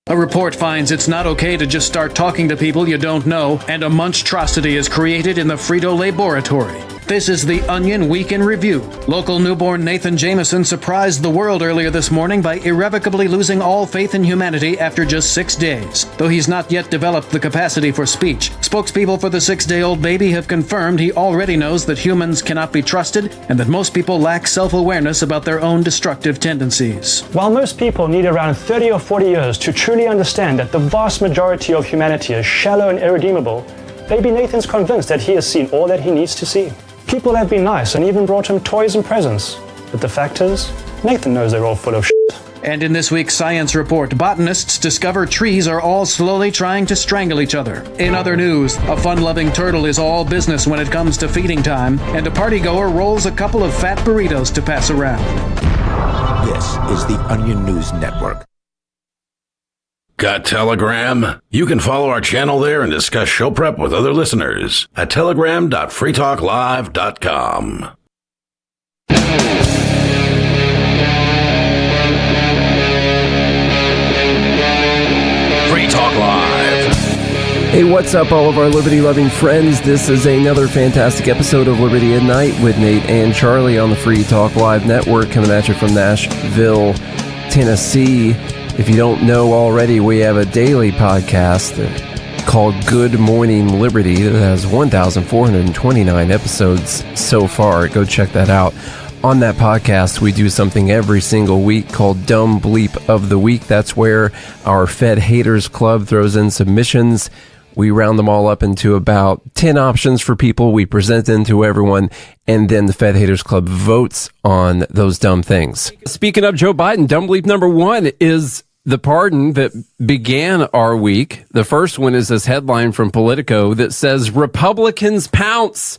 A report finds it's not okay to just start talking to people you don't know, and a monstrosity is created in the Frito-Lay laboratory. This is the Onion Week in Review. Local newborn Nathan Jameson surprised the world earlier this morning by irrevocably losing all faith in humanity after just 6 days. Though he's not yet developed the capacity for speech, spokespeople for the 6-day-old baby have confirmed he already knows that humans cannot be trusted and that most people lack self-awareness about their own destructive tendencies. While most people need around 30 or 40 years to truly understand that the vast majority of humanity is shallow and irredeemable, baby Nathan's convinced that he has seen all that he needs to see. People have been nice and even brought him toys and presents. But the fact is, Nathan knows they're all full of shit. And in this week's Science Report, botanists discover trees are all slowly trying to strangle each other. In other news, a fun-loving turtle is all business when it comes to feeding time, and a partygoer rolls a couple of fat burritos to pass around. This is the Onion News Network. Got Telegram? You can follow our channel there and discuss show prep with other listeners at telegram.freetalklive.com. Free Talk Live. Hey, what's up, all of our liberty-loving friends? This is another fantastic episode of Liberty at Night with Nate and Charlie on the Free Talk Live Network, coming at you from Nashville, Tennessee. If you don't know already, we have a daily podcast called Good Morning Liberty that has 1,429 episodes so far. Go check that out. On that podcast, we do something every single week called Dumb Bleep of the Week. That's where our Fed Haters Club throws in submissions. We round them all up into about 10 options for people. We present them to everyone, and then the Fed Haters Club votes on those dumb things. Speaking of Joe Biden, dumb bleep number 1 is the pardon that began our week. The first one is this headline from Politico that says, Republicans pounce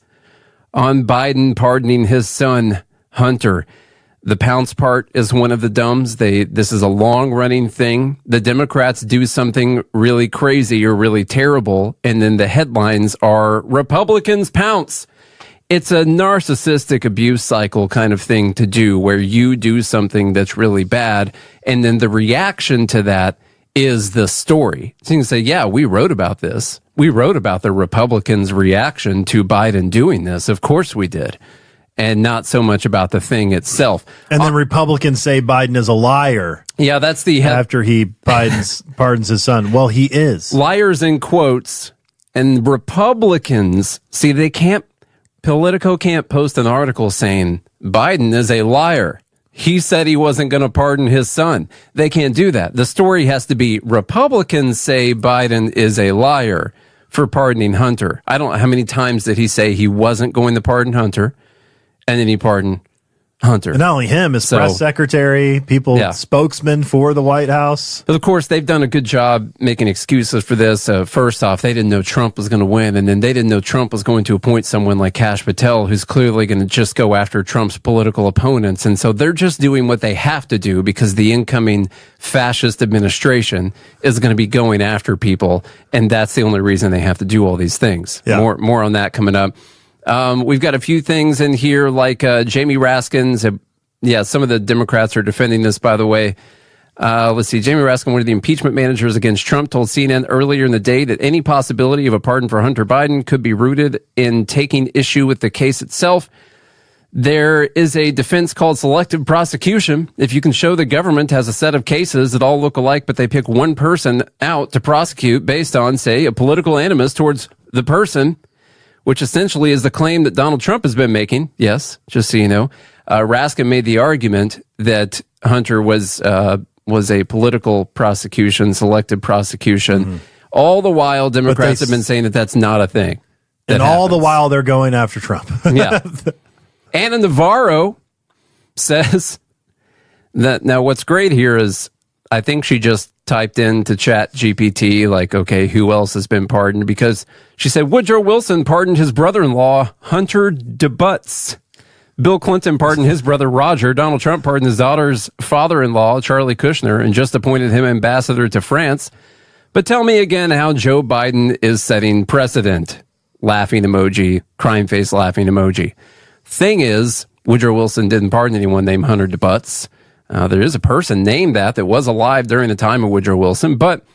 on Biden pardoning his son, Hunter. The pounce part is one of the dumbs. This is a long-running thing. The Democrats do something really crazy or really terrible, and then the headlines are, Republicans pounce. It's a narcissistic abuse cycle kind of thing to do, where you do something that's really bad, and then the reaction to that is the story. So you can say, yeah, we wrote about this. We wrote about the Republicans' reaction to Biden doing this. Of course we did. And not so much about the thing itself. And then Republicans say Biden is a liar. Yeah, that's the after he pardons his son. Well, he is. Liars in quotes. And Republicans, see, Politico can't post an article saying Biden is a liar. He said he wasn't going to pardon his son. They can't do that. The story has to be Republicans say Biden is a liar for pardoning Hunter. I don't know how many times did he say he wasn't going to pardon Hunter. And then he pardoned Hunter. And not only him, his press secretary, spokesman for the White House. But of course, they've done a good job making excuses for this. First off, they didn't know Trump was going to win. And then they didn't know Trump was going to appoint someone like Kash Patel, who's clearly going to just go after Trump's political opponents. And so they're just doing what they have to do because the incoming fascist administration is going to be going after people. And that's the only reason they have to do all these things. Yeah. More on that coming up. We've got a few things in here like Jamie Raskins. Some of the Democrats are defending this, by the way. Let's see. Jamie Raskin, one of the impeachment managers against Trump, told CNN earlier in the day that any possibility of a pardon for Hunter Biden could be rooted in taking issue with the case itself. There is a defense called selective prosecution. If you can show the government has a set of cases that all look alike, but they pick one person out to prosecute based on, say, a political animus towards the person, which essentially is the claim that Donald Trump has been making. Yes, just so you know. Raskin made the argument that Hunter was a political prosecution, selective prosecution. Mm-hmm. All the while, Democrats have been saying that that's not a thing. And all the while, they're going after Trump. Yeah. Anna Navarro says that, now what's great here is I think she just typed into Chat GPT, like, okay, who else has been pardoned? Because she said Woodrow Wilson pardoned his brother-in-law, Hunter DeButz. Bill Clinton pardoned his brother, Roger. Donald Trump pardoned his daughter's father-in-law, Charlie Kushner, and just appointed him ambassador to France. But tell me again how Joe Biden is setting precedent. Laughing emoji, crime face laughing emoji. Thing is, Woodrow Wilson didn't pardon anyone named Hunter DeButz. There is a person named that was alive during the time of Woodrow Wilson, but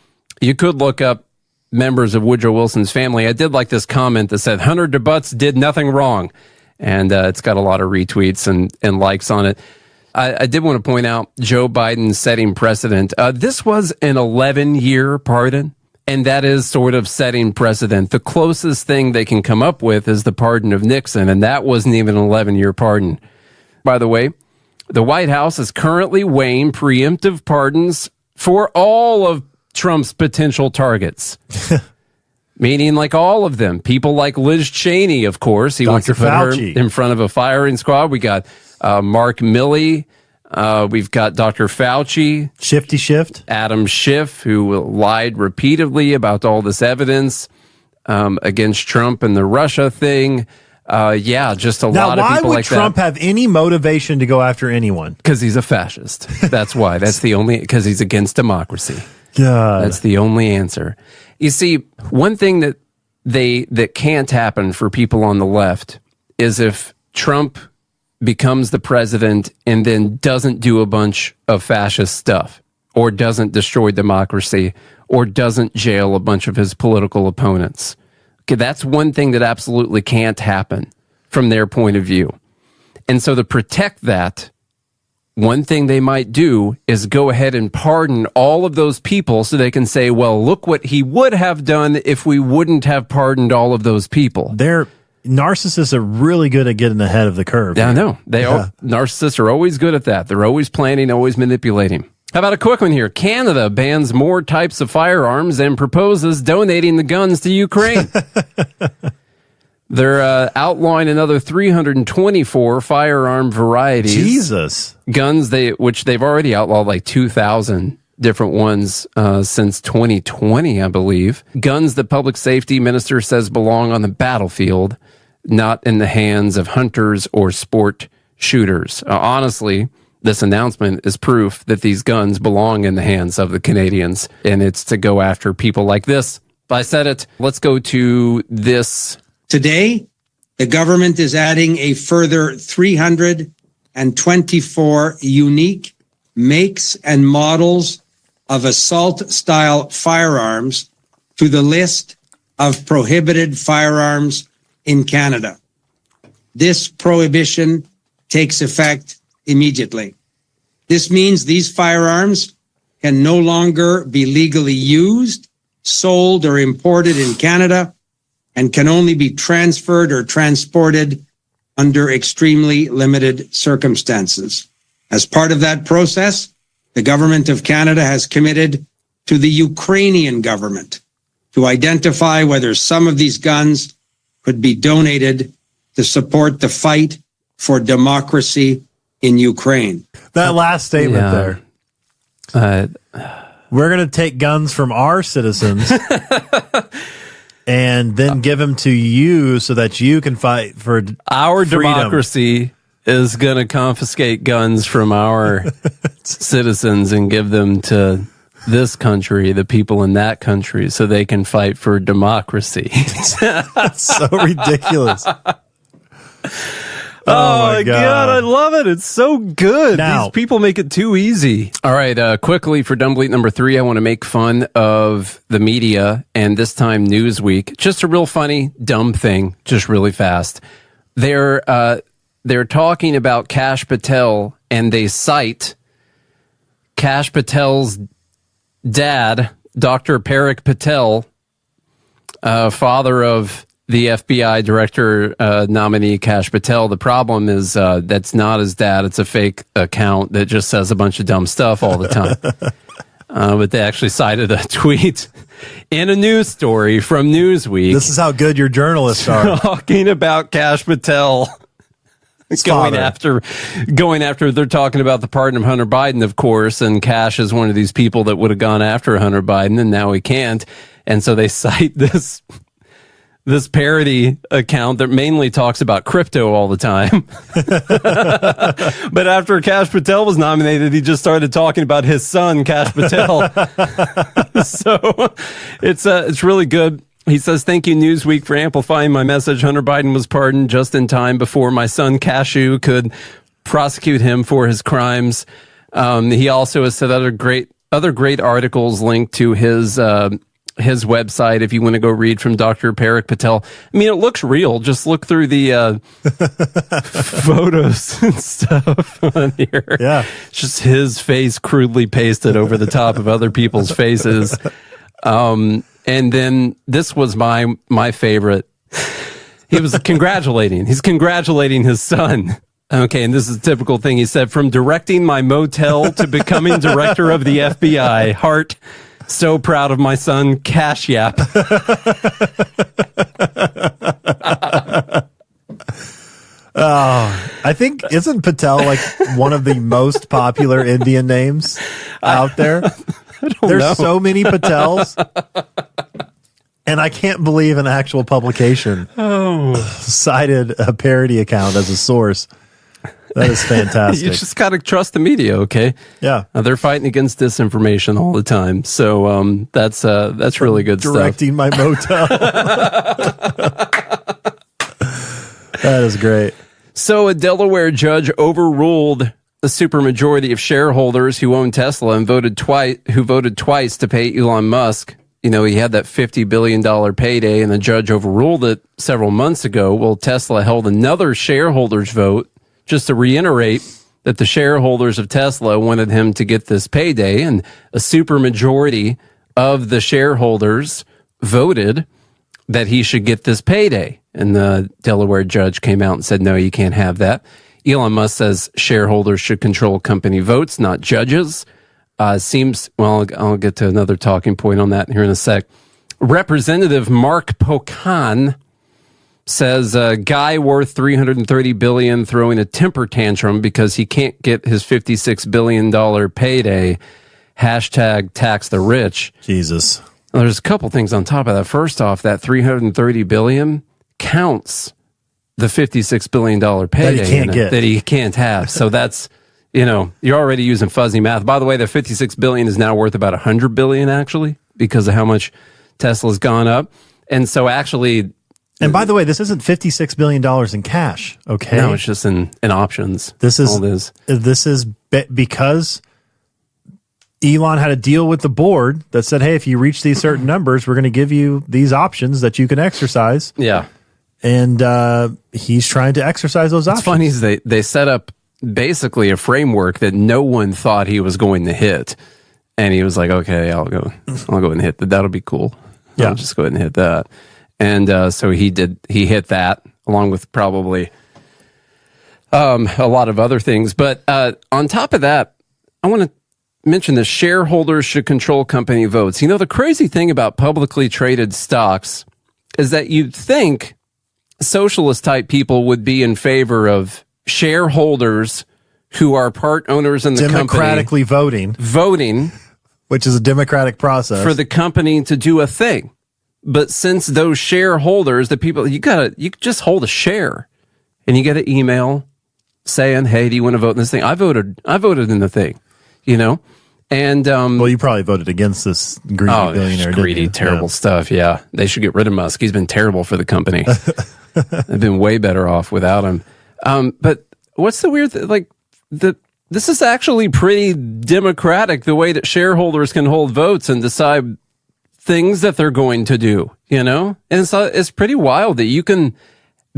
you could look up members of Woodrow Wilson's family. I did like this comment that said, Hunter DeButz did nothing wrong. And it's got a lot of retweets and likes on it. I did want to point out Joe Biden setting precedent. This was an 11-year pardon, and that is sort of setting precedent. The closest thing they can come up with is the pardon of Nixon, and that wasn't even an 11-year pardon. By the way, the White House is currently weighing preemptive pardons for all of Trump's potential targets. Meaning like all of them. People like Liz Cheney, of course. He wants to put her in front of a firing squad. We got Mark Milley. We've got Dr. Fauci. Shifty Shift. Adam Schiff, who lied repeatedly about all this evidence against Trump and the Russia thing. Just a lot of people like that. Now, why would Trump have any motivation to go after anyone? Because he's a fascist. That's why. That's the only, because he's against democracy. God. That's the only answer. You see, one thing that can't happen for people on the left is if Trump becomes the president and then doesn't do a bunch of fascist stuff, or doesn't destroy democracy, or doesn't jail a bunch of his political opponents. Okay, that's one thing that absolutely can't happen from their point of view. And so to protect that, one thing they might do is go ahead and pardon all of those people so they can say, well, look what he would have done if we wouldn't have pardoned all of those people. Narcissists are really good at getting ahead of the curve. Yeah, I know. Narcissists are always good at that. They're always planning, always manipulating. How about a quick one here? Canada bans more types of firearms and proposes donating the guns to Ukraine. They're outlawing another 324 firearm varieties. Jesus. Guns, which they've already outlawed like 2,000 different ones since 2020, I believe. Guns that public safety minister says belong on the battlefield, not in the hands of hunters or sport shooters. Honestly, this announcement is proof that these guns belong in the hands of the Canadians, and it's to go after people like this. I said it. Let's go to this. Today, the government is adding a further 324 unique makes and models of assault-style firearms to the list of prohibited firearms in Canada. This prohibition takes effect immediately. This means these firearms can no longer be legally used, sold, or imported in Canada, and can only be transferred or transported under extremely limited circumstances. As part of that process, the government of Canada has committed to the Ukrainian government to identify whether some of these guns could be donated to support the fight for democracy in Ukraine. That last statement there. We're going to take guns from our citizens and then give them to you so that you can fight for our freedom. Democracy is going to confiscate guns from our citizens and give them to this country, the people in that country, so they can fight for democracy. That's so ridiculous. Oh my God, I love it. It's so good. Now- These people make it too easy. All right, quickly for Dumb Bleat number 3, I want to make fun of the media, and this time Newsweek. Just a real funny, dumb thing, just really fast. They're talking about Kash Patel, and they cite Kash Patel's dad, Dr. Parik Patel, father of the FBI director nominee Kash Patel. The problem is that's not his dad. It's a fake account that just says a bunch of dumb stuff all the time. But they actually cited a tweet in a news story from Newsweek. This is how good your journalists are. Talking about Kash Patel. Going after, they're talking about the pardon of Hunter Biden, of course, and Kash is one of these people that would have gone after Hunter Biden, and now he can't. And so they cite this parody account that mainly talks about crypto all the time. But after Kash Patel was nominated, he just started talking about his son, Kash Patel. So it's really good. He says, "Thank you, Newsweek, for amplifying my message. Hunter Biden was pardoned just in time before my son Cashew could prosecute him for his crimes." He also has said other great articles linked to his website if you want to go read from Dr. Parik Patel. I mean, it looks real. Just look through the photos and stuff on here. Yeah. It's just his face crudely pasted over the top of other people's faces. And then this was my favorite. He's congratulating his son. Okay, and this is a typical thing. He said, "From directing my motel to becoming director of the FBI, heart, so proud of my son, Cash Yap." I think, isn't Patel like one of the most popular Indian names out there? There's so many Patels. And I can't believe an actual publication cited a parody account as a source. That is fantastic. You just got to trust the media, okay? Yeah. They're fighting against disinformation all the time. So that's really good Directing my motel. That is great. So a Delaware judge overruled a supermajority of shareholders who own Tesla and voted twice to pay Elon Musk. You know, he had that $50 billion payday, and the judge overruled it several months ago. Well, Tesla held another shareholders vote just to reiterate that the shareholders of Tesla wanted him to get this payday, and a supermajority of the shareholders voted that he should get this payday. And the Delaware judge came out and said, no, you can't have that. Elon Musk says shareholders should control company votes, not judges. I'll get to another talking point on that here in a sec. Representative Mark Pocan says a guy worth $330 billion throwing a temper tantrum because he can't get his $56 billion payday. Hashtag tax the rich. Jesus. Well, there's a couple things on top of that. First off, that $330 billion counts the $56 billion payday that he can't have. So that's, you know, you're already using fuzzy math. By the way, the $56 billion is now worth about $100 billion, actually, because of how much Tesla's gone up. And so actually... And by the way, this isn't $56 billion in cash, okay? No, it's just in options. This is because Elon had a deal with the board that said, hey, if you reach these certain numbers, we're going to give you these options that you can exercise. Yeah. And he's trying to exercise those options. What's funny is they set up basically a framework that no one thought he was going to hit. And he was like, okay, I'll go and hit that. That'll be cool. Yeah. I'll just go ahead and hit that. And so he hit that along with probably a lot of other things. But on top of that, I want to mention the shareholders should control company votes. You know, the crazy thing about publicly traded stocks is that you'd think socialist type people would be in favor of shareholders who are part owners in the democratically company voting, which is a democratic process for the company to do a thing. But since those shareholders, the people, you just hold a share and you get an email saying, hey, do you want to vote in this thing? I voted in the thing, you know? And, well, you probably voted against this greedy billionaire. Greedy, terrible stuff. Yeah. They should get rid of Musk. He's been terrible for the company. They've been way better off without him. But what's the weird thing? Like, this is actually pretty democratic, the way that shareholders can hold votes and decide things that they're going to do, you know? And it's pretty wild that you can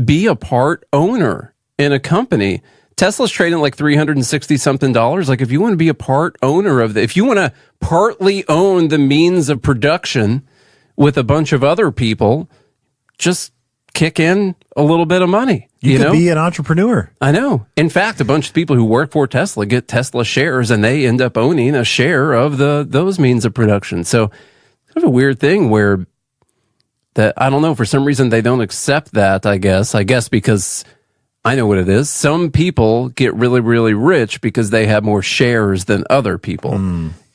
be a part owner in a company. Tesla's trading like $360 something. Like, if you want to be a part owner of if you want to partly own the means of production with a bunch of other people, just kick in a little bit of money. You could know? be an entrepreneur. I know. In fact, a bunch of people who work for Tesla get Tesla shares, and they end up owning a share of those means of production. So, kind of a weird thing where that, I don't know, for some reason they don't accept that. I guess because I know what it is. Some people get really, really rich because they have more shares than other people,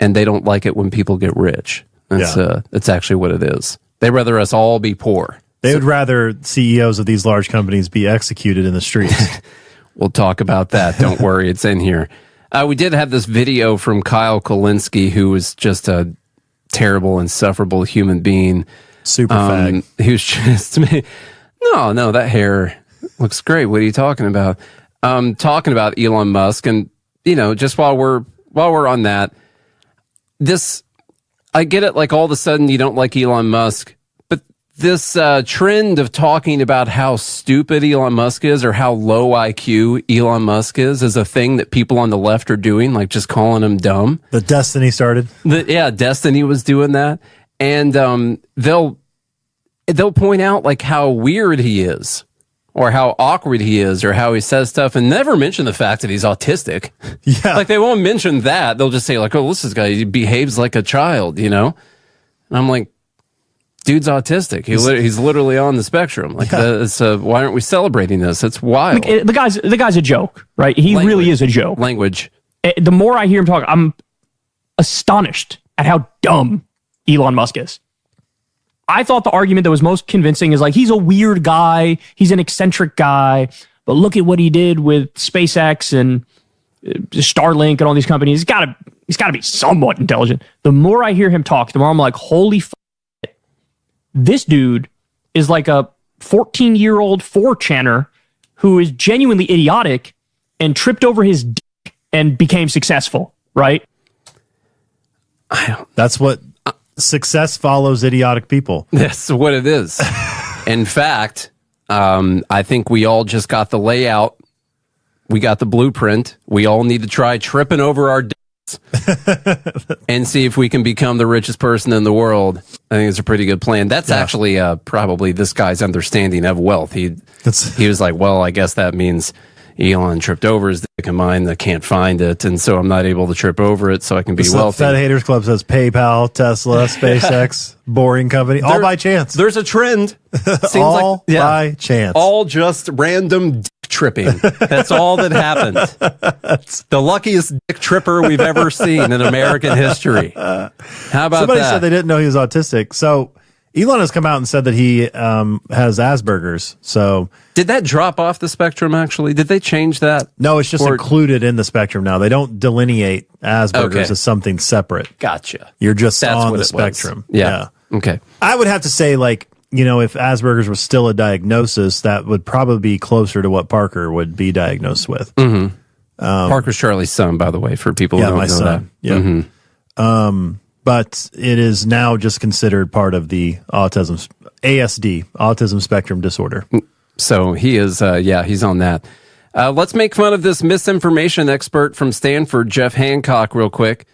and they don't like it when people get rich. That's actually what it is. They'd rather us all be poor. They would rather CEOs of these large companies be executed in the streets. We'll talk about that. Don't worry, it's in here. We did have this video from Kyle Kulinski, who was just a terrible, insufferable human being. Super fag. He was just no, that hair looks great. What are you talking about? Talking about Elon Musk, and just while we're on that, I get it. Like, all of a sudden you don't like Elon Musk, but this trend of talking about how stupid Elon Musk is or how low IQ Elon Musk is a thing that people on the left are doing, like just calling him dumb. The Destiny started. Destiny was doing that, and they'll point out like how weird he is, or how awkward he is, or how he says stuff, and never mention the fact that he's autistic. Yeah. Like, they won't mention that. They'll just say like, oh, this guy, he behaves like a child, And I'm like, dude's autistic. He's literally on the spectrum. Like, why aren't we celebrating this? It's wild. The guy's a joke, right? He really is a joke. Language. The more I hear him talk, I'm astonished at how dumb Elon Musk is. I thought the argument that was most convincing is like, he's a weird guy, he's an eccentric guy, but look at what he did with SpaceX and Starlink and all these companies. He's got to be somewhat intelligent. The more I hear him talk, the more I'm like, holy f***, this dude is like a 14-year-old 4channer who is genuinely idiotic and tripped over his dick and became successful, right? That's what success follows idiotic people. That's what it is. In fact, I think we all just got the layout. We got the blueprint. We all need to try tripping over our dicks and see if we can become the richest person in the world. I think it's a pretty good plan. That's actually probably this guy's understanding of wealth. He was like, well, I guess that means Elon tripped over his dick and mine. I can't find it, and so I'm not able to trip over it, so I can be wealthy. Fed Haters Club says PayPal, Tesla, SpaceX, Boring Company, all by chance. There's a trend. Seems all by chance. All just random dick tripping. That's all that happened. The luckiest dick tripper we've ever seen in American history. How about Somebody that? said they didn't know he was autistic. So Elon has come out and said that he has Asperger's. So did that drop off the spectrum, actually? Did they change that? No, it's just included in the spectrum now. They don't delineate Asperger's as something separate. Gotcha. You're just on what the it spectrum. was. Yeah. Okay. I would have to say, like, if Asperger's was still a diagnosis, that would probably be closer to what Parker would be diagnosed with. Mm-hmm. Parker's Charlie's son, by the way, for people who don't know that. Yeah. Mm-hmm. But it is now just considered part of the ASD, autism spectrum disorder. So he is, he's on that. Let's make fun of this misinformation expert from Stanford, Jeff Hancock, real quick.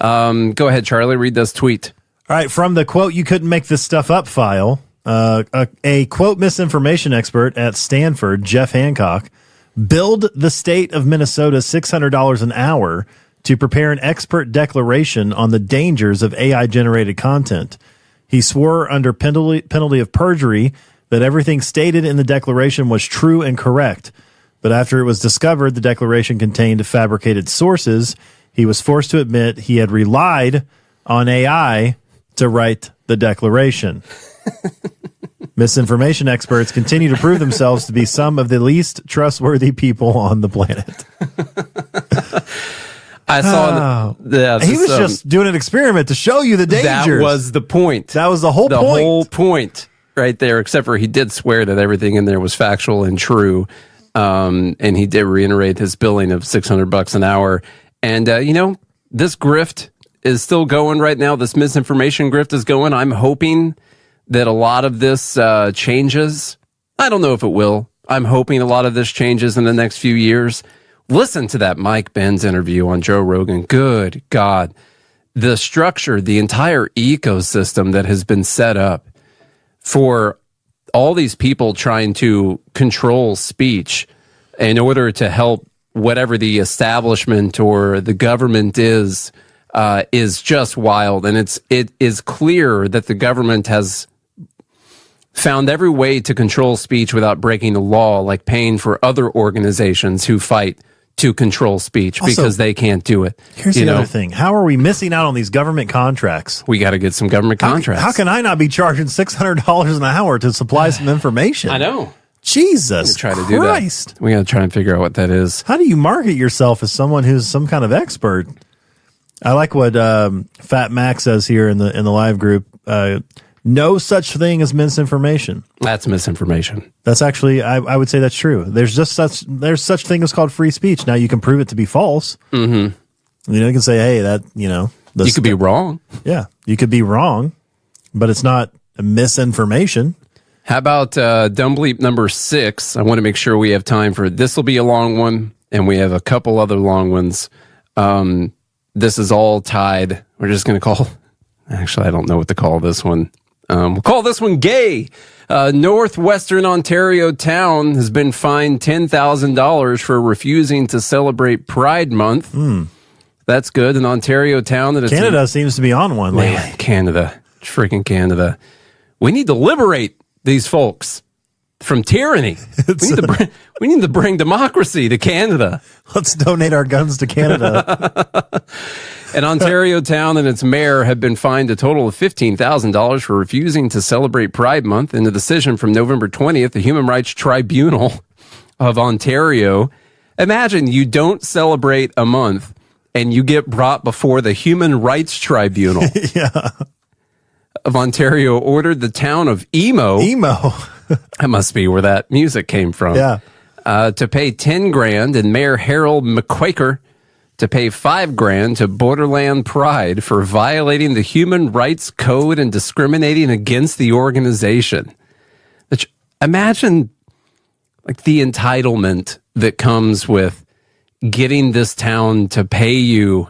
Go ahead, Charlie, read this tweet. All right, from the quote, "You couldn't make this stuff up" file, a quote misinformation expert at Stanford, Jeff Hancock, billed the state of Minnesota $600 an hour to prepare an expert declaration on the dangers of AI-generated content. He swore under penalty of perjury that everything stated in the declaration was true and correct. But after it was discovered the declaration contained fabricated sources, he was forced to admit he had relied on AI to write the declaration. Misinformation experts continue to prove themselves to be some of the least trustworthy people on the planet. I saw he was just doing an experiment to show you the dangers. That was the point. That was the whole point. The whole point right there, except for he did swear that everything in there was factual and true. And he did reiterate his billing of $600 an hour. And, this grift is still going right now. This misinformation grift is going. I'm hoping that a lot of this changes. I don't know if it will. I'm hoping a lot of this changes in the next few years. Listen to that Mike Benz interview on Joe Rogan. Good God. The structure, the entire ecosystem that has been set up for all these people trying to control speech in order to help whatever the establishment or the government is just wild. And it is clear that the government has found every way to control speech without breaking the law, like paying for other organizations who fight to control speech also, because they can't do it. Here's the other thing. How are we missing out on these government contracts? We got to get some government contracts. How can I not be charging $600 an hour to supply some information? I know. Jesus try to Christ. do that. We got to try and figure out what that is. How do you market yourself as someone who's some kind of expert? I like what Fat Mac says here in the live group. No such thing as misinformation. That's misinformation. That's actually, I would say that's true. There's such thing as called free speech. Now you can prove it to be false. Mm-hmm. You can say, hey, that, you could be wrong. Yeah, you could be wrong, but it's not a misinformation. How about Dumb Bleep number 6? I want to make sure we have time for this. Will be a long one, and we have a couple other long ones. This is all tied. We're just going to call, actually, I don't know what to call this one. We'll call this one gay. Northwestern Ontario town has been fined $10,000 for refusing to celebrate Pride Month. That's good. An Ontario town that Canada seems to be on one lately. Canada, freaking Canada. We need to liberate these folks from tyranny. We need to bring democracy to Canada. Let's donate our guns to Canada. An Ontario town and its mayor have been fined a total of $15,000 for refusing to celebrate Pride Month. In a decision from November 20th, the Human Rights Tribunal of Ontario. Imagine you don't celebrate a month and you get brought before the Human Rights Tribunal of Ontario ordered the town of Emo. That must be where that music came from. Yeah. To pay $10,000 and Mayor Harold McQuaker to pay $5,000 to Borderland Pride for violating the Human Rights Code and discriminating against the organization. Which, imagine like the entitlement that comes with getting this town to pay you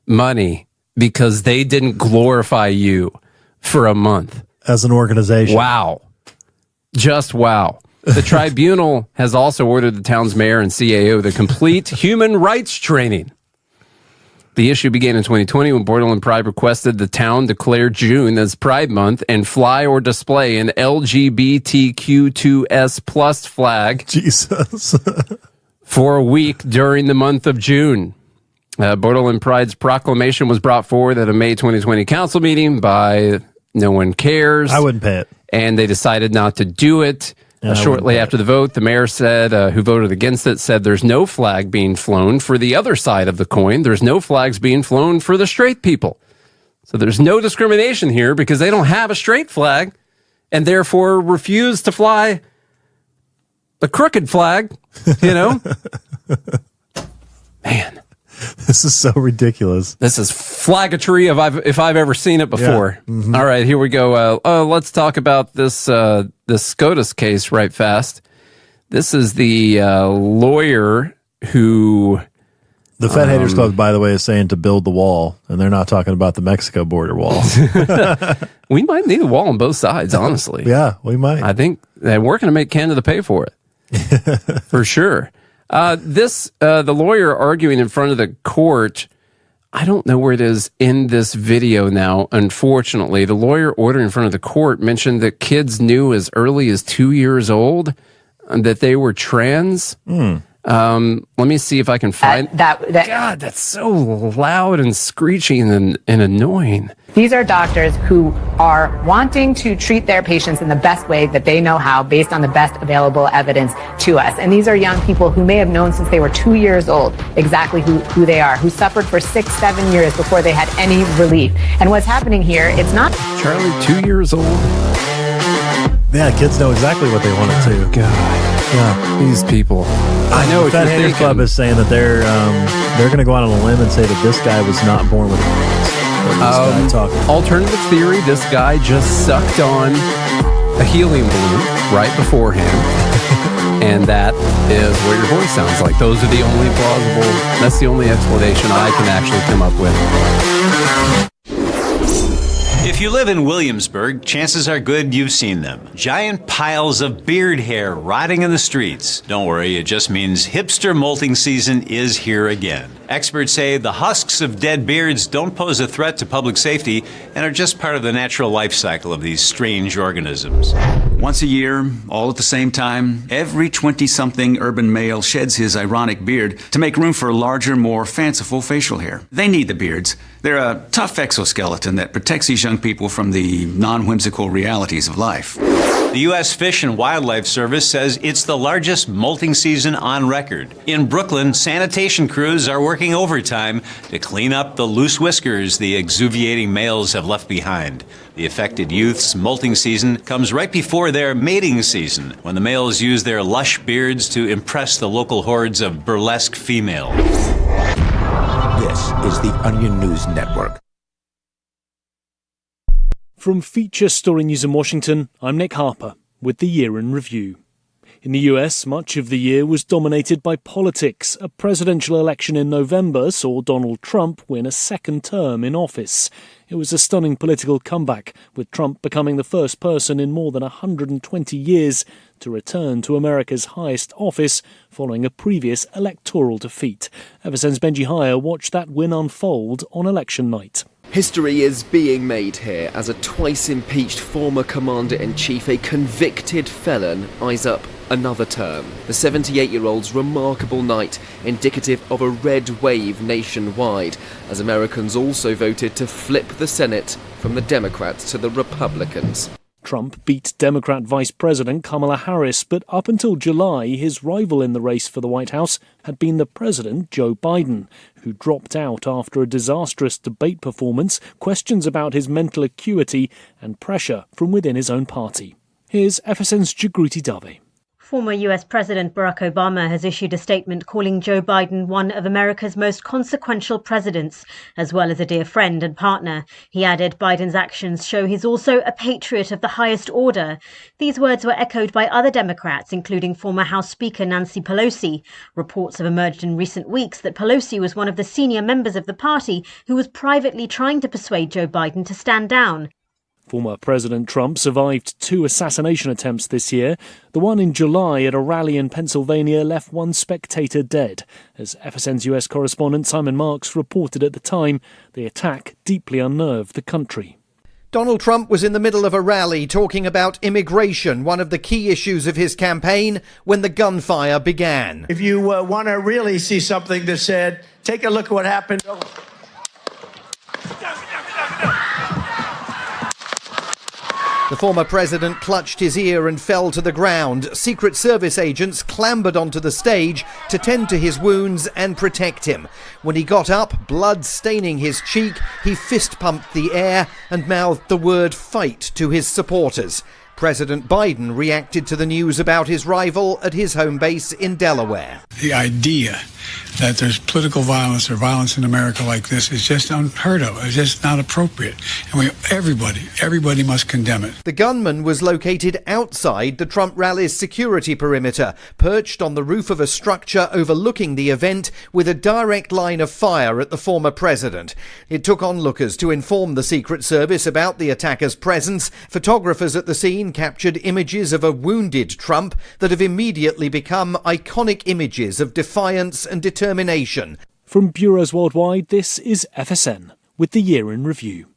money because they didn't glorify you for a month. As an organization. Wow. Just wow. The tribunal has also ordered the town's mayor and CAO to complete human rights training. The issue began in 2020 when Borderland Pride requested the town declare June as Pride Month and fly or display an LGBTQ2S plus flag for a week during the month of June. Borderland Pride's proclamation was brought forward at a May 2020 council meeting by No One Cares. I wouldn't pay it. And they decided not to do it. Shortly after the vote, the mayor said, who voted against it, said there's no flag being flown for the other side of the coin. There's no flags being flown for the straight people. So there's no discrimination here because they don't have a straight flag and therefore refuse to fly a crooked flag, Man. This is so ridiculous. This is flaggatry if I've ever seen it before. Yeah. Mm-hmm. All right, here we go. Let's talk about this SCOTUS case right fast. This is the lawyer who... The Fed Haters Club, by the way, is saying to build the wall, and they're not talking about the Mexico border wall. We might need a wall on both sides, honestly. Yeah, we might. I think that we're going to make Canada pay for it. For sure. The lawyer arguing in front of the court, I don't know where it is in this video now, unfortunately. The lawyer ordering in front of the court mentioned that kids knew as early as 2 years old that they were trans. Let me see if I can find... God, that's so loud and screeching and annoying. These are doctors who are wanting to treat their patients in the best way that they know how, based on the best available evidence to us. And these are young people who may have known since they were 2 years old exactly who they are, who suffered for 6-7 years before they had any relief. And what's happening here, it's not... Charlie, 2 years old? Yeah, kids know exactly what they wanted to. God. Yeah, these people. I know what Fat you're Haters thinking. Club is saying that they're going to go out on a limb and say that this guy was not born with a alternative theory, this guy just sucked on a helium balloon right before him. And that is what your voice sounds like. Those are the only plausible, that's the only explanation I can actually come up with. If you live in Williamsburg, chances are good you've seen them. Giant piles of beard hair rotting in the streets. Don't worry, it just means hipster molting season is here again. Experts say the husks of dead beards don't pose a threat to public safety and are just part of the natural life cycle of these strange organisms. Once a year, all at the same time, every 20-something urban male sheds his ironic beard to make room for larger, more fanciful facial hair. They need the beards. They're a tough exoskeleton that protects these young people from the non-whimsical realities of life. The U.S. Fish and Wildlife Service says it's the largest molting season on record. In Brooklyn, sanitation crews are working overtime to clean up the loose whiskers the exuviating males have left behind. The affected youth's molting season comes right before their mating season, when the males use their lush beards to impress the local hordes of burlesque females. This is the Onion News Network. From Feature Story News in Washington, I'm Nick Harper with the Year in Review. In the US, much of the year was dominated by politics. A presidential election in November saw Donald Trump win a second term in office. It was a stunning political comeback, with Trump becoming the first person in more than 120 years to return to America's highest office following a previous electoral defeat. Ever since Benji Hire watched that win unfold on election night. History is being made here as a twice-impeached former commander-in-chief, a convicted felon, eyes up another term. The 78-year-old's remarkable night, indicative of a red wave nationwide, as Americans also voted to flip the Senate from the Democrats to the Republicans. Trump beat Democrat Vice President Kamala Harris, but up until July, his rival in the race for the White House had been the President, Joe Biden, who dropped out after a disastrous debate performance, questions about his mental acuity, and pressure from within his own party. Here's FSN's Jagruti Dave. Former US President Barack Obama has issued a statement calling Joe Biden one of America's most consequential presidents, as well as a dear friend and partner. He added Biden's actions show he's also a patriot of the highest order. These words were echoed by other Democrats, including former House Speaker Nancy Pelosi. Reports have emerged in recent weeks that Pelosi was one of the senior members of the party who was privately trying to persuade Joe Biden to stand down. Former President Trump survived 2 assassination attempts this year. The one in July at a rally in Pennsylvania left 1 spectator dead. As FSN's US correspondent Simon Marks reported at the time, the attack deeply unnerved the country. Donald Trump was in the middle of a rally talking about immigration, one of the key issues of his campaign, when the gunfire began. If you want to really see something that said, take a look at what happened. The former president clutched his ear and fell to the ground. Secret Service agents clambered onto the stage to tend to his wounds and protect him. When he got up, blood staining his cheek, he fist-pumped the air and mouthed the word fight to his supporters. President Biden reacted to the news about his rival at his home base in Delaware. The idea that there's political violence or violence in America like this is just unheard of. It's just not appropriate. And everybody must condemn it. The gunman was located outside the Trump rally's security perimeter, perched on the roof of a structure overlooking the event with a direct line of fire at the former president. It took onlookers to inform the Secret Service about the attacker's presence. Photographers at the scene captured images of a wounded Trump that have immediately become iconic images of defiance and determination. From bureaus worldwide, this is FSN with the Year in Review.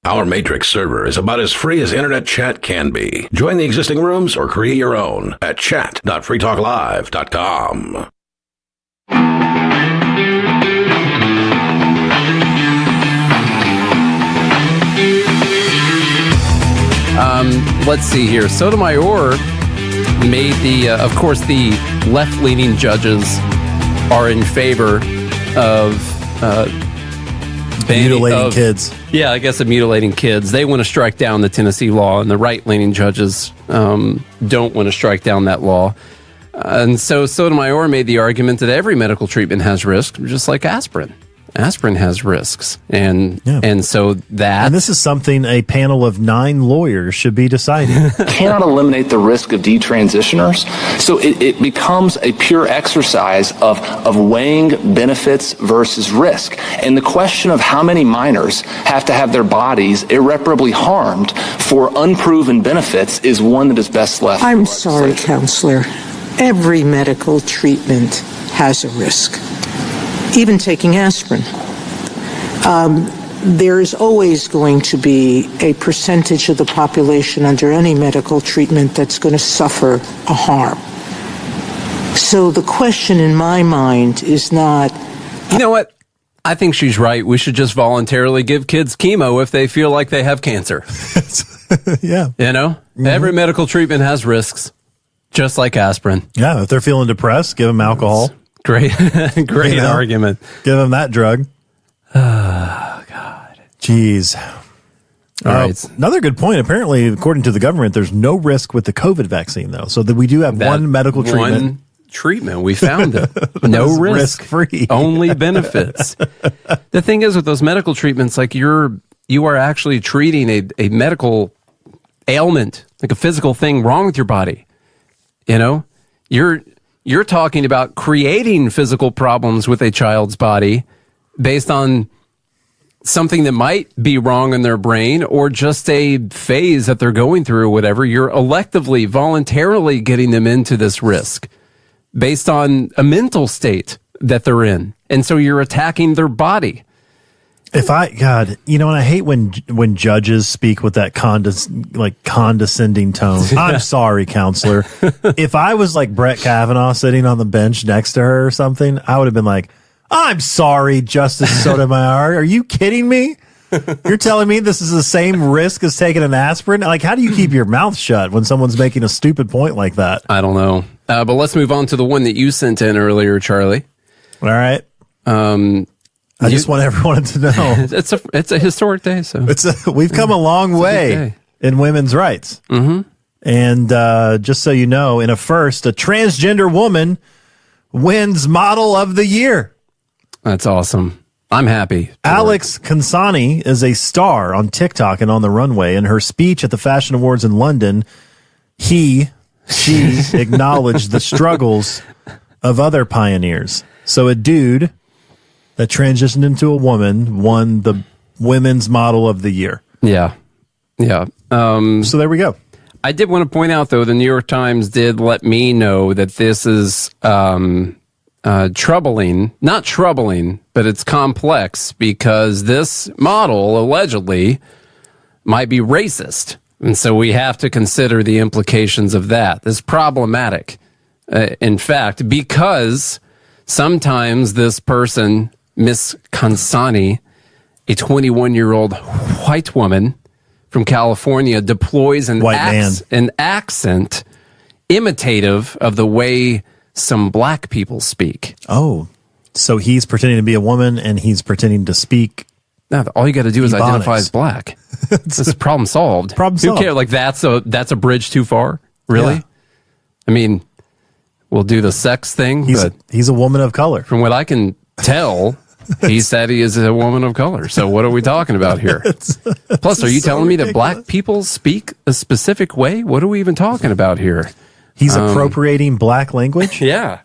Our Matrix server is about as free as internet chat can be. Join the existing rooms or create your own at chat.freetalklive.com. Let's see here. Sotomayor made of course, the left-leaning judges are in favor of Mutilating kids. Yeah, I guess of mutilating kids. They want to strike down the Tennessee law, and the right-leaning judges don't want to strike down that law. And so Sotomayor made the argument that every medical treatment has risks, just like aspirin. Aspirin has risks. And so that... And this is something a panel of 9 lawyers should be deciding. Cannot eliminate the risk of detransitioners. So it becomes a pure exercise of weighing benefits versus risk. And the question of how many minors have to have their bodies irreparably harmed for unproven benefits is one that is best left. I'm sorry, counselor. Every medical treatment has a risk. Even taking aspirin. There is always going to be a percentage of the population under any medical treatment that's going to suffer a harm. So the question in my mind is not... You know what? I think she's right. We should just voluntarily give kids chemo if they feel like they have cancer. Yeah. You know? Mm-hmm. Every medical treatment has risks, just like aspirin. Yeah, if they're feeling depressed, give them alcohol. Great argument. Give them that drug. Oh, God. Jeez. All right. Another good point. Apparently, according to the government, there's no risk with the COVID vaccine, though. So that we do have one medical treatment. One treatment. We found it. No risk. Risk-free. Only benefits. The thing is with those medical treatments, like you are actually treating a medical ailment, like a physical thing wrong with your body. You know? You're talking about creating physical problems with a child's body based on something that might be wrong in their brain or just a phase that they're going through or whatever. You're electively, voluntarily getting them into this risk based on a mental state that they're in. And so you're attacking their body. God, and I hate when judges speak with that condescending tone. I'm sorry, counselor. If I was like Brett Kavanaugh sitting on the bench next to her or something, I would have been like, I'm sorry, Justice Sotomayor. Are you kidding me? You're telling me this is the same risk as taking an aspirin? Like, how do you keep your mouth shut when someone's making a stupid point like that? I don't know. But let's move on to the one that you sent in earlier, Charlie. All right. I just want everyone to know it's a historic day. So we've come a long way in women's rights. Mm-hmm. And just so you know, in a first, a transgender woman wins Model of the Year. That's awesome. I'm happy. Alex Consani is a star on TikTok and on the runway. In her speech at the Fashion Awards in London, she acknowledged the struggles of other pioneers. So a dude that transitioned into a woman won the Women's Model of the Year. Yeah. Yeah. So there we go. I did want to point out, though, the New York Times did let me know that this is troubling. Not troubling, but it's complex because this model allegedly might be racist. And so we have to consider the implications of that. It's problematic, in fact, because sometimes this person, Miss Consani, a 21-year-old white woman from California, deploys an accent imitative of the way some black people speak. Oh, so he's pretending to be a woman and he's pretending to speak. No, all you got to do is identify as black. This problem solved. Who cares? Like that's a bridge too far. Really? Yeah. I mean, we'll do the sex thing. He's a woman of color. From what I can tell, he said he is a woman of color. So what are we talking about here? Plus, are you telling me that black people speak a specific way? What are we even talking about here? He's appropriating black language? Yeah.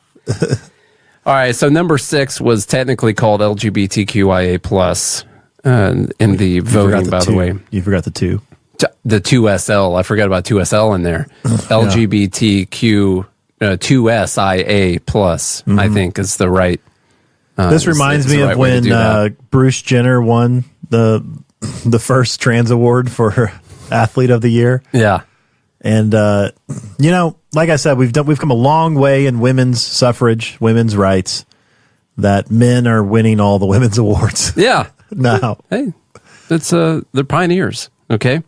All right. So number 6 was technically called LGBTQIA+. In the voting, by the way. You forgot the 2. The 2SL. I forgot about 2SL in there. LGBTQ 2SIA+, mm-hmm. I think is the right. This reminds me of when Bruce Jenner won the first trans award for Athlete of the Year. Yeah. And, like I said, we've come a long way in women's suffrage, women's rights, that men are winning all the women's awards. Yeah. No. Hey, they're pioneers. Okay.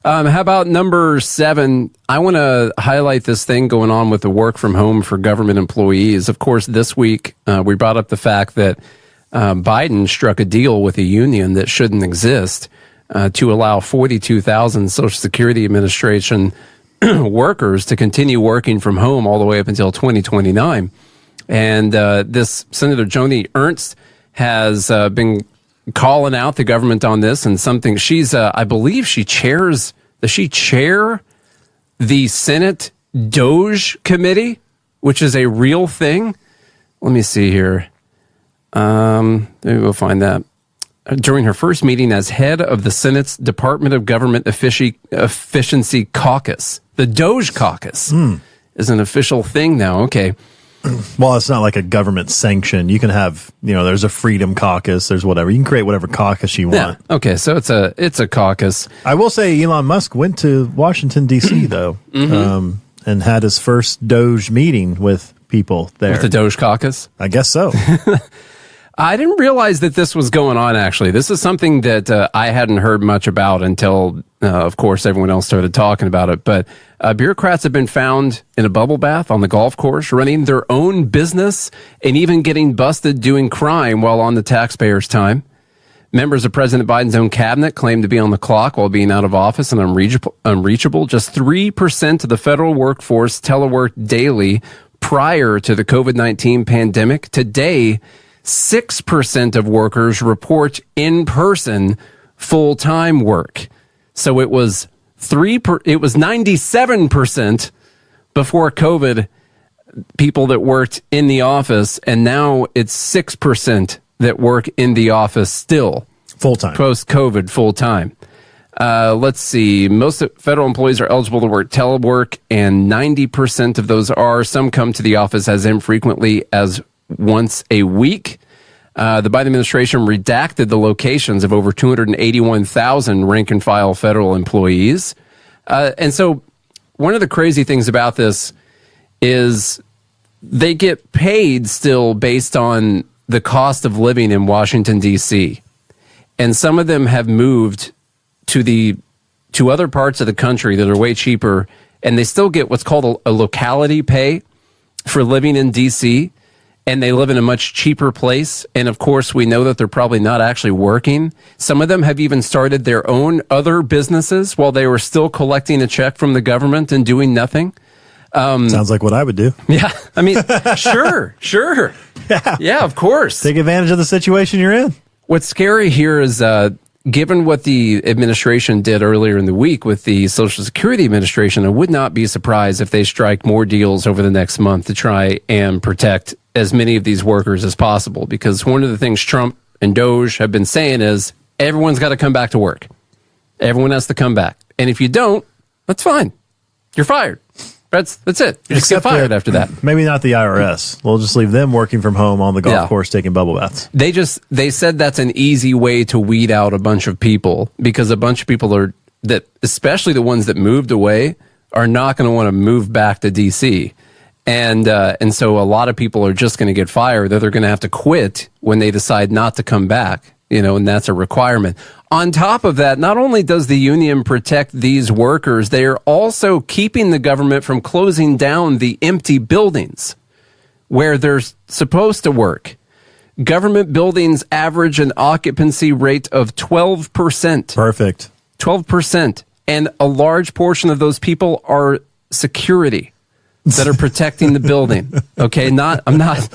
How about number 7? I want to highlight this thing going on with the work from home for government employees. Of course, this week we brought up the fact that Biden struck a deal with a union that shouldn't exist to allow 42,000 Social Security Administration workers to continue working from home all the way up until 2029. And this Senator Joni Ernst has been calling out the government on this, and something she's, I believe she chairs, does she chair the Senate DOGE committee, which is a real thing? Let me see here. Maybe we'll find that. During her first meeting as head of the Senate's Department of Government Efficiency Caucus, the DOGE caucus is an official thing now. Okay. Well, it's not like a government sanction. You can have, there's a freedom caucus, there's whatever. You can create whatever caucus you want. Yeah. Okay, so it's a caucus. I will say Elon Musk went to Washington, D.C., though, and had his first Doge meeting with people there. With the Doge caucus? I guess so. I didn't realize that this was going on, actually. This is something that I hadn't heard much about until, of course, everyone else started talking about it. But bureaucrats have been found in a bubble bath on the golf course, running their own business and even getting busted doing crime while on the taxpayers' time. Members of President Biden's own cabinet claim to be on the clock while being out of office and unreachable. Just 3% of the federal workforce teleworked daily prior to the COVID-19 pandemic. Today, 6% of workers report in-person full-time work. So it was 97% before COVID people that worked in the office, and now it's 6% that work in the office still. Full-time. Post-COVID full-time. Let's see. Most federal employees are eligible to work telework, and 90% of those are. Some come to the office as infrequently as once a week. The Biden administration redacted the locations of over 281,000 rank and file federal employees. And so one of the crazy things about this is they get paid still based on the cost of living in Washington, D.C. And some of them have moved to other parts of the country that are way cheaper, and they still get what's called a locality pay for living in D.C., and they live in a much cheaper place. And of course, we know that they're probably not actually working. Some of them have even started their own other businesses while they were still collecting a check from the government and doing nothing. Sounds like what I would do. Yeah. I mean, sure. Yeah, of course. Take advantage of the situation you're in. What's scary here is, given what the administration did earlier in the week with the Social Security Administration, I would not be surprised if they strike more deals over the next month to try and protect as many of these workers as possible. Because one of the things Trump and Doge have been saying is everyone's got to come back to work. Everyone has to come back. And if you don't, that's fine. You're fired. That's it. You just get fired after that. Maybe not the IRS. We'll just leave them working from home on the golf course taking bubble baths. They said that's an easy way to weed out a bunch of people, because a bunch of people especially the ones that moved away, are not going to want to move back to DC. And so a lot of people are just going to get fired. They're going to have to quit when they decide not to come back, and that's a requirement. On top of that, not only does the union protect these workers, they are also keeping the government from closing down the empty buildings where they're supposed to work. Government buildings average an occupancy rate of 12%. Perfect. 12%. And a large portion of those people are security that are protecting the building. Okay, I'm not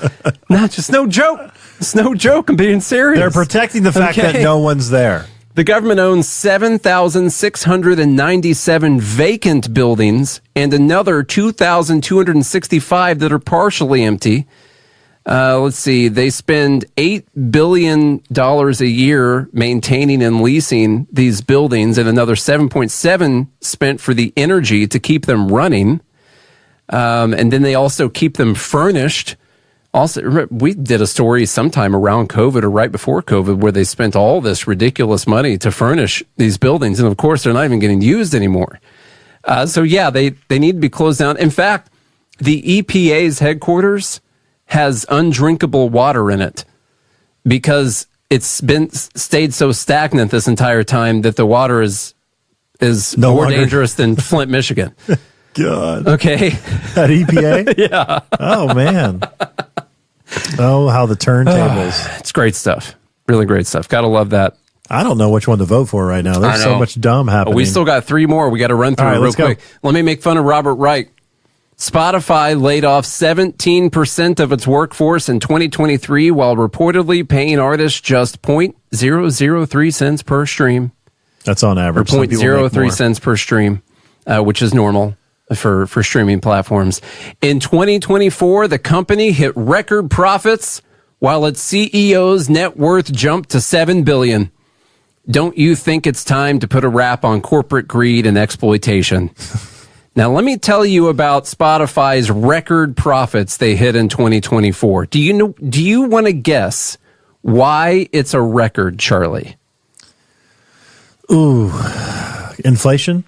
just no joke. It's no joke. I'm being serious. They're protecting the fact that no one's there. The government owns 7,697 vacant buildings and another 2,265 that are partially empty. Let's see. They spend $8 billion a year maintaining and leasing these buildings, and another 7.7 spent for the energy to keep them running. And then they also keep them furnished. Also, we did a story sometime around COVID or right before COVID where they spent all this ridiculous money to furnish these buildings. And of course, they're not even getting used anymore. So yeah, they need to be closed down. In fact, the EPA's headquarters has undrinkable water in it because it's stayed so stagnant this entire time that the water is more dangerous than Flint, Michigan. God. Okay. At EPA? Yeah. Oh, man. Oh, how the turntables. It's great stuff. Really great stuff. Gotta love that. I don't know which one to vote for right now. There's so much dumb happening. We still got 3 more. We got to run through it real quick. Let me make fun of Robert Reich. Spotify laid off 17% of its workforce in 2023 while reportedly paying artists just 0.003 cents per stream. That's on average. Or 0.03 cents per stream, which is normal for streaming platforms. In 2024, the company hit record profits while its CEO's net worth jumped to $7 billion. Don't you think it's time to put a wrap on corporate greed and exploitation? Now, let me tell you about Spotify's record profits they hit in 2024. Do you want to guess why it's a record, Charlie? Ooh, inflation?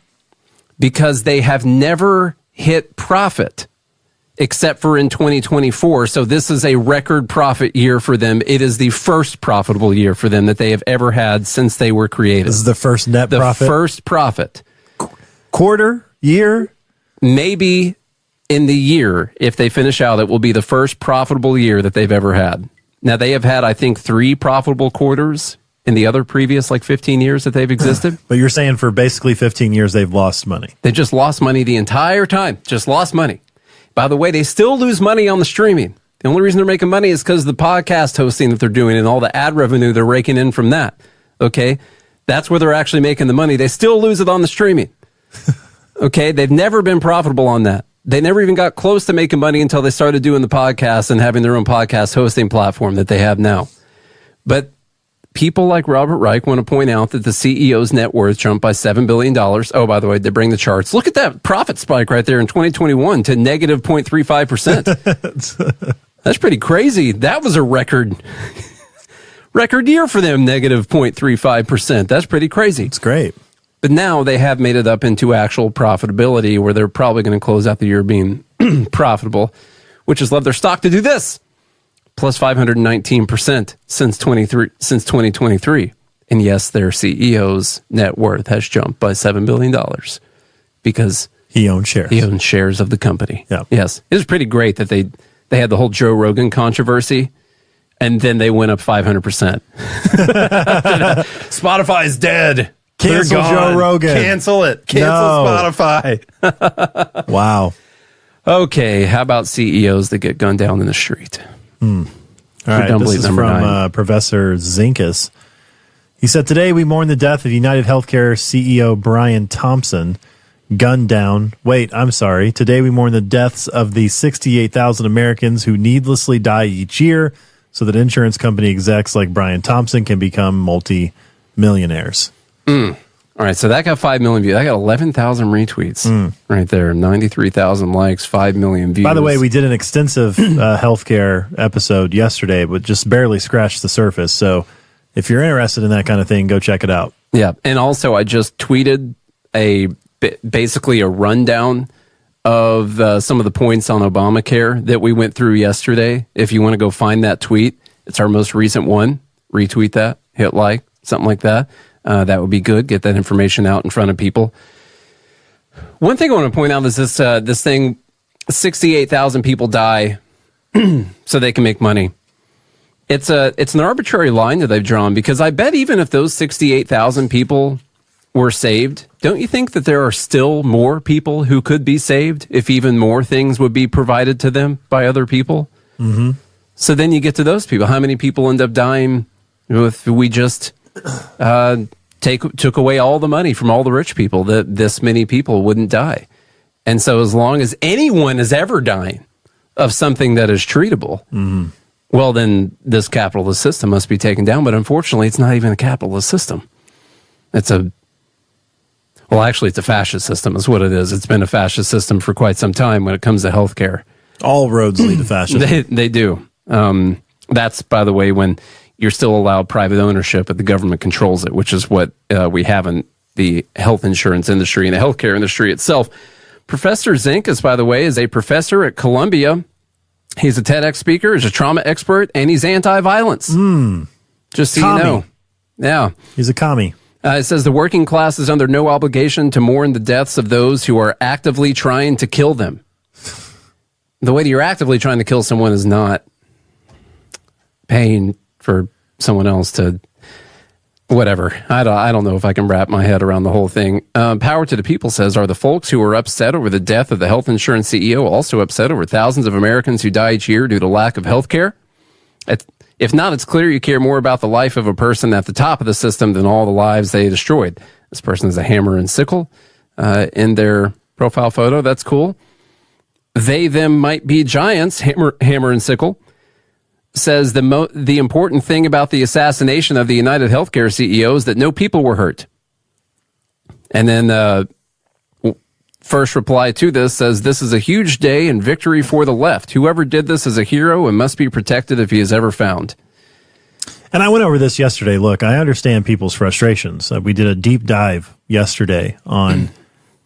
Because they have never hit profit except for in 2024. So this is a record profit year for them. It is the first profitable year for them that they have ever had since they were created. This is the first net profit? The first profit. Quarter? Year? Maybe in the year, if they finish out, it will be the first profitable year that they've ever had. Now, they have had, I think, 3 profitable quarters in the other previous, 15 years that they've existed. But you're saying for basically 15 years, they've lost money. They just lost money the entire time. Just lost money. By the way, they still lose money on the streaming. The only reason they're making money is because of the podcast hosting that they're doing and all the ad revenue they're raking in from that. Okay? That's where they're actually making the money. They still lose it on the streaming. Okay? They've never been profitable on that. They never even got close to making money until they started doing the podcast and having their own podcast hosting platform that they have now. But people like Robert Reich want to point out that the CEO's net worth jumped by $7 billion. Oh, by the way, they bring the charts. Look at that profit spike right there in 2021 to negative 0.35%. That's pretty crazy. That was a record year for them, negative 0.35%. That's pretty crazy. It's great. But now they have made it up into actual profitability where they're probably going to close out the year being profitable, which has led their stock to do this. Plus 519% since 2023. And yes, their CEO's net worth has jumped by $7 billion because he owns shares. He owns shares of the company. Yeah. Yes. It was pretty great that they had the whole Joe Rogan controversy and then they went up 500%. Spotify's dead. Cancel Joe Rogan. Cancel it. Cancel Spotify. Wow. Okay. How about CEOs that get gunned down in the street? All right, this is from Professor Zinkus. He said, today we mourn the death of United Healthcare CEO Brian Thompson, gunned down. Wait, I'm sorry. Today we mourn the deaths of the 68,000 Americans who needlessly die each year so that insurance company execs like Brian Thompson can become multi-millionaires. All right, so that got 5 million views. I got 11,000 retweets right there, 93,000 likes, 5 million views. By the way, we did an extensive healthcare episode yesterday, but just barely scratched the surface. So if you're interested in that kind of thing, go check it out. Yeah, and also I just tweeted basically a rundown of some of the points on Obamacare that we went through yesterday. If you want to go find that tweet, it's our most recent one. Retweet that, hit like, something like that. That would be good. Get that information out in front of people. One thing I want to point out is this thing, 68,000 people die so they can make money. It's an arbitrary line that they've drawn because I bet even if those 68,000 people were saved, don't you think that there are still more people who could be saved if even more things would be provided to them by other people? Mm-hmm. So then you get to those people. How many people end up dying if we just took away all the money from all the rich people? That this many people wouldn't die. And so as long as anyone is ever dying of something that is treatable, well, then this capitalist system must be taken down. But unfortunately, it's not even a capitalist system. It's a fascist system is what it is. It's been a fascist system for quite some time when it comes to healthcare. All roads lead to fascism. They do. That's, by the way, when you're still allowed private ownership, but the government controls it, which is what we have in the health insurance industry and the healthcare industry itself. Professor Zinkus, by the way, is a professor at Columbia. He's a TEDx speaker, he's a trauma expert, and he's anti-violence. Just so you know. Yeah. He's a commie. It says the working class is under no obligation to mourn the deaths of those who are actively trying to kill them. The way that you're actively trying to kill someone is not paying for someone else to whatever. I don't know if I can wrap my head around the whole thing. Power to the People says, are the folks who are upset over the death of the health insurance CEO also upset over thousands of Americans who die each year due to lack of health care? If not, it's clear you care more about the life of a person at the top of the system than all the lives they destroyed. This person is a hammer and sickle in their profile photo. That's cool. They, them might be giants, hammer and sickle, says the important thing about the assassination of the United Healthcare CEO is that no people were hurt. And then first reply to this says, this is a huge day and victory for the left. Whoever did this is a hero and must be protected if he is ever found. And I went over this yesterday. Look, I understand people's frustrations. We did a deep dive yesterday on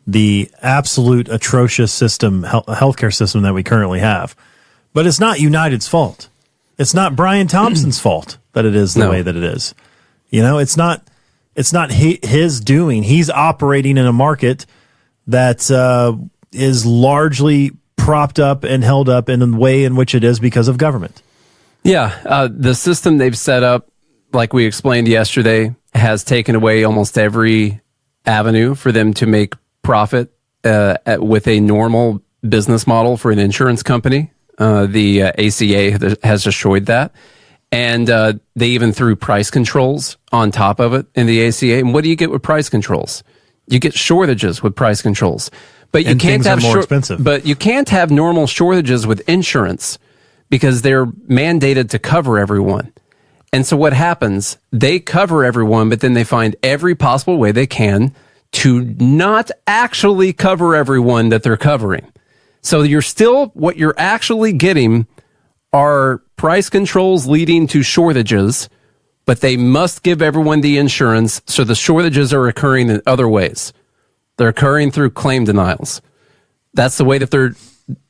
the absolute atrocious system, healthcare system that we currently have. But it's not United's fault. It's not Brian Thompson's fault that it is the way that it is. You know, it's not his doing. He's operating in a market that is largely propped up and held up in the way in which it is because of government. Yeah, the system they've set up, like we explained yesterday, has taken away almost every avenue for them to make profit with a normal business model for an insurance company. The ACA has destroyed that. And they even threw price controls on top of it in the ACA. And what do you get with price controls? You get shortages with price controls. But you can't have more expensive. But you can't have normal shortages with insurance because they're mandated to cover everyone. And so what happens? They cover everyone, but then they find every possible way they can to not actually cover everyone that they're covering. So what you're actually getting are price controls leading to shortages, but they must give everyone the insurance. So the shortages are occurring in other ways. They're occurring through claim denials. That's the way that they're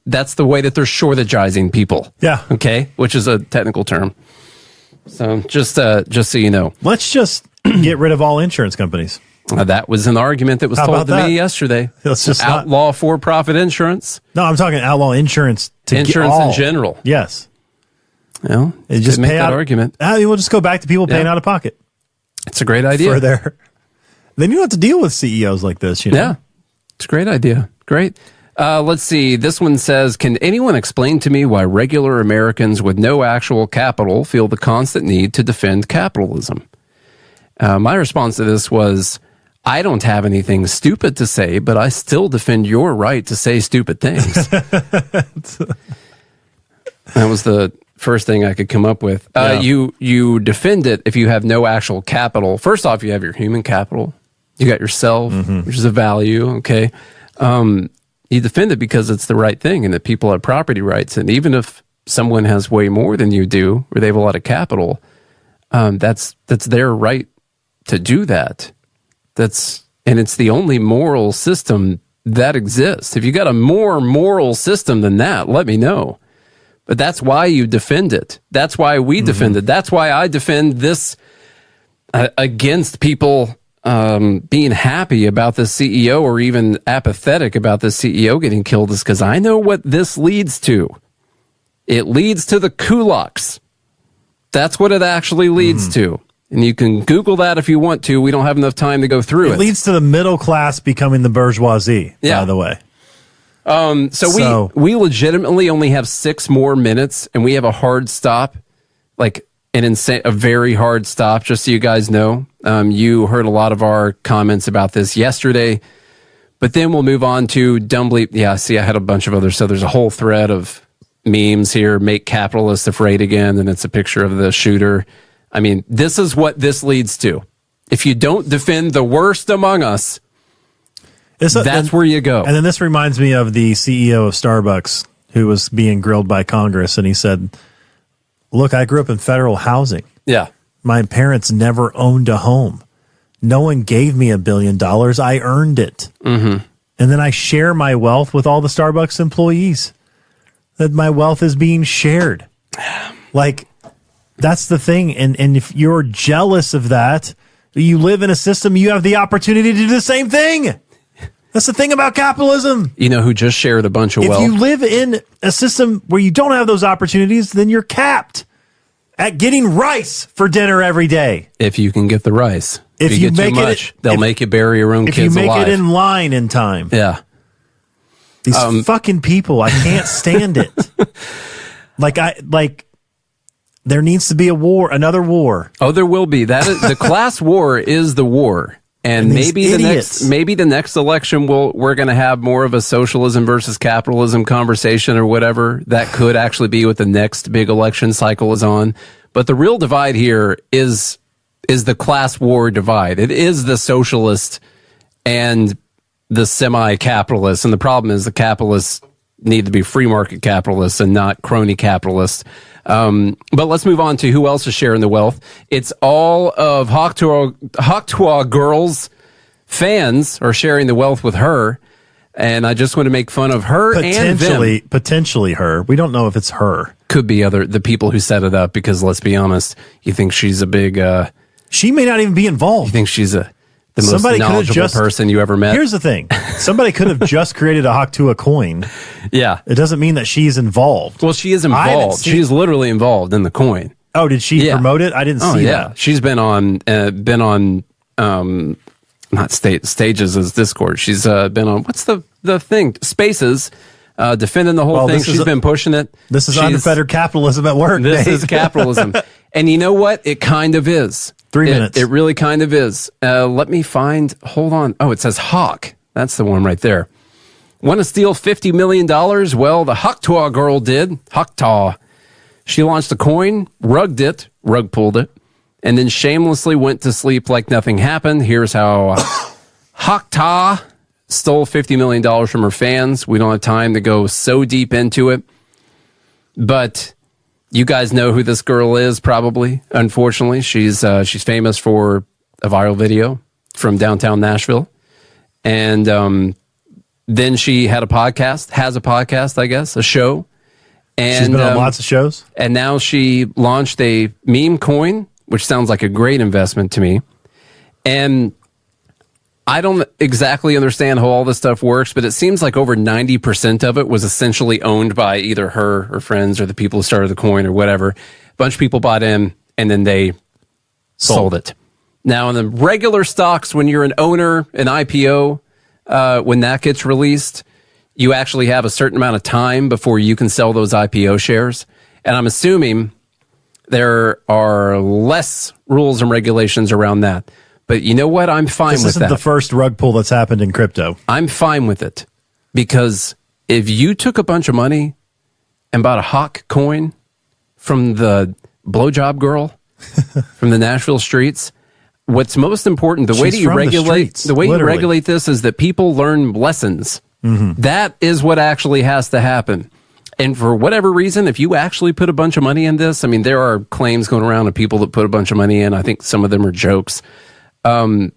shortageizing people. Yeah. Okay. Which is a technical term. So just so you know, let's just get rid of all insurance companies. That was an argument that was told to me yesterday. Let's just outlaw for-profit insurance. No, I'm talking outlaw insurance in general. Yes. Well, just make pay that out argument. We'll just go back to people paying out of pocket. It's a great idea. Then you don't have to deal with CEOs like this. You know? Yeah, it's a great idea. Great. Let's see. This one says, can anyone explain to me why regular Americans with no actual capital feel the constant need to defend capitalism? My response to this was, I don't have anything stupid to say, but I still defend your right to say stupid things. That was the first thing I could come up with. You defend it if you have no actual capital. First off, you have your human capital. You got yourself, which is a value, okay? You defend it because it's the right thing and that people have property rights. And even if someone has way more than you do or they have a lot of capital, that's their right to do that. And it's the only moral system that exists. If you got a more moral system than that, let me know. But that's why you defend it. That's why we defend it. That's why I defend this against people being happy about the CEO or even apathetic about the CEO getting killed, is because I know what this leads to. It leads to the kulaks. That's what it actually leads to. And you can Google that if you want to. We don't have enough time to go through it. It leads to the middle class becoming the bourgeoisie, by the way. So we legitimately only have 6 more minutes, and we have a hard stop, like a very hard stop, just so you guys know. You heard a lot of our comments about this yesterday, but then we'll move on to Dumbly. Yeah, see, I had a bunch of others. So there's a whole thread of memes here. Make capitalists afraid again, and it's a picture of the shooter. I mean, this is what this leads to. If you don't defend the worst among us, that's where you go. And then this reminds me of the CEO of Starbucks who was being grilled by Congress, and he said, look, I grew up in federal housing. Yeah. My parents never owned a home. No one gave me $1 billion. I earned it. And then I share my wealth with all the Starbucks employees. That my wealth is being shared. Like, that's the thing. And if you're jealous of that, you live in a system, you have the opportunity to do the same thing. That's the thing about capitalism. You know who just shared a bunch of wealth? If you live in a system where you don't have those opportunities, then you're capped. at getting rice for dinner every day. If you can get the rice. If you you get make too it- much, they'll make you bury your own If kids you make alive. it in line in time. Yeah. These fucking people, I can't stand it. There needs to be a war, another war. Oh, there will be. That is, the class war is the war. And And these maybe idiots. the next election we're going to have more of a socialism versus capitalism conversation or whatever. That could actually be what the next big election cycle is on. But the real divide here is the class war divide. It is the socialist and the semi-capitalists. And the problem is the capitalists need to be free market capitalists and not crony capitalists. But let's move on to who else is sharing the wealth. It's all of Hawktaw Girls fans are sharing the wealth with her. And I just want to make fun of her and them. Potentially her. We don't know if it's her. Could be the people who set it up, because let's be honest, you think she's a big... she may not even be involved. You think she's the most knowledgeable person you ever met? Here's the thing. Somebody could have just created a Hawktaw coin. Yeah. It doesn't mean that she's involved. Well, she is involved. She's literally involved in the coin. Oh, did she promote it? I didn't see that. She's been on not stages as Discord. She's been on, what's the thing? Spaces, defending the whole thing. She's been pushing it. This is unfettered capitalism at work. This Nate. is capitalism. And you know what? It kind of is. 3 minutes. It really kind of is. Let me find, hold on. Oh, it says Hawk. That's the one right there. Want to steal $50 million? Well, the Hawktaw girl did. Hawktaw. She launched a coin, rug pulled it, and then shamelessly went to sleep like nothing happened. Here's how Hawktaw stole $50 million from her fans. We don't have time to go so deep into it, but you guys know who this girl is, probably. Unfortunately, she's famous for a viral video from downtown Nashville, and then she has a podcast, I guess, a show. And she's been on lots of shows. And now she launched a meme coin, which sounds like a great investment to me. And I don't exactly understand how all this stuff works, but it seems like over 90% of it was essentially owned by either her or friends or the people who started the coin or whatever. A bunch of people bought in and then they sold it. Now, in the regular stocks, when you're an owner, an IPO, when that gets released, you actually have a certain amount of time before you can sell those IPO shares. And I'm assuming there are less rules and regulations around that. But you know what? I'm fine with that. This isn't the first rug pull that's happened in crypto. I'm fine with it. Because if you took a bunch of money and bought a Hawk coin from the blowjob girl from the Nashville streets, what's most important, the way you regulate this is that people learn lessons. Mm-hmm. That is what actually has to happen. And for whatever reason, if you actually put a bunch of money in this, I mean, there are claims going around of people that put a bunch of money in. I think some of them are jokes. Kind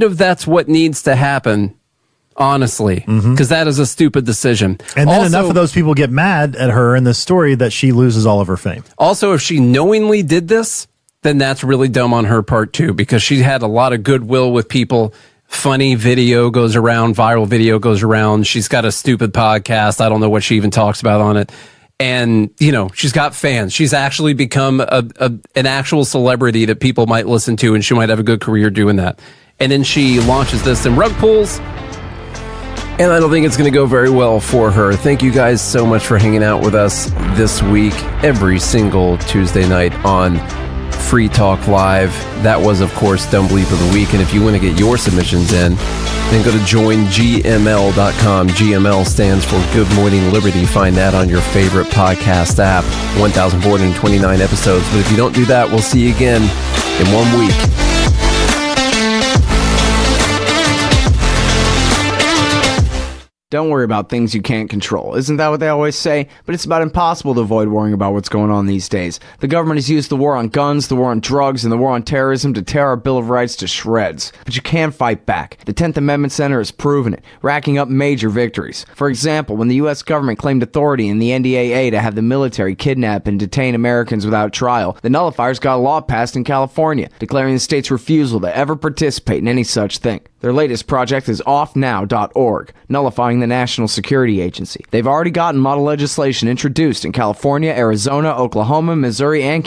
of that's what needs to happen, honestly, because that is a stupid decision. And then enough of those people get mad at her in this story that she loses all of her fame. Also, if she knowingly did this, then that's really dumb on her part too, because she had a lot of goodwill with people. Funny video goes around, viral video goes around. She's got a stupid podcast. I don't know what she even talks about on it. And, you know, she's got fans. She's actually become an actual celebrity that people might listen to, and she might have a good career doing that. And then she launches this in rug pulls, and I don't think it's going to go very well for her. Thank you guys so much for hanging out with us this week, every single Tuesday night on Free Talk Live. That was, of course, Dumb Bleep of the Week. And if you want to get your submissions in, then go to joingml.com. GML stands for Good Morning Liberty. Find that on your favorite podcast app. 1,429 episodes. But if you don't do that, we'll see you again in 1 week. Don't worry about things you can't control. Isn't that what they always say? But it's about impossible to avoid worrying about what's going on these days. The government has used the war on guns, the war on drugs, and the war on terrorism to tear our Bill of Rights to shreds. But you can fight back. The 10th Amendment Center has proven it, racking up major victories. For example, when the U.S. government claimed authority in the NDAA to have the military kidnap and detain Americans without trial, the nullifiers got a law passed in California, declaring the state's refusal to ever participate in any such thing. Their latest project is offnow.org, nullifying the National Security Agency. They've already gotten model legislation introduced in California, Arizona, Oklahoma, Missouri, and